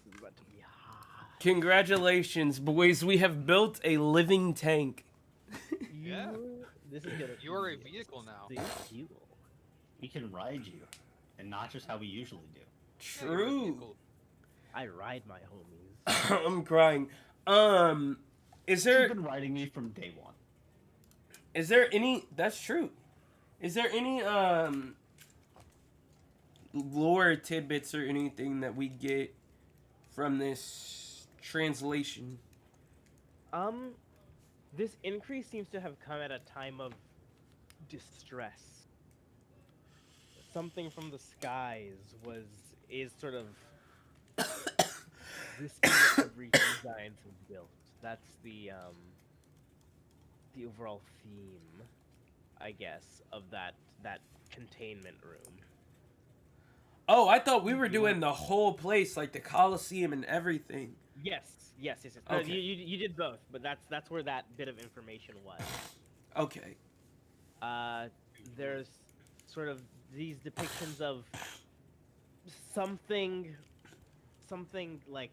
is about to be hot. Congratulations, boys. We have built a living tank. Yeah. This is gonna. You are a be vehicle now. big deal. He can ride you, and not just how we usually do. Yeah, you're a True. vehicle. I ride my homies. I'm crying. Is You've there been riding me from day one. Is there any? That's true. Is there any lore tidbits or anything that we get from this translation? This increase seems to have come at a time of distress. Something from the skies is sort of risking everything giants have built. That's the overall theme, I guess, of that containment room. Oh, I thought we were doing the whole place, like the Colosseum and everything. Yes. No, Okay. you did both, but that's where that bit of information was. Okay. There's sort of these depictions of something like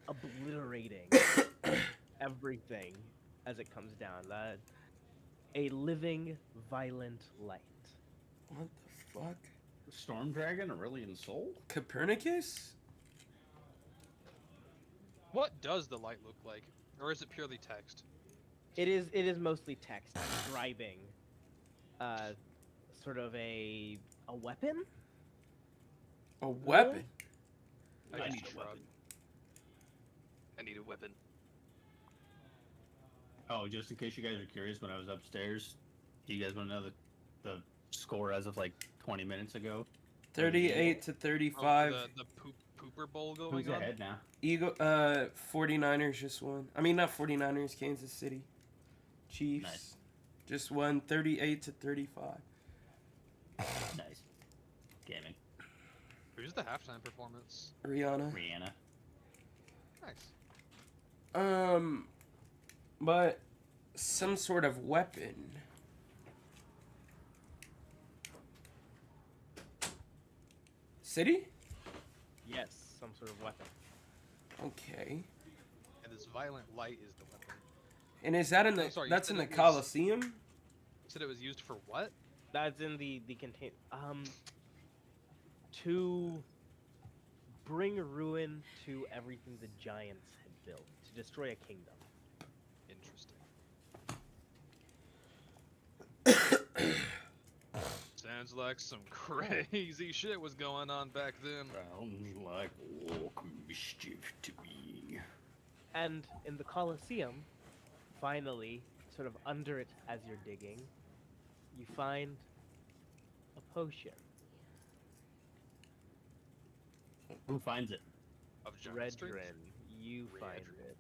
obliterating everything as it comes down. A living, violent light. What the fuck? Storm Dragon, Aurelian Soul? Copernicus? What does the light look like? Or is it purely text? It is mostly text describing sort of a weapon. A weapon? I I just need a shrug. weapon. I need a weapon. Oh, just in case you guys are curious, when I was upstairs, do you guys want to know the score as of like 20 minutes ago? 38 to Oh, 35. the pooper bowl going Who's on? ahead now? 49ers just won. I mean, not 49ers, Kansas City. Chiefs. Nice. Just won 38 to 35. Nice. Gaming. Who's the halftime performance? Rihanna. Rihanna. Nice. But some sort of weapon. City? Yes, some sort of weapon. Okay. And this violent light is the weapon. And is that in the? I'm sorry, you That's said in the it was- Colosseum. You said it was used for what? That's in the contain. To bring ruin to everything the giants had built, to destroy a kingdom. Interesting. Sounds like some crazy shit was going on back then. Sounds like walk mischief to me. And in the Colosseum, finally, sort of under it as you're digging, you find a potion. Who finds it? Of giant strength. Redrin, you find Redrin. it.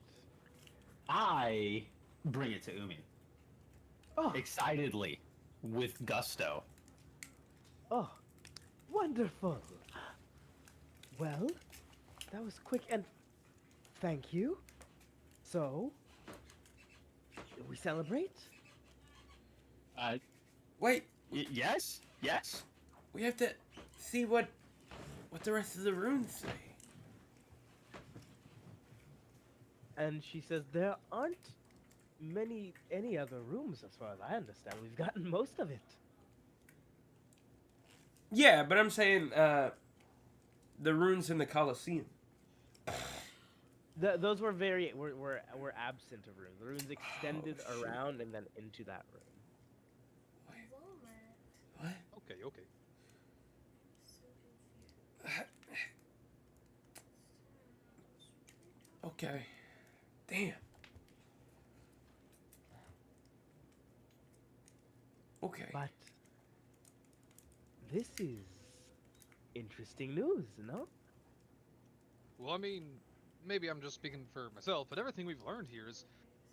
I bring it to Umi. Oh, Excitedly. With gusto. oh, wonderful. Well, that was quick and thank you. So, we celebrate? Wait, Yes? Yes? we have to see what the rest of the runes say. And she says there aren't any other rooms as far as I understand. We've gotten most of it. Yeah, but I'm saying the runes in the Colosseum. Those were were absent of runes. The runes extended Oh, shit. around and then into that room. What? Okay, okay. Okay. Damn. Okay. But this is interesting news, no? Well, I mean, maybe I'm just speaking for myself, but everything we've learned here is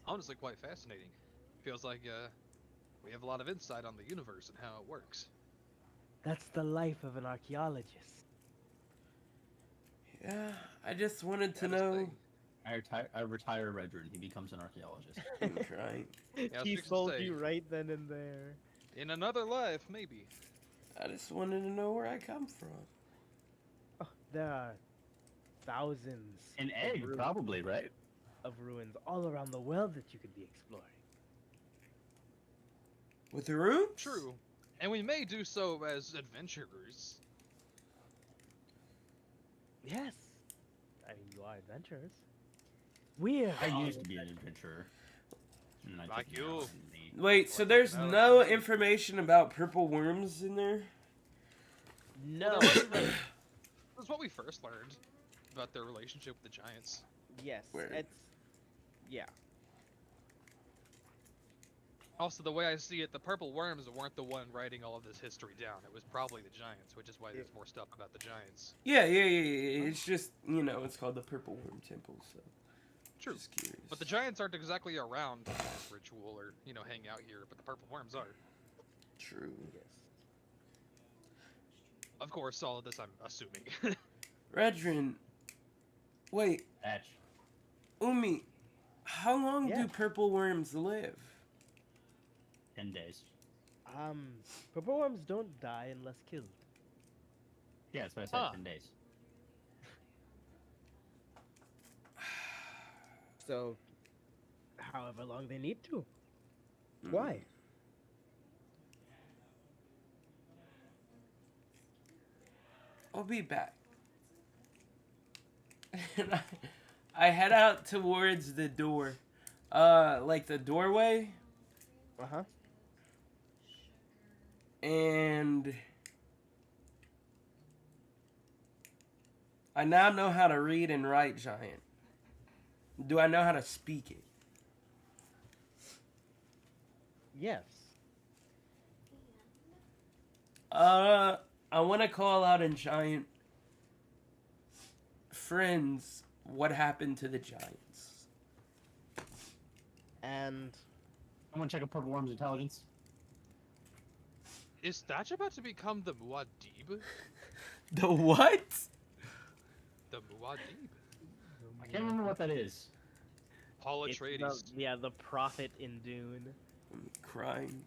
honestly quite fascinating. Feels like we have a lot of insight on the universe and how it works. That's the life of an archaeologist. Yeah, I just wanted to That is the know. thing. I retire Redrin. He becomes an archaeologist. I'm crying. I was He fixing to sold say. you right then and there. In another life, maybe. I just wanted to know where I come from. Oh, there are thousands An of egg, ruins- probably, right? of ruins all around the world that you could be exploring. With the roots? True. And we may do so as adventurers. Yes. I mean, you are adventurers. We're I all used to be an adventurer. And I Like took it out you. in the- Wait, so there's no information about purple worms in there? No. That's what we first learned about their relationship with the giants. Yes. Where? It's yeah. Also, the way I see it, the purple worms weren't the one writing all of this history down. It was probably the giants, which is why there's more stuff about the giants. Yeah. It's just, it's called the Purple Worm Temple, so. True. Just curious. But the giants aren't exactly around to do this ritual or, hang out here, but the purple worms are. True. Yes. Of course, all of this I'm assuming. Redrin, wait, Patch. Umi, how long Yeah. do purple worms live? 10 days. Purple worms don't die unless killed. Yeah, that's what I said. Huh. 10 days. So, however long they need to. Mm. Why? I'll be back. And I head out towards the door. Like the doorway. Uh huh. And I now know how to read and write giant. Do I know how to speak it? Yes. I want to call out in giant. Friends, what happened to the giants? And I'm gonna check a purple worm's intelligence. Is Thatch about to become the Muad'Dib? The what? The Muad'Dib? I can't remember what that is. Paul it's Atreides. the prophet in Dune. I'm crying.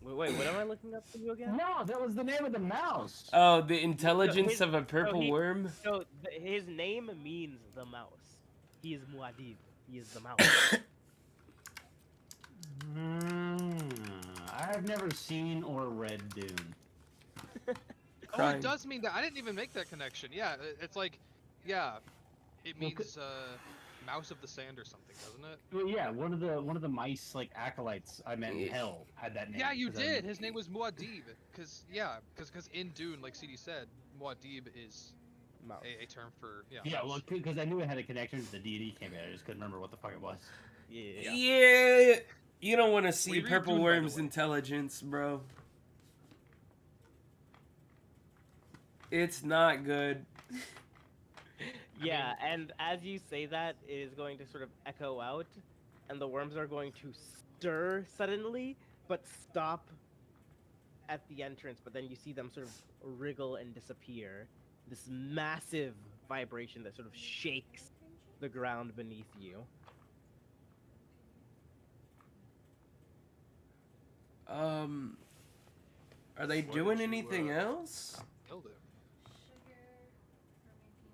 Wait, what am I looking up for you again? No, that was the name of the mouse. Oh, the intelligence his- of a purple he- worm? So his name means the mouse. He is Muad'Dib. He is the mouse. I've never seen or read Dune. Oh, Crying. it does mean that. I didn't even make that connection. Yeah, it's like, yeah, it Well, means mouse of the sand or something, doesn't it? Well, yeah, one of the mice like acolytes I met in hell had that name. Yeah, you 'cause I did. remember- His name was Muad'Dib. Because in Dune, like CD said, Muad'Dib is Mouse. a term for Yeah, mouse. well, because I knew it had a connection to the deity came in. I just couldn't remember what the fuck it was. Yeah. Yeah. You don't want to see We read purple Dune, by the worm's way. intelligence, bro. It's not good. Yeah, and as you say that, it is going to sort of echo out, and the worms are going to stir suddenly, but stop at the entrance. But then you see them sort of wriggle and disappear. This massive vibration that sort of shakes the ground beneath you. Are they Why doing did you, anything else? Killed him.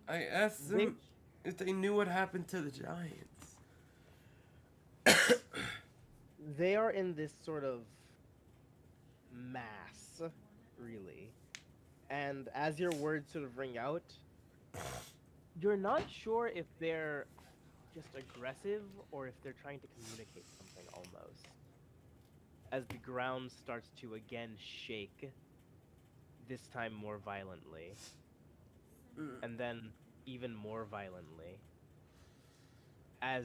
I asked them They- if they knew what happened to the giants. They are in this sort of mass, really. And as your words sort of ring out, You're not sure if they're just aggressive or if they're trying to communicate something almost. As the ground starts to again shake, this time more violently, and then even more violently, as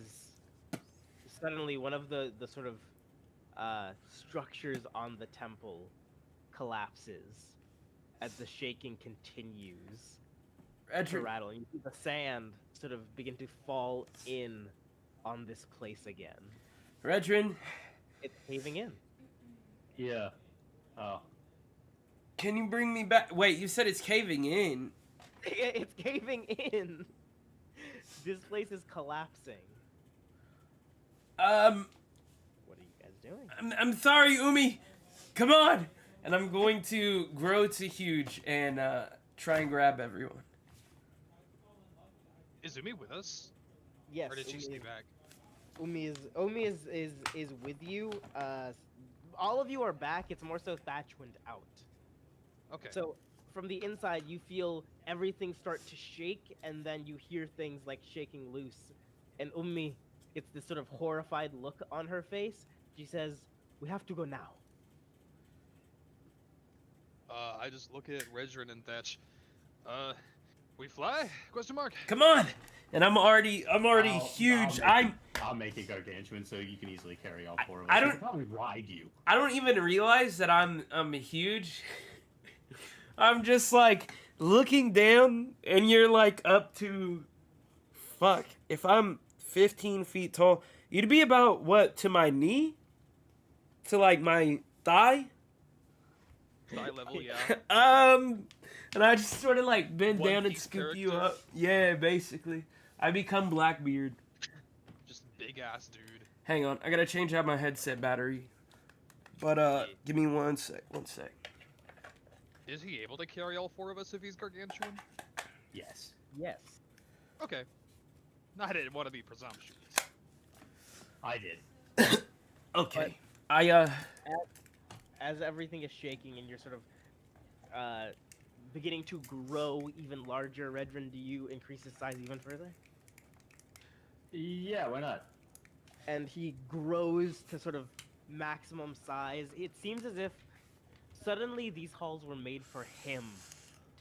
suddenly one of the sort of structures on the temple collapses as the shaking continues to Edric, rattle. And you see the sand sort of begin to fall in on this place again. Redrin, It's caving in. Yeah. Oh. can you bring me back? Wait, you said it's caving in. It's caving in. This place is collapsing. What are you guys doing? I'm sorry, Umi. Come on. And I'm going to grow to huge and try and grab everyone. Is Umi with us? Yes, Or did she stay back? Umi is with you. All of you are back. It's more so Thatch went out. Okay. So from the inside, you feel everything start to shake, and then you hear things like shaking loose. And Umi, it's this sort of horrified look on her face. She says, "We have to go now." I just look at Redrin and Thatch. We fly? Question mark. Come on. And I'm already I'll huge. make I'll make it gargantuan so you can easily carry all four of us. I don't- could probably ride you. I don't even realize that I'm huge. I'm just like looking down and you're like up to fuck. If I'm 15 feet tall, you'd be about what, to my knee? To like my thigh? Eye level, yeah. And I just sort of like bend One down and Piece scoop you character. up. Yeah, basically. I become Blackbeard. Just big ass dude. Hang on, I gotta change out my headset battery. But give me one sec. Is he able to carry all four of us if he's gargantuan? Yes. Yes. Okay. I didn't want to be presumptuous. I did. Okay. As everything is shaking and you're sort of beginning to grow even larger, Redrin, do you increase his size even further? Yeah, why not? And he grows to sort of maximum size. It seems as if suddenly these halls were made for him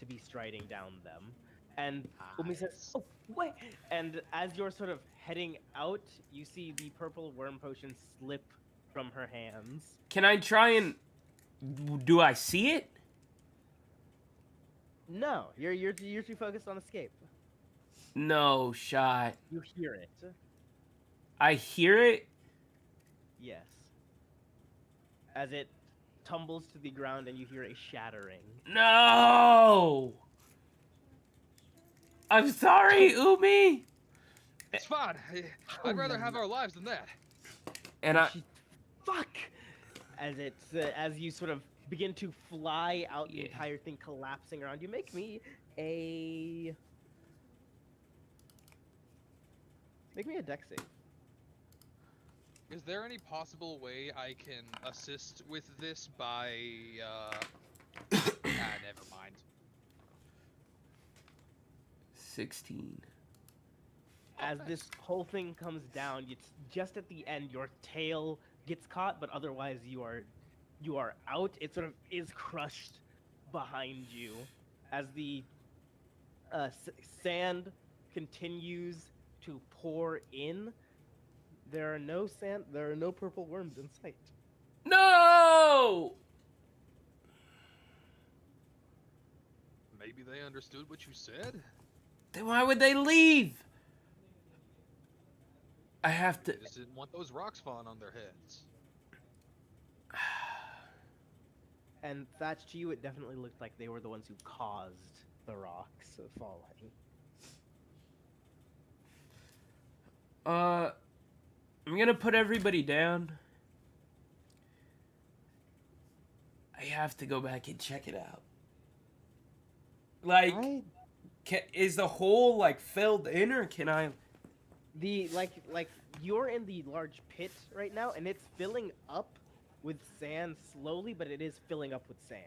to be striding down them. And Umi says, "Oh, wait!" And as you're sort of heading out, you see the purple worm potion slip from her hands. Can I try and... Do I see it? No, you're too focused on escape. No shot. You hear it. I hear it? Yes. As it tumbles to the ground and you hear a shattering. No! I'm sorry, Umi! It's fine. I'd rather have our lives than that. And I... Fuck! As as you sort of begin to fly out, the Yeah. entire thing collapsing around you. Make me a dex save. Is there any possible way I can assist with this by, never mind. 16. As this whole thing comes down, it's just at the end your tail gets caught, but otherwise you are out. It sort of is crushed behind you as the sand continues to pour in. There are no purple worms in sight. No! Maybe they understood what you said? Then why would they leave? I have to... They just didn't want those rocks falling on their heads. And Thatch, to you, it definitely looked like they were the ones who caused the rocks falling. I'm gonna put everybody down. I have to go back and check it out. Like, is the hole, like, filled in, or can I... Like you're in the large pit right now, and it's filling up with sand slowly, but it is filling up with sand.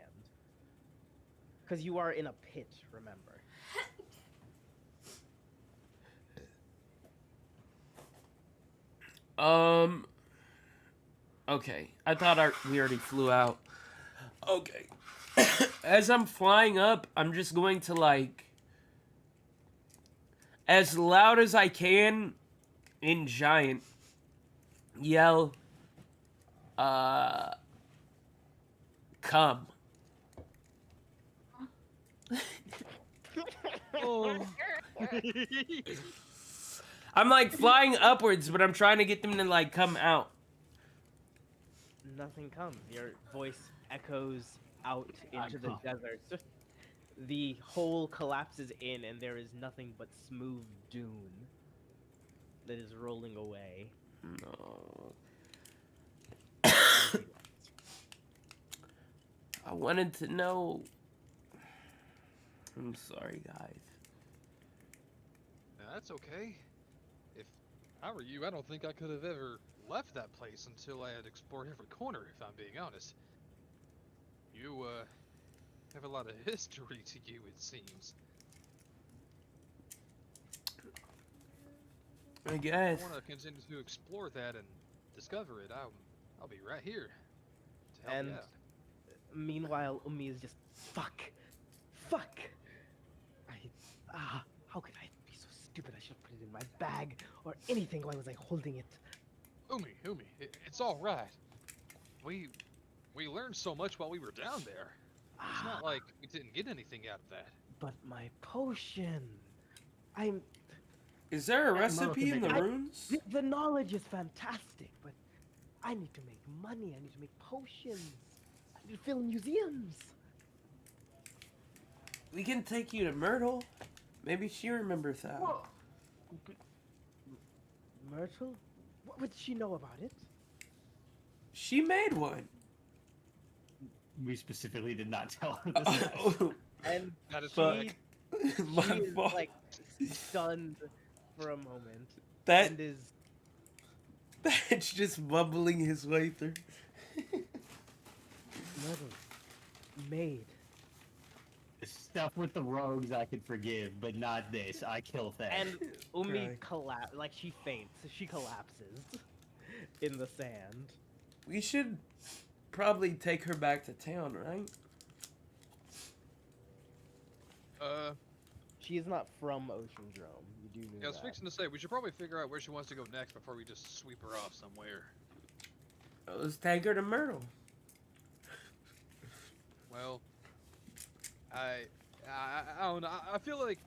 Because you are in a pit, remember. Okay. I thought we already flew out. Okay. As I'm flying up, I'm just going to, like, as loud as I can in giant, yell, come. Oh. I'm, like, flying upwards, but I'm trying to get them to, like, come out. Nothing comes. Your voice echoes out into the desert. The hole collapses in, and there is nothing but smooth dune that is rolling away. No. I wanted to know. I'm sorry, guys. That's okay. If I were you, I don't think I could have ever left that place until I had explored every corner, if I'm being honest. You, have a lot of history to you, it seems. I guess. If I want to continue to explore that and discover it, I'll be right here to help you out. Meanwhile, Umi is just fuck. How could I be so stupid? I should have put it in my bag or anything. Why was I holding it? Umi, it's all right. We learned so much while we were down there. It's not like we didn't get anything out of that. But my potion. Is there a recipe in the runes? The knowledge is fantastic, but I need to make money. I need to make potions. I need to fill museums. We can take you to Myrtle. Maybe she remembers that. Whoa. Myrtle? What would she know about it? She made one. We specifically did not tell her this. And That is she, correct. My she is fault. like stunned for a moment. That And is that's just mumbling his way through. Myrtle made. The stuff with the rogues I could forgive, but not this. I kill things. And Umi Right. like she faints. She collapses in the sand. We should probably take her back to town, right? She is not from Ocean Drome. You do know Yeah, I was that. fixing to say, we should probably figure out where she wants to go next before we just sweep her off somewhere. Let's take her to Myrtle. Well, I don't know. I feel like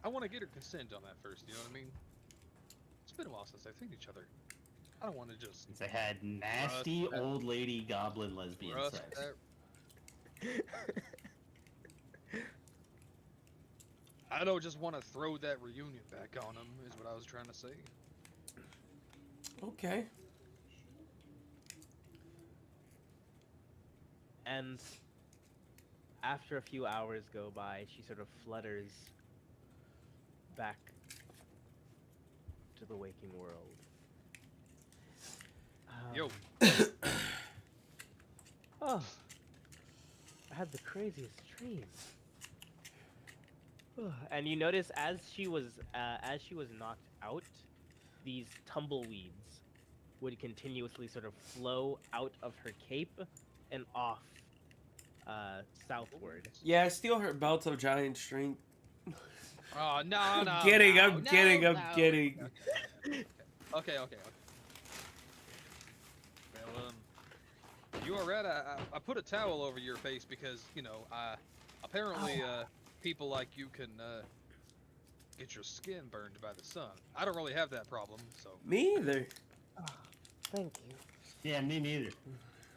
I want to get her consent on that first. You know what I mean? It's been a while since I've seen each other. I don't want to just Since I had nasty that- old lady goblin lesbian rust sex. that. I don't just want to throw that reunion back on him. Is what I was trying to say. Okay. And after a few hours go by, she sort of flutters back to the waking world. Yo. Oh, I had the craziest dream. And you notice as she was knocked out, these tumbleweeds would continuously sort of flow out of her cape and off southward. Yeah, steal her belt of giant strength. Oh no! I'm kidding. I'm kidding. Okay. Well, you are right. I put a towel over your face because apparently people like you can get your skin burned by the sun. I don't really have that problem, so. Me either. Oh, thank you. Yeah, me neither.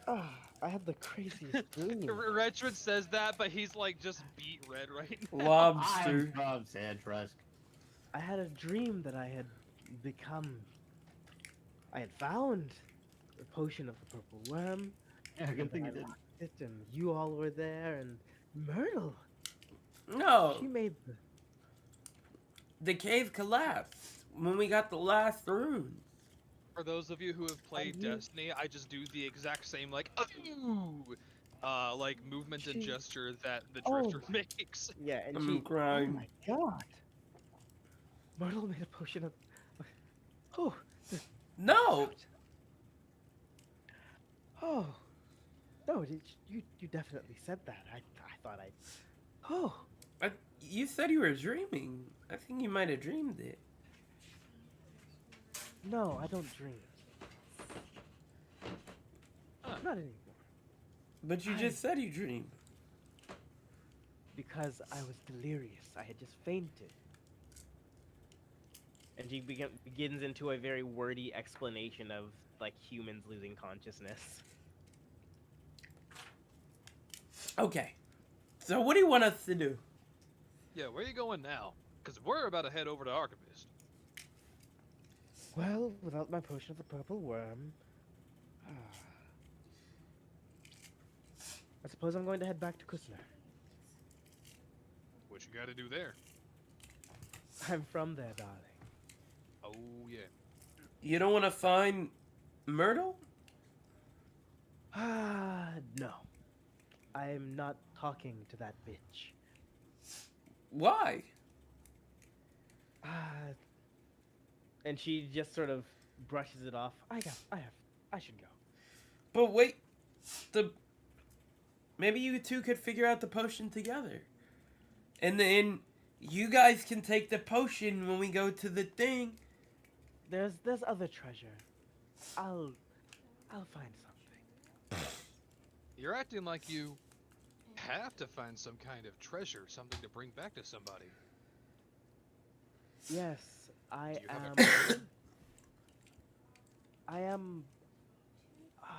Oh, I had the craziest dream. Retrid says that, but he's like just beat red right now. Lobster. I'm sad, trust. I had a dream that I had found the potion of the purple worm. Yeah, good thing you and I did. locked it, and you all were there, and Myrtle. No, She made the cave collapsed when we got the last rune. For those of you who have played you- Destiny, I just do the exact same like movement and She- gesture that the Oh Drifter my- makes. Yeah, and I'm she. crying. Oh my god! Myrtle made a potion of. Oh, No. Oh. No, you definitely said that. I thought I. Oh. You said you were dreaming. I think you might have dreamed it. No, I don't dream. Not anymore. But you just said you dreamed. Because I was delirious. I had just fainted. And she begins into a very wordy explanation of, like, humans losing consciousness. Okay. So what do you want us to do? Yeah, where are you going now? Because we're about to head over to Archivist. Well, without my potion of the purple worm... I suppose I'm going to head back to Kusner. What you gotta do there? I'm from there, darling. Oh, yeah. You don't want to find Myrtle? No. I'm not talking to that bitch. Why? And she just sort of brushes it off. I should go. But wait, maybe you two could figure out the potion together. And then you guys can take the potion when we go to the thing. There's other treasure. I'll find something. You're acting like you have to find some kind of treasure, something to bring back to somebody. Yes, I Do you have am. I am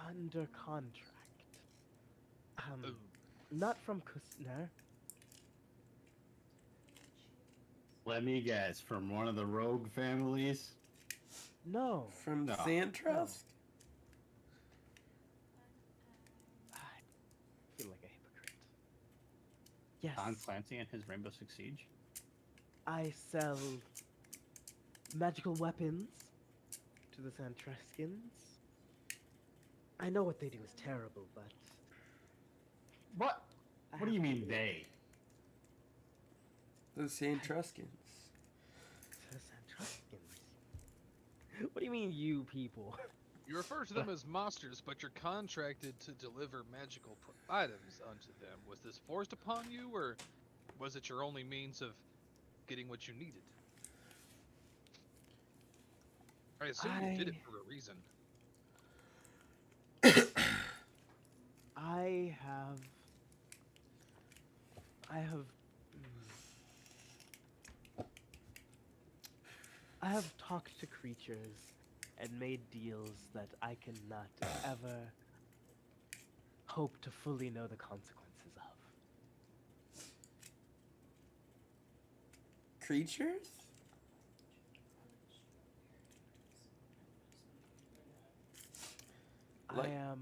under contract. Ooh. Not from Kusner. Let me guess, from one of the rogue families? No. From No. Xantros? I feel like a hypocrite. Yes, Don Clancy and his Rainbow Six Siege? I sell magical weapons to the Santreskins. I know what they do is terrible, but What? What do you mean they? The Santreskins. the Santreskins. What do you mean, you people? You refer to them as monsters, but you're contracted to deliver magical items unto them. Was this forced upon you, or was it your only means of getting what you needed? I assume you did it for a reason. I have talked to creatures and made deals that I cannot ever hope to fully know the consequences of. Creatures? I am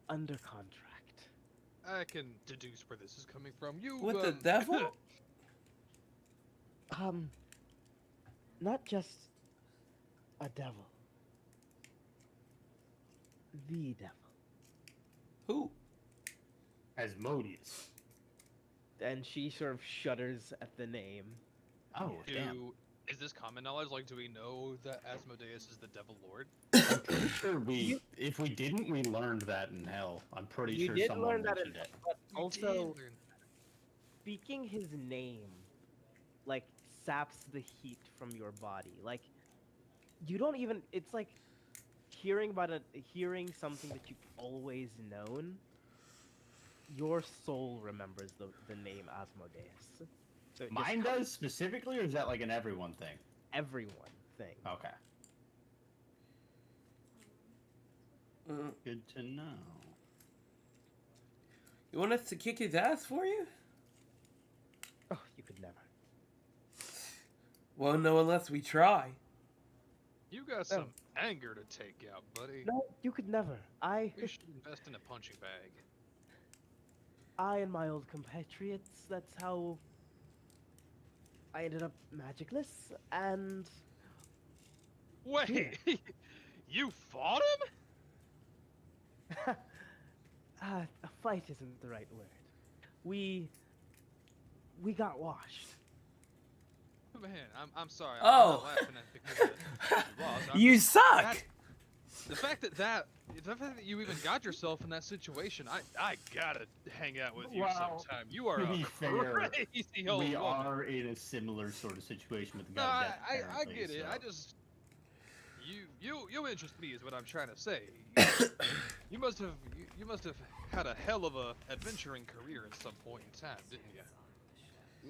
under contract. I can deduce where this is coming from. You With the devil? Not just a devil. The devil. Who? Asmodeus. And she sort of shudders at the name. Oh, damn. Is this common knowledge? Like, do we know that Asmodeus is the Devil Lord? I'm pretty sure if we didn't, we learned that in hell. I'm pretty You sure did someone learn that, mentioned it. but We also did learn speaking his name, like, saps the heat from your body. Like, you don't even. It's like hearing something that you've always known. Your soul remembers the name Asmodeus. So it just Mine comes- does specifically, or is that like an everyone thing? Everyone thing. Okay. Good to know. You want us to kick his ass for you? Oh, you could never. Well, no, unless we try. You got some anger to take out, buddy. No, you could never. We should invest in a punching bag. I and my old compatriots, that's how I ended up magicless, and Wait, you fought him? a fight isn't the right word. We got washed. Man, I'm sorry. Oh. I'm not laughing at because of your loss. You suck! that- The fact that you even got yourself in that situation, I gotta hang out with you Well, sometime. You are to a be fair, crazy old we woman. are in a similar sort of situation with the No, guy's I, death. I apparently, get it. so- I just you interest me is what I'm trying to say. You must have had a hell of a adventuring career at some point in time, didn't you?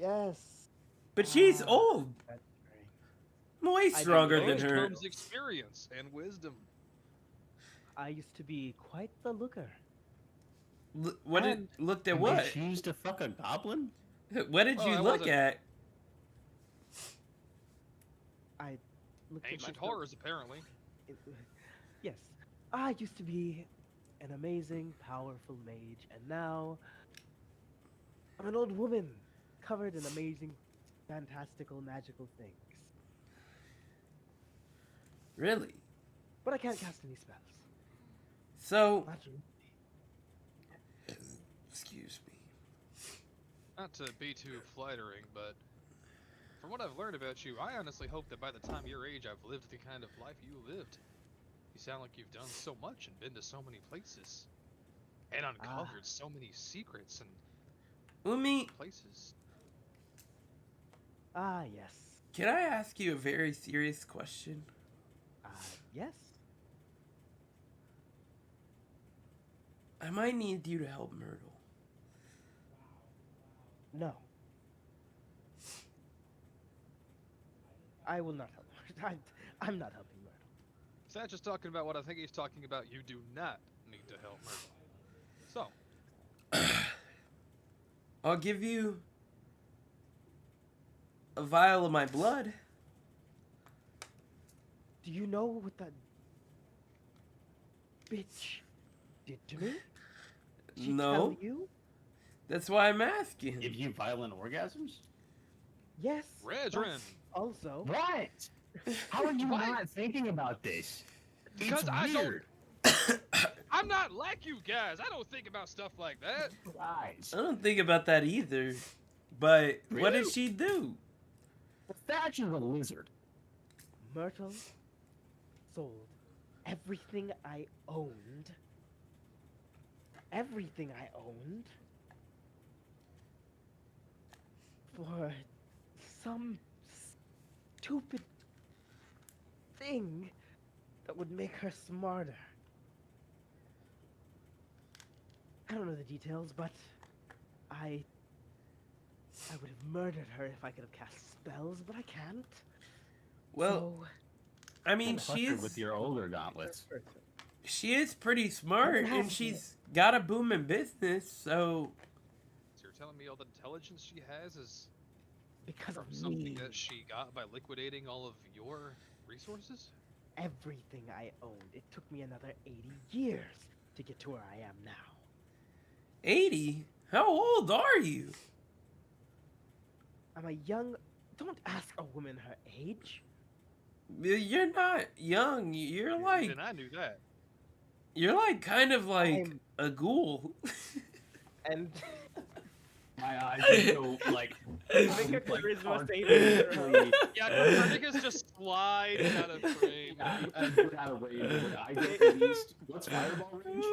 Yes. But she's Ah, old. that's I'm way I stronger didn't than know her. Comes experience and wisdom. I used to be quite the looker. What did And- looked at Did what? you choose to fuck a goblin? What did Well, you I look wasn't- at? I looked Ancient at myself. horrors, apparently. Yes, I used to be an amazing, powerful mage, and now I'm an old woman covered in amazing, fantastical, magical things. Really? But I can't cast any spells. So, Not really. excuse me. Not to be too flattering, but from what I've learned about you, I honestly hope that by the time your age, I've lived the kind of life you lived. You sound like you've done so much and been to so many places, and uncovered so many secrets and Let me. places. Ah, yes. Can I ask you a very serious question? Yes. I might need you to help Myrtle. No. I will not help her. I'm not helping Myrtle. Satch is talking about what I think he's talking about. You do not need to help Myrtle. So, I'll give you a vial of my blood. Do you know what that bitch did to me? Did she No. tell you? That's why I'm asking. Give you violent orgasms? Yes. Redrin. but Also, What? How are you What? not thinking about this? Because it's I don't- weird. I'm not like you guys. I don't think about stuff like that. Guys, I don't think about that either. But what did Really? she do? Thatch is a lizard. Myrtle sold everything I owned. Everything I owned. For some stupid thing that would make her smarter. I don't know the details, but I would have murdered her if I could have cast spells, but I can't. Well, So, I mean, Fuck her she's with your older gauntlets. she is pretty smart, have and to. she's got a booming business. So So you're telling me all the intelligence she has is because from of something me, that she got by liquidating all of your resources? everything I owned. It took me another 80 years to get to where I am now. 80. How old are you? I'm a young. Don't ask a woman her age. You're not young. You're like Even I knew that. kind of like I'm- a ghoul. And My eyes would go like. make a charisma saving throw. Yeah, Copernicus just slides out of frame. I get out of range. But I get at least. What's fireball range?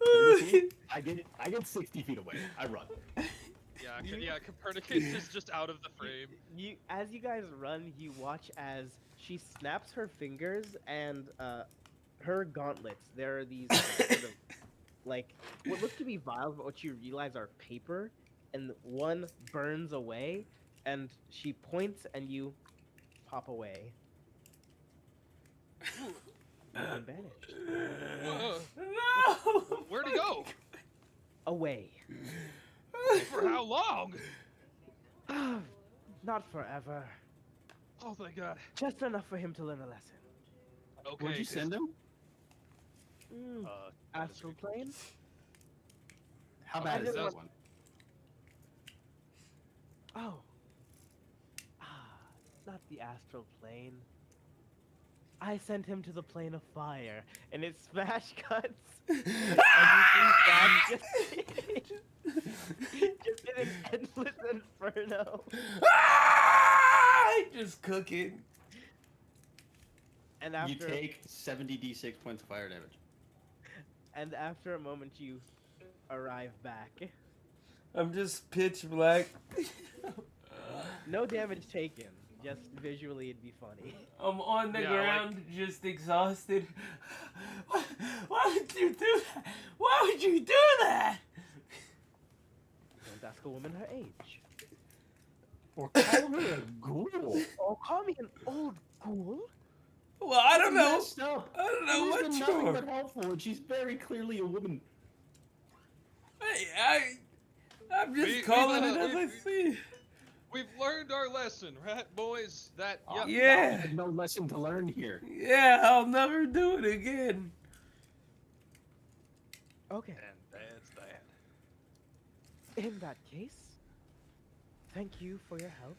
30 feet? I get 60 feet away. I run. Yeah, Copernicus is just out of the frame. As you guys run, you watch as she snaps her fingers and her gauntlets. There are these sort of, like what look to be vials, but what you realize are paper, and one burns away, and she points, and you pop away. You've been banished. Uh, No. Where'd he go? Away. For how long? Not forever. Oh my god. Just enough for him to learn a lesson. Okay. Where'd you send him? Mm, Uh, astral plane? How bad is didn't that want- one? Oh. Not the astral plane. I sent him to the plane of fire, and it smash cuts. And you see Zach just in an endless inferno. Just cooking. And You after take 70d6 points of fire damage. and after a moment, you arrive back. I'm just pitch black. No damage taken. Just visually, it'd be funny. I'm on the Yeah, ground, just exhausted. Why would you do that? Why would you do that? Don't ask a woman her age. Or call her a ghoul. Oh, call me an old ghoul? Well, I don't know. Messed up. I don't know She's what been you nothing are. but helpful, and she's very clearly a woman. I'm just We- calling we- it as I we- see. We've learned our lesson, right, boys? That Oh, Yeah. there's no lesson to learn here. Yeah, I'll never do it again. Okay. And that's that. In that case, thank you for your help.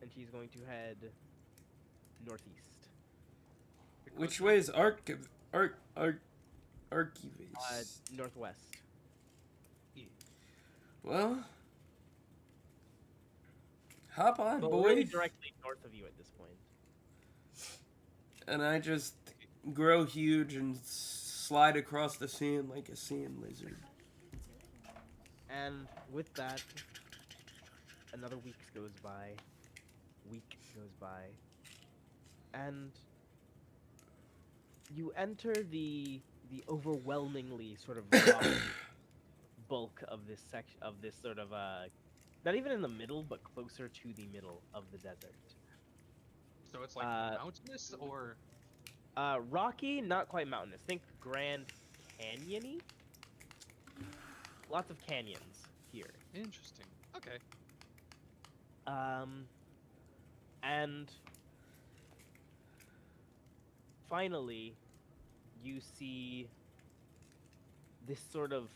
And she's going to head northeast. Which way is Archivist? Northwest. Well, hop on, But boys. really directly north of you at this point. And I just grow huge and slide across the sand like a sand lizard. And with that, another week goes by. And you enter the overwhelmingly sort of rocky bulk of this section of this sort of not even in the middle, but closer to the middle of the desert. So it's like mountainous or Rocky, not quite mountainous. Think Grand Canyon-y. Lots of canyons here. interesting. Okay. And finally, you see this sort of.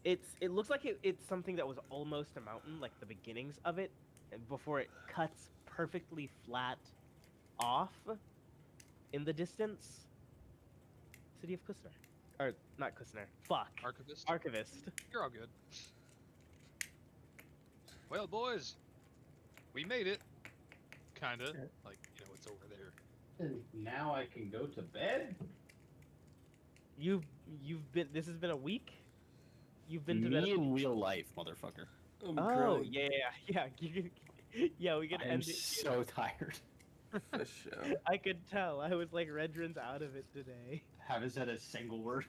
It looks like it's something that was almost a mountain, like the beginnings of it, and before it cuts perfectly flat off in the distance. City of Kushner. Or not Kushner. Fuck. Archivist. Archivist. You're all good. Well, boys, we made it. Kinda. Like, you know, it's over there. And now I can go to bed? You've been. This has been a week. You've been to bed. Me in real life, motherfucker. I'm Oh crying. yeah. Yeah, we can I am end it. so tired. For sure. I could tell. I was like Redrun's out of it today. Haven't said a single word.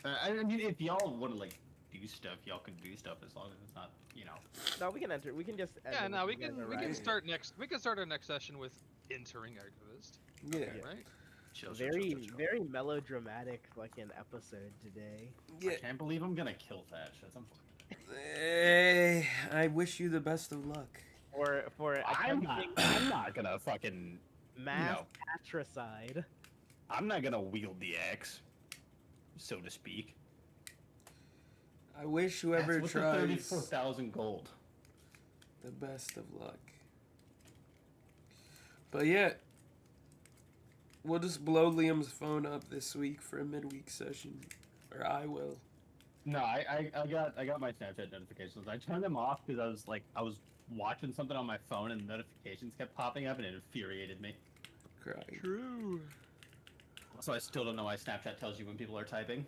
I mean, if y'all want to like do stuff, y'all can do stuff as long as it's not, you know. No, we can enter. We can just. End Yeah, it no, when we you guys can arrive. start next. We can start our next session with entering Archivist. Yeah. Right. Chill, Very, very melodramatic fucking episode today. Yeah. I can't believe I'm gonna kill Thatch. That's unfortunate. I wish you the best of luck. For I'm attempting not gonna fucking. mass no. patricide. I'm not gonna wield the axe, so to speak. I wish whoever That's with the tries 34,000 gold. the best of luck. But yeah, we'll just blow Liam's phone up this week for a midweek session, or I will. No, I got my Snapchat notifications. I turned them off because I was watching something on my phone and notifications kept popping up and it infuriated me. Crying. True. So I still don't know why Snapchat tells you when people are typing.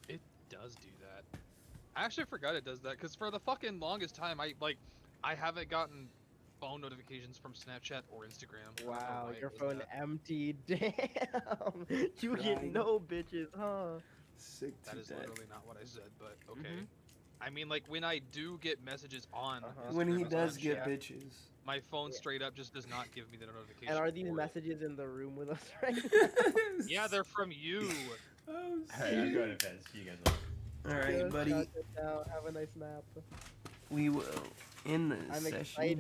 It does do that. I actually forgot it does that because for the fucking longest time, I haven't gotten phone notifications from Snapchat or Instagram. I don't know Wow, why it your does phone that. empty. Damn. You get Crying. no bitches, huh? Sick to That is death. literally not what I said, but okay. Mhm. I mean, like when I do get messages on Uh-huh. When he Instagram and does Snapchat, get bitches. my phone Yeah. straight up just does not give me the notification. And are these for it. messages in the room with us right now? Yeah, they're from you. Oh, Alright, I'm going to bed. See you guys later. Alright, buddy. Now, have a nice nap. We will end this I'm session. excited.